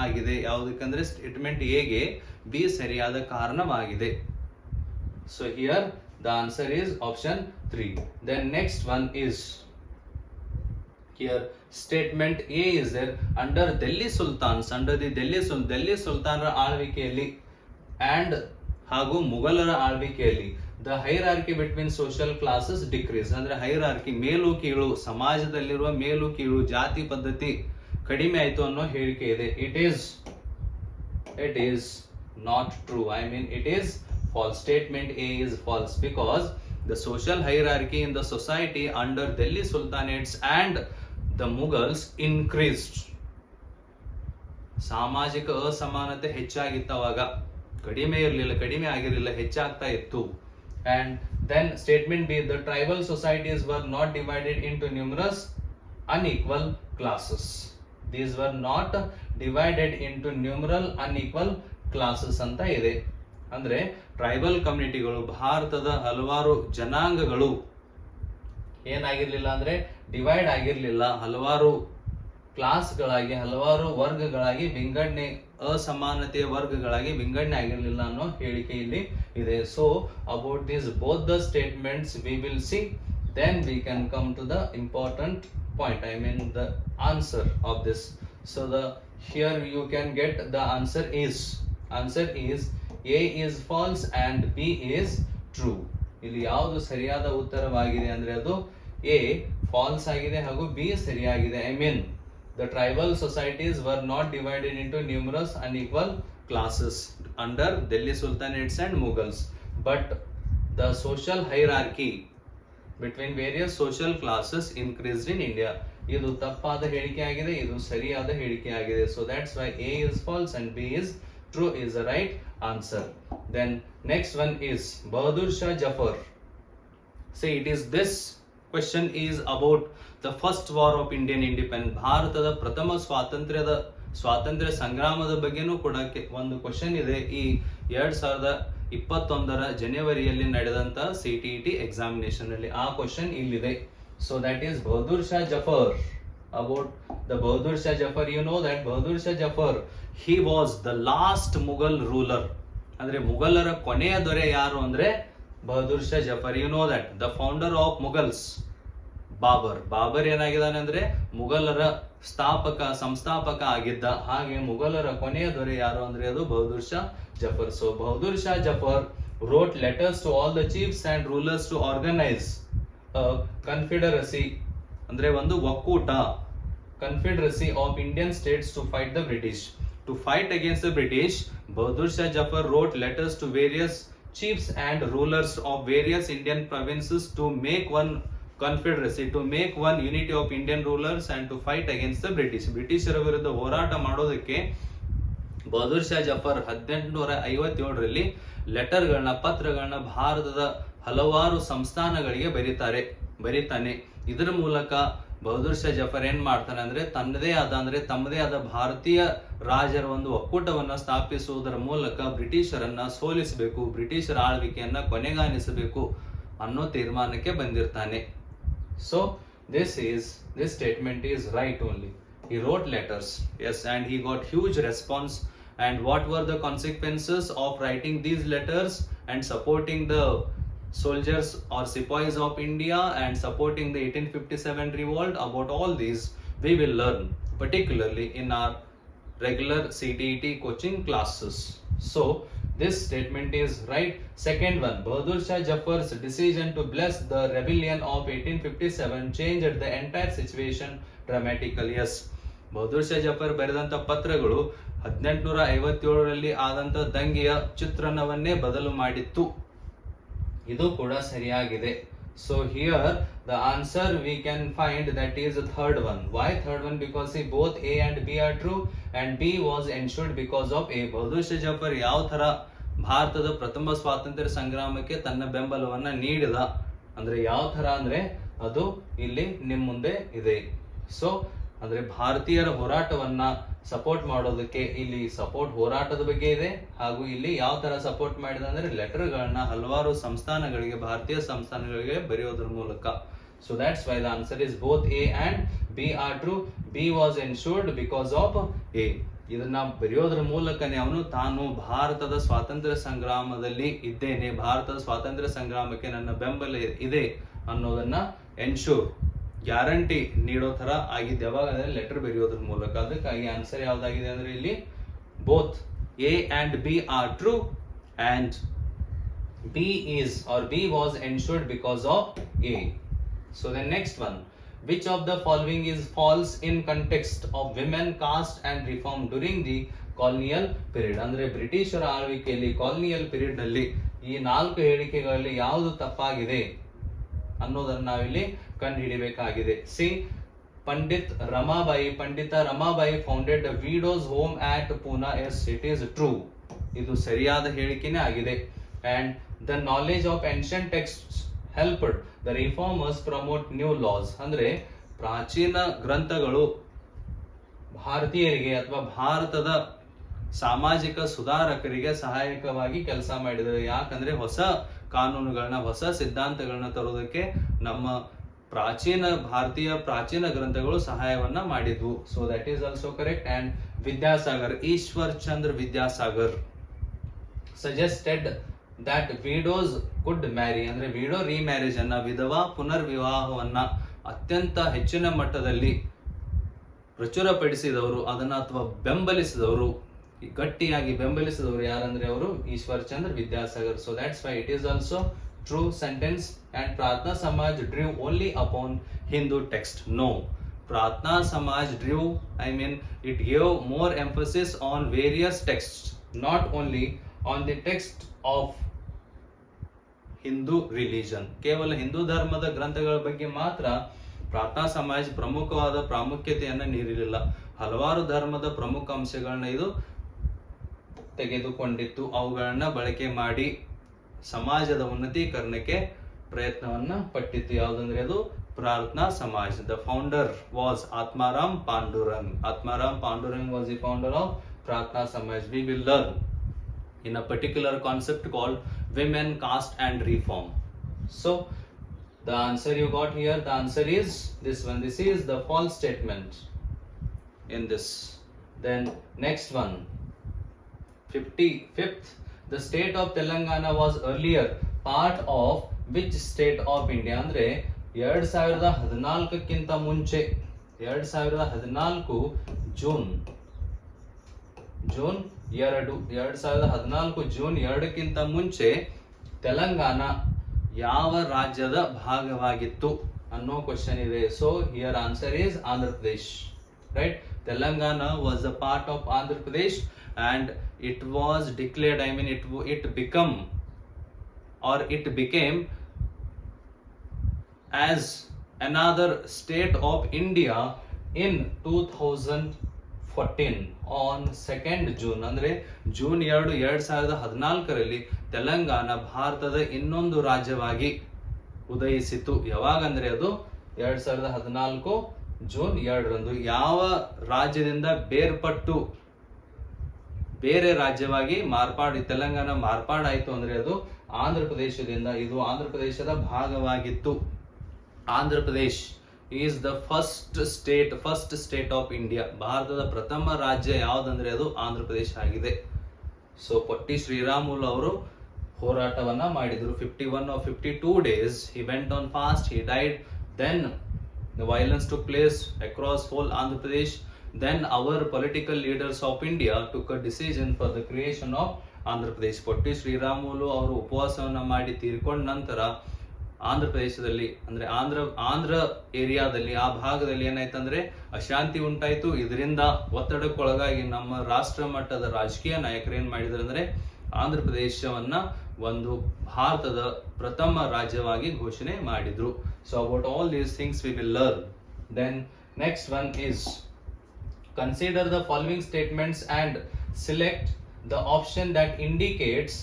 ಆಗಿದೆ. ಯಾವುದಕ್ಕಂದ್ರೆ ಸ್ಟೇಟ್ಮೆಂಟ್ A ಗೆ B ಸರಿಯಾದ ಕಾರಣವಾಗಿದೆ. So here the answer is option 3. Then next one is here statement A is there, under Delhi Sultans, under the Delhi Sultanರ ಆಳ್ವಿಕೆಯಲ್ಲಿ and ಹಾಗೂ ಮುಘಲರ ಆಳ್ವಿಕೆಯಲ್ಲಿ the hierarchy between social classes decrease. ಅಂದ್ರೆ hierarchy, ಮೇಲು ಕೀಳು, ಸಮಾಜದಲ್ಲಿರುವ ಮೇಲು ಕೀಳು, ಜಾತಿ ಪದ್ಧತಿ ಕಡಿಮೆ ಆಯ್ತು ಅನ್ನೋ ಹೇಳಿಕೆ ಇದೆ. It is not true. I mean, it is false. Statement A is false because the social hierarchy in the society under Delhi Sultanates and the Mughals increased. ಸಾಮಾಜಿಕ ಅಸಮಾನತೆ ಹೆಚ್ಚಾಗಿತ್ತವಾಗ, ಕಡಿಮೆ ಆಗಿರಲಿಲ್ಲ, ಹೆಚ್ಚಾಗ್ತಾ ಇತ್ತು. And then statement B, the tribal societies were not divided into numerous unequal classes. These were not divided into numeral unequal classes ಅಂತ ಇದೆ. ಅಂದ್ರೆ tribal ಕಮ್ಯುನಿಟಿಗಳು, ಭಾರತದ ಹಲವಾರು ಜನಾಂಗಗಳು ಏನಾಗಿರ್ಲಿಲ್ಲ ಅಂದ್ರೆ ಡಿವೈಡ್ ಆಗಿರ್ಲಿಲ್ಲ, ಹಲವಾರು ಕ್ಲಾಸ್ಗಳಾಗಿ, ಹಲವಾರು ವರ್ಗಗಳಾಗಿ ವಿಂಗಡಣೆ, ಅಸಮಾನತೆಯ ವರ್ಗಗಳಾಗಿ ವಿಂಗಡಣೆ ಆಗಿರ್ಲಿಲ್ಲ ಅನ್ನೋ ಹೇಳಿಕೆ ಇಲ್ಲಿ ಇದೆ. So about this both the statements we will see, then we can come to the important point, I mean the answer of this. So here you can get the answer is A is false and B is true. ಇಲ್ಲಿ ಯಾವುದು ಸರಿಯಾದ ಉತ್ತರವಾಗಿದೆ ಅಂದ್ರೆ ಅದು A false ಆಗಿದೆ ಹಾಗೂ B ಸರಿಯಾಗಿದೆ. I mean the tribal societies were not divided into numerous unequal classes under Delhi Sultanates and Mughals, but the social hierarchy between various social classes increased in India. ಇದು ತಪ್ಪಾದ ಹೇಳಿಕೆ ಆಗಿದೆ, ಇದು ಸರಿಯಾದ ಹೇಳಿಕೆ ಆಗಿದೆ. So that's why A is false and B is true is the right answer. Then next one is Bahadur Shah Zafar. See, it is this question is about the first war of Indian independence. ಭಾರತದ ಪ್ರಥಮ ಸ್ವಾತಂತ್ರ್ಯ ಸಂಗ್ರಾಮದ ಬಗ್ಗೆನೂ ಕೂಡ ಒಂದು question ಇದೆ ಈ 2021 ಜನವರಿಯಲ್ಲಿ ನಡೆದಂತ CTET ಎಕ್ಸಾಮಿನೇಷನ್ ಅಲ್ಲಿ. ಆ ಕ್ವಶನ್ ಇಲ್ಲಿದೆ. So that is Bahadur Shah Zafar. About the Bahadur Shah Zafar, you know that Bahadur Shah Zafar, he was the last Mughal ruler. ಅಂದ್ರೆ ಮುಘಲರ ಕೊನೆಯ ದೊರೆ ಯಾರು ಅಂದ್ರೆ Bahadur Shah Zafar. You know that the founder of Mughals, Babur ಏನಾಗಿದ್ದಾನೆ ಅಂದ್ರೆ ಮುಘಲರ ಸಂಸ್ಥಾಪಕ ಆಗಿದ್ದ. ಹಾಗೆ ಮುಘಲರ ಕೊನೆಯ ದೊರೆ ಯಾರು ಅಂದ್ರೆ ಅದು Bahadur Shah Zafar. So Bahadur Shah Zafar wrote letters to all the chiefs and rulers to organize a confederacy, ಅಂದ್ರೆ ಒಂದು ಒಕ್ಕೂಟ, confederacy of Indian states to fight the British. To fight against the British, Bahadur Shah Zafar wrote letters to various chiefs and rulers of various Indian provinces to make one confederacy, to make one unity of Indian rulers and to fight against the British. ಬ್ರಿಟಿಷರ ವಿರುದ್ಧ ಹೋರಾಟ ಮಾಡೋದಕ್ಕೆ ಬಹದ್ದೂರ್ ಶಾ ಜಫರ್ 1857ರಲ್ಲಿ ಲೆಟರ್ಗಳನ್ನ, ಪತ್ರಗಳನ್ನ ಭಾರತದ ಹಲವಾರು ಸಂಸ್ಥಾನಗಳಿಗೆ ಬರೀತಾನೆ. ಇದರ ಮೂಲಕ ಬಹದ್ದೂರ್ ಶಾ ಜಫರ್ ಏನ್ ಮಾಡ್ತಾನೆ ಅಂದ್ರೆ ತಮ್ಮದೇ ಆದ ಭಾರತೀಯ ರಾಜರ ಒಂದು ಒಕ್ಕೂಟವನ್ನ ಸ್ಥಾಪಿಸುವುದರ ಮೂಲಕ ಬ್ರಿಟಿಷರನ್ನ ಸೋಲಿಸಬೇಕು, ಬ್ರಿಟಿಷರ ಆಳ್ವಿಕೆಯನ್ನ ಕೊನೆಗಾಣಿಸಬೇಕು ಅನ್ನೋ ತೀರ್ಮಾನಕ್ಕೆ ಬಂದಿರ್ತಾನೆ. So this statement is right only. He wrote letters, yes, and he got huge response. And what were the consequences of writing these letters and supporting the soldiers or sepoys of India and supporting the 1857 revolt? About all these we will learn particularly in our regular CTET coaching classes. So this statement is right. Second one, Bahadur Shah Zafar's decision to bless the rebellion of 1857 changed the entire situation dramatically. Yes, Bahadur Shah Zafar ಬರೆದಂತ ಪತ್ರಗಳು 1857ರಲ್ಲಿ ಆದಂತ ದಂಗೆಯ ಚಿತ್ರಣವನ್ನೇ ಬದಲು ಮಾಡಿತ್ತು. ಇದು ಕೂಡ ಸರಿಯಾಗಿದೆ. So here the answer we can find that is the third one. Why third one? Because see, both A and B are true and B was ensured because of A. Bahadur Shah Zafar ಯಾವ ತರ ಭಾರತದ ಪ್ರಥಮ ಸ್ವಾತಂತ್ರ್ಯ ಸಂಗ್ರಾಮಕ್ಕೆ ತನ್ನ ಬೆಂಬಲವನ್ನ ನೀಡಿದ ಅಂದ್ರೆ ಯಾವ ತರ ಅಂದ್ರೆ ಅದು ಇಲ್ಲಿ ನಿಮ್ ಮುಂದೆ ಇದೆ. ಸೊ ಅಂದ್ರೆ ಭಾರತೀಯರ ಹೋರಾಟವನ್ನ ಸಪೋರ್ಟ್ ಮಾಡೋದಕ್ಕೆ ಇಲ್ಲಿ ಹೋರಾಟದ ಬಗ್ಗೆ ಇದೆ, ಹಾಗೂ ಇಲ್ಲಿ ಯಾವ ತರ ಸಪೋರ್ಟ್ ಮಾಡಿದ ಅಂದ್ರೆ ಲೆಟರ್ಗಳನ್ನ ಹಲವಾರು ಭಾರತೀಯ ಸಂಸ್ಥಾನಗಳಿಗೆ ಬರೆಯೋದ್ರ ಮೂಲಕ. So that's why the answer is both A and B are true. B was ensured because of A. ಇದನ್ನ ಬರೆಯೋದ್ರ ಮೂಲಕನೇ ಅವನು ತಾನು ಭಾರತದ ಸ್ವಾತಂತ್ರ್ಯ ಸಂಗ್ರಾಮದಲ್ಲಿ ಇದ್ದೇನೆ, ಭಾರತದ ಸ್ವಾತಂತ್ರ್ಯ ಸಂಗ್ರಾಮಕ್ಕೆ ನನ್ನ ಬೆಂಬಲ ಇದೆ ಅನ್ನೋದನ್ನ ಎನ್ಶೂರ್, ಗ್ಯಾರಂಟಿ ನೀಡೋ ತರ ಆಗಿದ್ದು ಯಾವಾಗ ಅಂದ್ರೆ ಲೆಟರ್ ಬರೆಯೋದ್ರ ಮೂಲಕ. ಅದಕ್ಕಾಗಿ ಆನ್ಸರ್ ಯಾವ್ದಾಗಿದೆ ಅಂದ್ರೆ ಇಲ್ಲಿ both A and B are true and B was ensured because of A. So the next one, which of the following is false in context of women caste and reform during the colonial period? ಅಂದ್ರೆ ಬ್ರಿಟಿಷರ ಆಳ್ವಿಕೆಯಲ್ಲಿ colonial period ನಲ್ಲಿ ಈ 4 ಹೇಳಿಕೆಗಳಲ್ಲಿ ಯಾವುದು ತಪ್ಪಾಗಿದೆ ಅನ್ನೋದನ್ನ ನಾವಿಲ್ಲಿ ಕಂಡುಹಿಡಿಯಬೇಕಾಗಿದೆ. C, Pandita Ramabai founded the widows home at Poona. Yes, it is true. ಇದು ಸರಿಯಾದ ಹೇಳಿಕೆನೇ ಆಗಿದೆ. And the knowledge of ancient texts helped the reformers promote new laws. ಅಂದ್ರೆ ಪ್ರಾಚೀನ ಗ್ರಂಥಗಳು ಭಾರತೀಯರಿಗೆ ಅಥವಾ ಭಾರತದ ಸಾಮಾಜಿಕ ಸುಧಾರಕರಿಗೆ ಸಹಾಯಕವಾಗಿ ಕೆಲಸ ಮಾಡಿದರು. ಯಾಕಂದ್ರೆ ಹೊಸ ಕಾನೂನುಗಳನ್ನ, ಹೊಸ ಸಿದ್ಧಾಂತಗಳನ್ನ ತರೋದಕ್ಕೆ ನಮ್ಮ ಭಾರತೀಯ ಪ್ರಾಚೀನ ಗ್ರಂಥಗಳು ಸಹಾಯವನ್ನ ಮಾಡಿದ್ವು. So that is also correct. And Vidyasagar, Ishwar Chandra Vidyasagar suggested that widows could marry. ಅಂದ್ರೆ ವಿಡೋ ರಿಮ್ಯಾರೇಜ್ ಅನ್ನ, ವಿಧವಾ ಪುನರ್ವಿವಾಹವನ್ನ ಅತ್ಯಂತ ಹೆಚ್ಚಿನ ಮಟ್ಟದಲ್ಲಿ ಪ್ರಚುರಪಡಿಸಿದವರು, ಅದನ್ನ ಅಥವಾ ಬೆಂಬಲಿಸಿದವರು, ಗಟ್ಟಿಯಾಗಿ ಬೆಂಬಲಿಸಿದವರು ಯಾರಂದ್ರೆ ಅವರು Ishwar Chandra Vidyasagar. So that's why it is also true sentence. And Pratna Samaj drew only upon Hindu text. No, Pratna Samaj drew, it gave more emphasis on various texts, not only on the text of Hindu religion. ಕೇವಲ ಹಿಂದೂ ಧರ್ಮದ ಗ್ರಂಥಗಳ ಬಗ್ಗೆ ಮಾತ್ರ ಪ್ರಾರ್ಥನಾ ಸಮಾಜ ಪ್ರಮುಖವಾದ ಪ್ರಾಮುಖ್ಯತೆಯನ್ನು ನೀಡಿರಲಿಲ್ಲ. ಹಲವಾರು ಧರ್ಮದ ಪ್ರಮುಖ ಅಂಶಗಳನ್ನ ಇದು ತೆಗೆದುಕೊಂಡಿತ್ತು. ಅವುಗಳನ್ನ ಬಳಕೆ ಮಾಡಿ ಸಮಾಜದ ಉನ್ನತೀಕರಣಕ್ಕೆ ಪ್ರಯತ್ನವನ್ನ ಪಟ್ಟಿತ್ತು. ಯಾವುದಂದ್ರೆ ಅದು ಪ್ರಾರ್ಥನಾ ಸಮಾಜ. The founder was Atmaram Pandurang. Atmaram Pandurang was the founder of ಪ್ರಾರ್ಥನಾ ಸಮಾಜ. V will learn in a particular concept called women, caste and reform. So the answer you got here, the answer is this one. This is the false statement in this. Then next one, 55th, the state of Telangana was earlier part of which state of India? ಅಂದ್ರೆ 2014ಕ್ಕಿಂತ ಮುಂಚೆ 2014 June 2014 June 2ಕ್ಕಿಂತ ಮುಂಚೆ ತೆಲಂಗಾಣ ಯಾವ ರಾಜ್ಯದ ಭಾಗವಾಗಿತ್ತು ಅನ್ನೋ question ಇದೆ. So here answer is Andhra Pradesh, right? Telangana was a part of Andhra Pradesh and it was declared, it became as another state of India in 2014 on 2nd June. ಅಂದ್ರೆ June 2, 2014ರಲ್ಲಿ Telangana ಭಾರತದ ಇನ್ನೊಂದು ರಾಜ್ಯವಾಗಿ ಉದಯಿಸಿತು. ಯಾವಾಗಂದ್ರೆ ಅದು 2014 ಜೂನ್ 2ರಂದು. ಯಾವ ರಾಜ್ಯದಿಂದ ಬೇರ್ಪಟ್ಟು ಬೇರೆ ರಾಜ್ಯವಾಗಿ ತೆಲಂಗಾಣ ಮಾರ್ಪಾಡಾಯಿತು ಅಂದ್ರೆ ಅದು ಆಂಧ್ರ ಪ್ರದೇಶದಿಂದ. ಇದು ಆಂಧ್ರ ಪ್ರದೇಶದ ಭಾಗವಾಗಿತ್ತು. Andhra Pradesh is the first state of India. ಭಾರತದ ಪ್ರಥಮ ರಾಜ್ಯ ಯಾವುದಂದ್ರೆ ಅದು ಆಂಧ್ರ ಪ್ರದೇಶ ಆಗಿದೆ. ಸೊ ಪೊಟ್ಟಿ ಶ್ರೀರಾಮುಲು ಅವರು ಹೋರಾಟವನ್ನ ಮಾಡಿದ್ರು. 51 or 52 days he went on fast. He died. Then the violence took place across whole Andhra Pradesh. Then our political leaders of India took a decision for the creation of Andhra Pradesh. ಪೊಟ್ಟಿ ಶ್ರೀರಾಮುಲು ಅವರು ಉಪವಾಸವನ್ನ ಮಾಡಿ ತೀರ್ಕೊಂಡ ನಂತರ ಆಂಧ್ರ ಪ್ರದೇಶದಲ್ಲಿ ಅಂದ್ರೆ ಆಂಧ್ರ ಏರಿಯಾದಲ್ಲಿ ಆ ಭಾಗದಲ್ಲಿ ಏನಾಯ್ತಂದ್ರೆ ಅಶಾಂತಿ ಉಂಟಾಯ್ತು. ಇದರಿಂದ ಒತ್ತಡಕ್ಕೊಳಗಾಗಿ ನಮ್ಮ ರಾಷ್ಟ್ರ ಮಟ್ಟದ ರಾಜಕೀಯ ನಾಯಕರು ಏನ್ ಮಾಡಿದ್ರು ಅಂದ್ರೆ ಆಂಧ್ರ ಪ್ರದೇಶವನ್ನ ಒಂದು ಭಾರತದ ಪ್ರಥಮ ರಾಜ್ಯವಾಗಿ ಘೋಷಣೆ ಮಾಡಿದ್ರು. So about all these things we will learn. Then next one is consider the following statements and select the option that indicates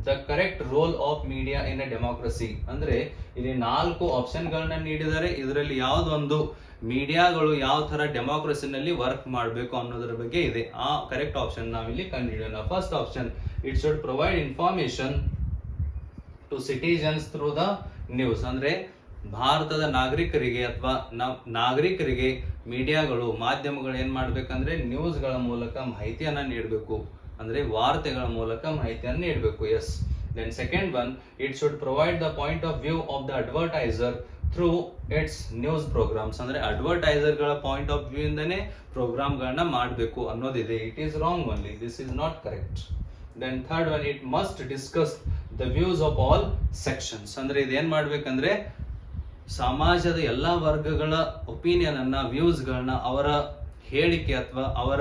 the correct role of media in a democracy. ಅಂದ್ರೆ ಇಲ್ಲಿ 4 ಆಪ್ಷನ್ ಗಳನ್ನ ನೀಡಿದರೆ ಇದರಲ್ಲಿ ಯಾವುದೊಂದು ಮೀಡಿಯಾಗಳು ಯಾವ ತರ ಡೆಮೋಕ್ರಸಿನಲ್ಲಿ work ಮಾಡಬೇಕು ಅನ್ನೋದರ ಬಗ್ಗೆ ಇದೆ. ಆ ಕರೆಕ್ಟ್ ಆಪ್ಷನ್ ನಾವಿಲ್ಲಿ ಕಂಡುಹಿಡಿಯೋಣ. First option, it should provide information to citizens through the news. ಅಂದ್ರೆ ಭಾರತದ ನಾಗರಿಕರಿಗೆ ಅಥವಾ ನಾಗರಿಕರಿಗೆ ಮೀಡಿಯಾಗಳು ಮಾಧ್ಯಮಗಳು ಏನ್ ಮಾಡ್ಬೇಕಂದ್ರೆ ನ್ಯೂಸ್ಗಳ ಮೂಲಕ ಮಾಹಿತಿಯನ್ನ ನೀಡಬೇಕು. ಅಂದ್ರೆ ವಾರ್ತೆಗಳ ಮೂಲಕ ಮಾಹಿತಿಯನ್ನು ನೀಡಬೇಕು. Yes. Then second one, it should provide the point of view of the advertiser through its news programmes. ಅಂದ್ರೆ ಅಡ್ವರ್ಟೈಸರ್ ಗಳ ಪಾಯಿಂಟ್ ಆಫ್ ವ್ಯೂ ಇಂದನೇ ಪ್ರೋಗ್ರಾಮ್ ಗಳನ್ನ ಮಾಡಬೇಕು ಅನ್ನೋದಿದೆ. It is wrong only. This is not correct. Then third one, it must discuss the views of all sections. ಅಂದ್ರೆ ಇದೇನ್ ಮಾಡ್ಬೇಕಂದ್ರೆ ಸಮಾಜದ ಎಲ್ಲಾ ವರ್ಗಗಳ ಒಪಿನಿಯನ್ ಅನ್ನ, ವ್ಯೂಸ್ ಗಳನ್ನ, ಅವರ ಹೇಳಿಕೆ ಅಥವಾ ಅವರ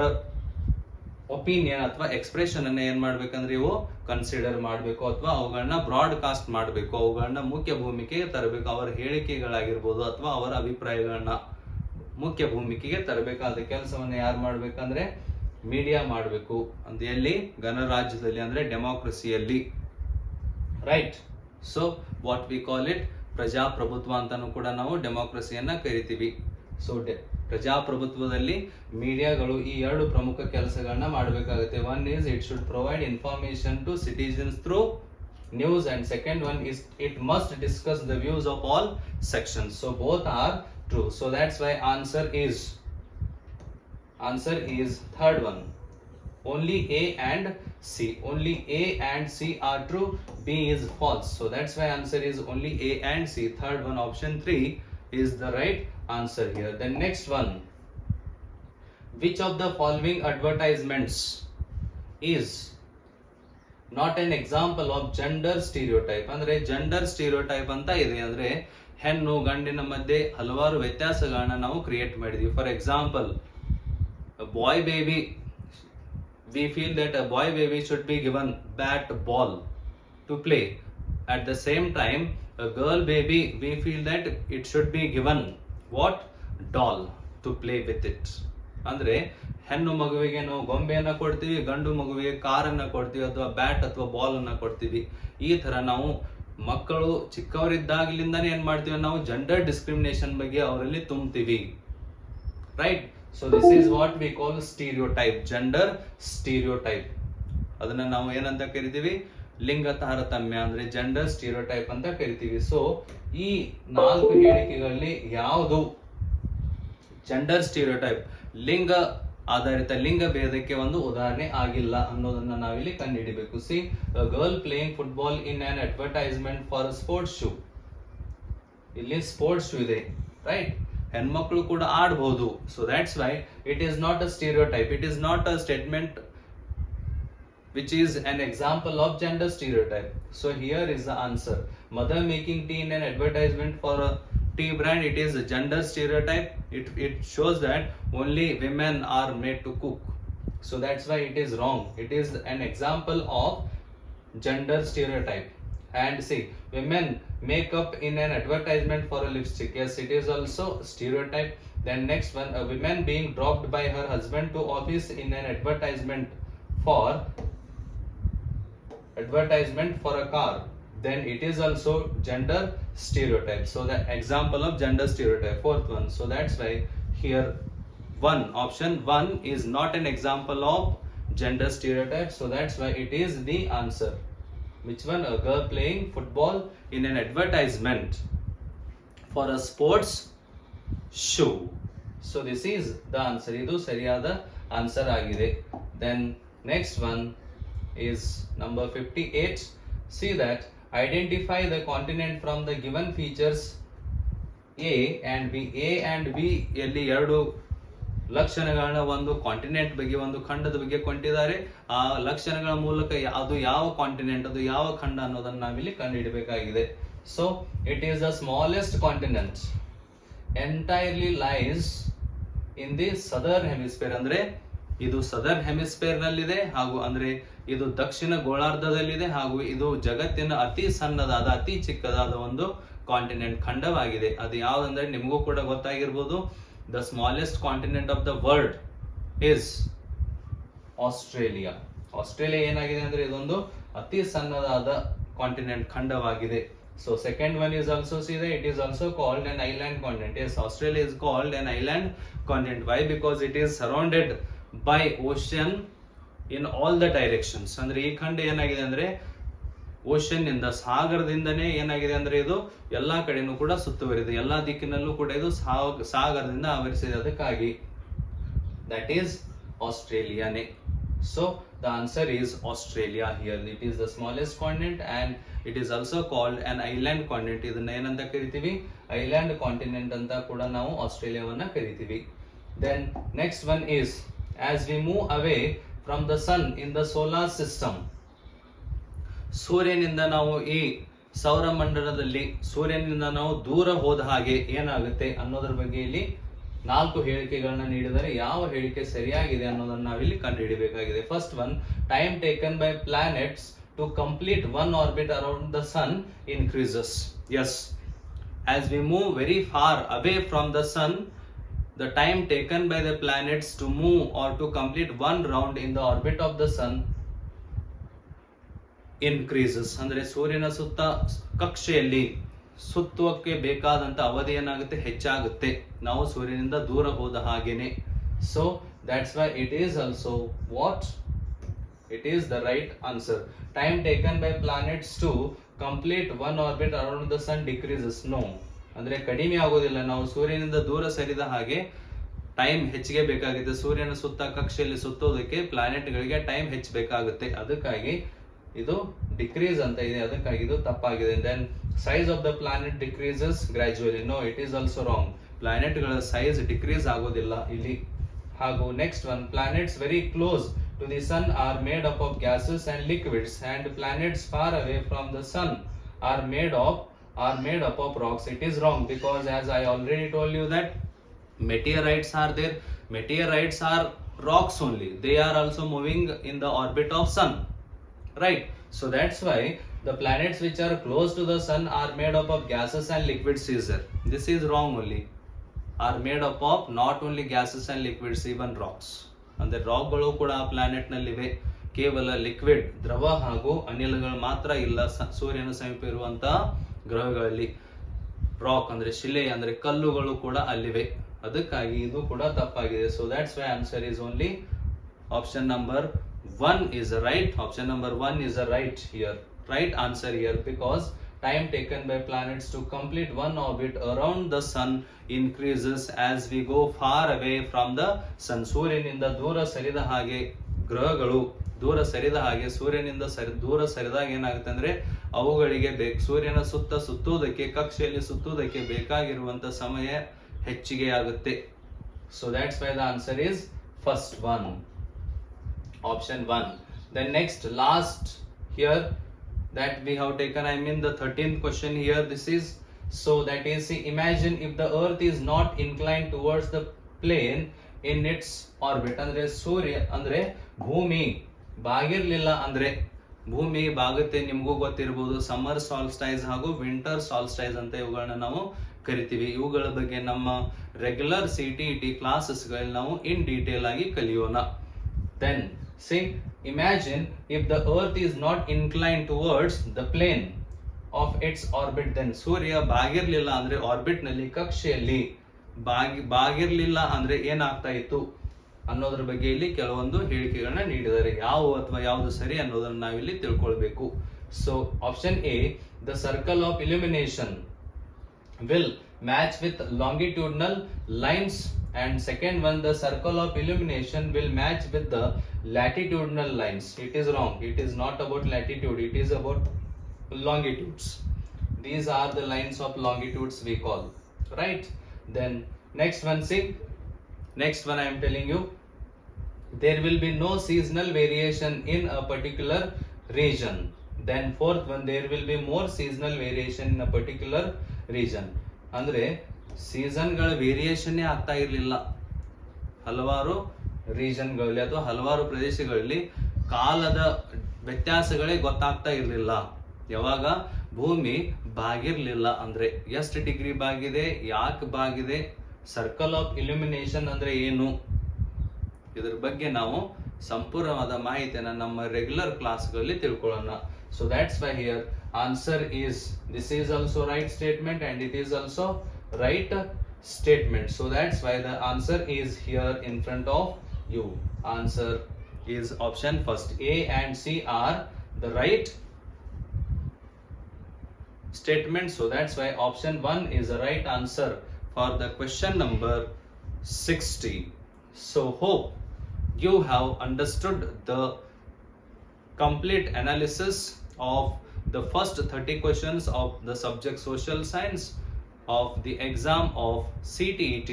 ಒಪಿನಿಯನ್ ಅಥವಾ ಎಕ್ಸ್ಪ್ರೆಷನ್ ಅನ್ನ ಏನ್ ಮಾಡ್ಬೇಕಂದ್ರೆ ಇವು ಕನ್ಸಿಡರ್ ಮಾಡಬೇಕು ಅಥವಾ ಅವುಗಳನ್ನ ಬ್ರಾಡ್ಕಾಸ್ಟ್ ಮಾಡಬೇಕು, ಅವುಗಳನ್ನ ಮುಖ್ಯ ಭೂಮಿಕೆಗೆ ತರಬೇಕು. ಅವರ ಹೇಳಿಕೆಗಳಾಗಿರ್ಬೋದು ಅಥವಾ ಅವರ ಅಭಿಪ್ರಾಯಗಳನ್ನ ಮುಖ್ಯ ಭೂಮಿಕೆಗೆ ತರಬೇಕಾದ ಕೆಲಸವನ್ನ ಯಾರು ಮಾಡ್ಬೇಕಂದ್ರೆ ಮೀಡಿಯಾ ಮಾಡಬೇಕು. ಅಂತ ಎಲ್ಲಿ? ಗಣರಾಜ್ಯದಲ್ಲಿ, ಅಂದ್ರೆ ಡೆಮೋಕ್ರಸಿಯಲ್ಲಿ, right. So what we call it ಪ್ರಜಾಪ್ರಭುತ್ವ ಅಂತಾನು ಕೂಡ ನಾವು ಡೆಮೋಕ್ರಸಿಯನ್ನ ಕರಿತೀವಿ. ಸೊ ಪ್ರಜಾಪ್ರಭುತ್ವದಲ್ಲಿ ಮೀಡಿಯಾಗಳು ಈ ಎರಡು ಪ್ರಮುಖ ಕೆಲಸಗಳನ್ನ ಮಾಡಬೇಕಾಗುತ್ತೆ. One is it should provide information to citizens through news, and second one is it must discuss the views of all sections. So both are true. So that's why answer is third one. Only A and C. Only A and C are true. B is false. So that's why answer is only A and C. Third one, option 3 is the right answer here. The next one. Which of the following advertisements is not an example of gender stereotype? ಅಂದ್ರೆ gender stereotype ಅಂತ ಇದೆ. ಅಂದ್ರೆ ಹೆಣ್ಣು ಗಂಡಿನ ಮಧ್ಯೆ ಹಲವಾರು ವ್ಯತ್ಯಾಸಗಳನ್ನ ನಾವು ಕ್ರಿಯೇಟ್ ಮಾಡಿದೀವಿ. For example, boy baby, we feel that a boy baby should be given bat ball to play. At the same time a girl baby, we feel that it should be given what doll to play with it. ಅಂದ್ರೆ ಹೆಣ್ಣು ಮಗುವಿಗೆ ನಾವು ಗೊಂಬೆಯನ್ನ ಕೊಡ್ತೀವಿ, ಗಂಡು ಮಗುವಿಗೆ ಕಾರನ್ನ ಕೊಡ್ತೀವಿ ಅಥವಾ ಬ್ಯಾಟ್ ಅಥವಾ ಬಾಲ್ ಅನ್ನ ಕೊಡ್ತೀವಿ. ಈ ತರ ನಾವು ಮಕ್ಕಳು ಚಿಕ್ಕವರಿದ್ದಾಗಲಿಂದಾನೇ ಏನ್ ಮಾಡ್ತೀವಿ, ನಾವು ಜೆಂಡರ್ ಡಿಸ್ಕ್ರಿಮಿನೇಷನ್ ಬಗ್ಗೆ ಅವರಲ್ಲಿ ತುಂಬ್ತೀವಿ, right. So this is what we call stereotype, gender stereotype. ಅದನ್ನ ನಾವು ಏನಂತ ಕರಿತೀವಿ? ಲಿಂಗ ತಾರತಮ್ಯ, ಅಂದ್ರೆ ಜೆಂಡರ್ ಸ್ಟೀರಿಯೋಟೈಪ್ ಅಂತ ಕರಿತೀವಿ. ಸೊ ಈ 4 ಹೇಳಿಕೆಗಳಲ್ಲಿ ಯಾವುದು ಜೆಂಡರ್ ಸ್ಟೀರಿಯೋಟೈಪ್, ಲಿಂಗ ಆಧಾರಿತ ಲಿಂಗ ಭೇದಕ್ಕೆ ಒಂದು ಉದಾಹರಣೆ ಆಗಿಲ್ಲ ಅನ್ನೋದನ್ನ ನಾವಿಲ್ಲಿ ಕಂಡುಹಿಡಿಬೇಕು. C, girl playing football in on advertisement for sports shoe. ಇಲ್ಲಿ ಸ್ಪೋರ್ಟ್ಸ್ ಶೂ ಇದೆ, ರೈಟ್. ಹೆಣ್ಮಕ್ಳು ಕೂಡ ಆಡಬಹುದು. So that's why it is not a stereotype, it is not a statement which is an example of gender stereotype. So here is the answer. Mother making tea in an advertisement for a tea brand, it is a gender stereotype. It shows that only women are made to cook. So that's why it is wrong. It is an example of gender stereotype. And see, women make up in an advertisement for a lipstick. Yes, it is also stereotype. Then next one, a woman being dropped by her husband to office in an advertisement for a car, then it is also gender stereotype. So the example of gender stereotype, fourth one. So that's why here option 1 is not an example of gender stereotype. So that's why it is the answer. Which one? A girl playing football in an advertisement for a sports shoe. So this is the answer. Idu sariyada answer agide. Then next one is number 58. See that identify the continent from the given features A and B. A and B ಎಲ್ಲಿ ಎರಡು ಲಕ್ಷಣಗಳನ್ನ, ಒಂದು continent ಬಗ್ಗೆ ಒಂದು ಖಂಡದ ಬಗ್ಗೆ ಕೊಟ್ಟಿದ್ದಾರೆ. ಆ ಲಕ್ಷಣಗಳ ಮೂಲಕ ಅದು ಯಾವ ಕಾಂಟಿನೆಂಟ್, ಅದು ಯಾವ ಖಂಡ ಅನ್ನೋದನ್ನ ನಾವಿಲ್ಲಿ ಕಂಡುಹಿಡಬೇಕಾಗಿದೆ. So it is the smallest continent, entirely lies in the southern hemisphere. ಅಂದ್ರೆ ಇದು ಸದರ್ನ್ ಹೆಮಿಸ್ಫಿಯರ್ ನಲ್ಲಿದೆ, ಹಾಗೂ ಅಂದ್ರೆ ಇದು ದಕ್ಷಿಣ ಗೋಳಾರ್ಧದಲ್ಲಿದೆ, ಹಾಗೂ ಇದು ಜಗತ್ತಿನ ಅತಿ ಸಣ್ಣದಾದ, ಅತಿ ಚಿಕ್ಕದಾದ ಒಂದು ಕಾಂಟಿನೆಂಟ್, ಖಂಡವಾಗಿದೆ. ಅದು ಯಾವ್ದಂದ್ರೆ ನಿಮಗೂ ಕೂಡ ಗೊತ್ತಾಗಿರ್ಬೋದು. The smallest continent of the world is Australia. Australia ಏನಾಗಿದೆ ಅಂದ್ರೆ ಇದೊಂದು ಅತಿ ಸಣ್ಣದಾದ ಕಾಂಟಿನೆಂಟ್, ಖಂಡವಾಗಿದೆ. So second one is also, see that it is also called an island continent. Yes, Australia is called an island continent. Why? Because it is surrounded by ocean in all the directions. ಅಂದ್ರೆ ಈ ಖಂಡ ಏನಾಗಿದೆ ಅಂದ್ರೆ ocean ಇಂದ, ಸಾಗರದಿಂದನೇ ಏನಾಗಿದೆ ಅಂದ್ರೆ ಇದು ಎಲ್ಲಾ ಕಡೆನೂ ಕೂಡ ಸುತ್ತುವರಿದೆ, ಎಲ್ಲಾ ದಿಕ್ಕಿನಲ್ಲೂ ಕೂಡ ಇದು ಸಾಗರದಿಂದ ಆವರಿಸಿದೆ. ಅದಕ್ಕಾಗಿ that is Australiaನೆ. So the answer is Australia here. It is the smallest continent and it is also called an island continent. ಇದನ್ನ ಏನಂತ ಕರಿತೀವಿ? ಐಲ್ಯಾಂಡ್ ಕಾಂಟಿನೆಂಟ್ ಅಂತ ಕೂಡ ನಾವು ಆಸ್ಟ್ರೇಲಿಯಾವನ್ನ ಕರಿತೀವಿ. Then next one is, as we move away from the sun in the solar system, ಸೂರ್ಯನಿಂದ ನಾವು ಈ ಸೌರಮಂಡಲದಲ್ಲಿ ಸೂರ್ಯನಿಂದ ನಾವು ದೂರ ಹೋದ ಹಾಗೆ ಏನಾಗುತ್ತೆ ಅನ್ನೋದ್ರ ಬಗ್ಗೆ ಇಲ್ಲಿ 4 ಹೇಳಿಕೆಗಳನ್ನ ನೀಡಿದರೆ ಯಾವ ಹೇಳಿಕೆ ಸರಿಯಾಗಿದೆ ಅನ್ನೋದನ್ನ ನಾವಿಲ್ಲಿ ಕಂಡುಹಿಡಿಯಬೇಕಾಗಿದೆ. First one, time taken by planets to complete one orbit around the sun increases. Yes, as we move very far away from the sun, the time taken by the planets to move or to complete one round in the orbit of the sun increases. ಅಂದ್ರೆ ಸೂರ್ಯನ ಸುತ್ತ ಕಕ್ಷೆಯಲ್ಲಿ ಸುತ್ತುವಕ್ಕೆ ಬೇಕಾದಂತ ಅವಧಿ ಏನಾಗುತ್ತೆ, ಹೆಚ್ಚಾಗುತ್ತೆ ನಾವು ಸೂರ್ಯನಿಂದ ದೂರ ಹೋದ ಹಾಗೇನೆ. So that's why it is also what? It is the right answer. Time taken by planets to complete one orbit around the sun decreases. No, ಅಂದ್ರೆ ಕಡಿಮೆ ಆಗೋದಿಲ್ಲ. ನಾವು ಸೂರ್ಯನಿಂದ ದೂರ ಸರಿದ ಹಾಗೆ ಟೈಮ್ ಹೆಚ್ಚಿಗೆ ಬೇಕಾಗುತ್ತೆ. ಸೂರ್ಯನ ಸುತ್ತ ಕಕ್ಷೆಯಲ್ಲಿ ಸುತ್ತೋದಕ್ಕೆ ಪ್ಲಾನೆಟ್ ಗಳಿಗೆ ಟೈಮ್ ಹೆಚ್ಚಬೇಕಾಗುತ್ತೆ. ಅದಕ್ಕಾಗಿ ಇದು ಡಿಕ್ರೀಸ್ ಅಂತ ಇದೆ, ಅದಕ್ಕಾಗಿ ಇದು ತಪ್ಪಾಗಿದೆ. Then size of the planet decreases gradually. No, it is also wrong. Planet ಗಳ ಸೈಜ್ ಡಿಕ್ರೀಸ್ ಆಗೋದಿಲ್ಲ ಇಲ್ಲಿ. ಹಾಗೂ next one, planets very close to the sun are made up of gases and liquids, and planets far away from the sun are made up of rocks. It is wrong, because as I already told you that meteorites are there. Meteorites are rocks only. They are also moving in the orbit of sun, right? So that's why the planets which are close to the sun are made up of gases and liquids. Is there? This is wrong only. Are made up of not only gases and liquids, even rocks. ಅಂದ್ರೆ ರಾಕ್ಗಳು ಕೂಡ planet ನಲ್ಲಿವೆ. ಕೇವಲ liquid, ದ್ರವ ಹಾಗೂ ಅನಿಲಗಳು ಮಾತ್ರ ಇಲ್ಲ ಸೂರ್ಯನ ಸಮೀಪ ಇರುವಂತಹ ಗ್ರಹಗಳಲ್ಲಿ. ರಾಕ್ ಅಂದ್ರೆ ಶಿಲೆ, ಅಂದ್ರೆ ಕಲ್ಲುಗಳು ಕೂಡ ಅಲ್ಲಿವೆ. ಅದಕ್ಕಾಗಿ ಇದು ಕೂಡ ತಪ್ಪಾಗಿದೆ. So that's why answer is only option number 1 is right. Option number 1 is a right answer here, because time taken by planets to complete one orbit around the sun increases as we go far away from the sun. ಸೂರ್ಯನಿಂದ ದೂರ ಸರಿದ ಹಾಗೆ ಗ್ರಹಗಳು ದೂರ ಸರಿದ ಹಾಗೆ ಸೂರ್ಯನಿಂದ ದೂರ ಸರಿದಾಗ ಏನಾಗುತ್ತೆ ಅಂದ್ರೆ ಅವುಗಳಿಗೆ ಸೂರ್ಯನ ಸುತ್ತುವುದಕ್ಕೆ ಕಕ್ಷೆಯಲ್ಲಿ ಸುತ್ತುವುದಕ್ಕೆ ಬೇಕಾಗಿರುವಂತ ಸಮಯ ಹೆಚ್ಚಿಗೆ ಆಗುತ್ತೆ. So that's why the answer is first one, option 1. Then next, last here that we have taken, I mean the 13th question here. This is, so that is, see, imagine if the earth is not inclined towards the plane in its orbit. ಅಂದ್ರೆ ಸೂರ್ಯ ಅಂದ್ರೆ ಭೂಮಿ ಬಾಗಿರ್ಲಿಲ್ಲ ಅಂದ್ರೆ, ಭೂಮಿ ಬಾಗುತ್ತೆ ನಿಮಗೂ ಗೊತ್ತಿರಬಹುದು. Summer solstice ಹಾಗೂ winter solstice ಅಂತ ಇವುಗಳನ್ನ ನಾವು ಕರಿತೀವಿ. ಇವುಗಳ ಬಗ್ಗೆ ನಮ್ಮ ರೆಗ್ಯುಲರ್ CTET ಕ್ಲಾಸಸ್ ಗಳಲ್ಲಿ ನಾವು ಇನ್ ಡೀಟೇಲ್ ಆಗಿ ಕಲಿಯೋಣ. Then see, imagine if the earth is not inclined towards the plane of its orbit, then ಸೂರ್ಯ ಬಾಗಿರ್ಲಿಲ್ಲ ಅಂದ್ರೆ ಆರ್ಬಿಟ್ ನಲ್ಲಿ ಕಕ್ಷೆಯಲ್ಲಿ ಬಾಗಿರ್ಲಿಲ್ಲ ಅಂದ್ರೆ ಏನಾಗ್ತಾ ಇತ್ತು ಅನ್ನೋದ್ರ ಬಗ್ಗೆ ಇಲ್ಲಿ ಕೆಲವೊಂದು ಹೇಳಿಕೆಗಳನ್ನ ನೀಡಿದ್ದಾರೆ. ಯಾವುದು ಸರಿ ಅನ್ನೋದನ್ನ ನಾವಿಲ್ಲಿ ತಿಳ್ಕೊಳ್ಬೇಕು. So option A, the circle of illumination will match with longitudinal lines, and second one, the circle of illumination will match with the latitudinal lines. It is wrong. It is not about latitude, it is about longitudes. These are the lines of longitudes we call, right? Then next one, see, next one I am telling you, there will be no seasonal variation in a particular region. Then fourth one, there will be more seasonal variation in a particular region. ಅಂದ್ರೆ ಸೀಸನ್ಗಳ variation ಆಗ್ತಾ ಇರಲಿಲ್ಲ ಹಲವಾರು ರೀಜನ್ಗಳಲ್ಲಿ ಅಥವಾ ಹಲವಾರು ಪ್ರದೇಶಗಳಲ್ಲಿ. ಕಾಲದ ವ್ಯತ್ಯಾಸಗಳೇ ಗೊತ್ತಾಗ್ತಾ ಇರಲಿಲ್ಲ ಯಾವಾಗ ಭೂಮಿ ಬಾಗಿರ್ಲಿಲ್ಲ ಅಂದ್ರೆ. ಎಷ್ಟು ಡಿಗ್ರಿ ಬಾಗಿದೆ, ಯಾಕೆ ಬಾಗಿದೆ, ಸರ್ಕಲ್ ಆಫ್ ಇಲ್ಯುಮಿನೇಷನ್ ಅಂದ್ರೆ ಏನು, ಇದ್ರ ಬಗ್ಗೆ ನಾವು ಸಂಪೂರ್ಣವಾದ ಮಾಹಿತಿಯನ್ನು ನಮ್ಮ ರೆಗ್ಯುಲರ್ ಕ್ಲಾಸ್ಗಳಲ್ಲಿ ತಿಳ್ಕೊಳ್ಳೋಣ. So that's why here answer is, this is also right statement and it is also right statement. So that's why the answer is here in front of you. Answer is option first. A and C are the right statement. So that's why option 1 is the right answer for the question number 60. So hope you have understood the complete analysis of the first 30 questions of the subject social science of the exam of CTET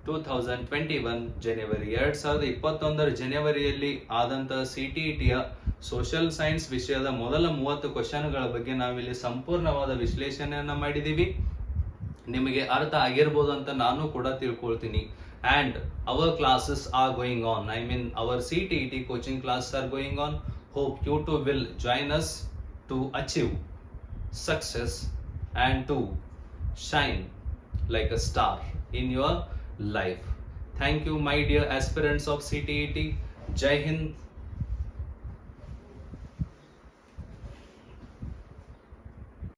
2021 ಜನವರಿ 2021 ಜನವರಿಯಲ್ಲಿ ಆದಂತಹ CTET ಯ social science ವಿಷಯದ ಮೊದಲ 30 ಕ್ವಶನ್ಗಳ ಬಗ್ಗೆ ನಾವಿಲ್ಲಿ ಸಂಪೂರ್ಣವಾದ ವಿಶ್ಲೇಷಣೆಯನ್ನ ಮಾಡಿದೀವಿ. ನಿಮಗೆ ಅರ್ಥ ಆಗಿರ್ಬೋದು ಅಂತ ನಾನು ಕೂಡ ತಿಳ್ಕೊಳ್ತೀನಿ. And our classes are going on. I mean, our CTET coaching classes are going on. Hope you too will join us to achieve success and to shine like a star in your life. Thank you, my dear aspirants of CTET. Jai Hind.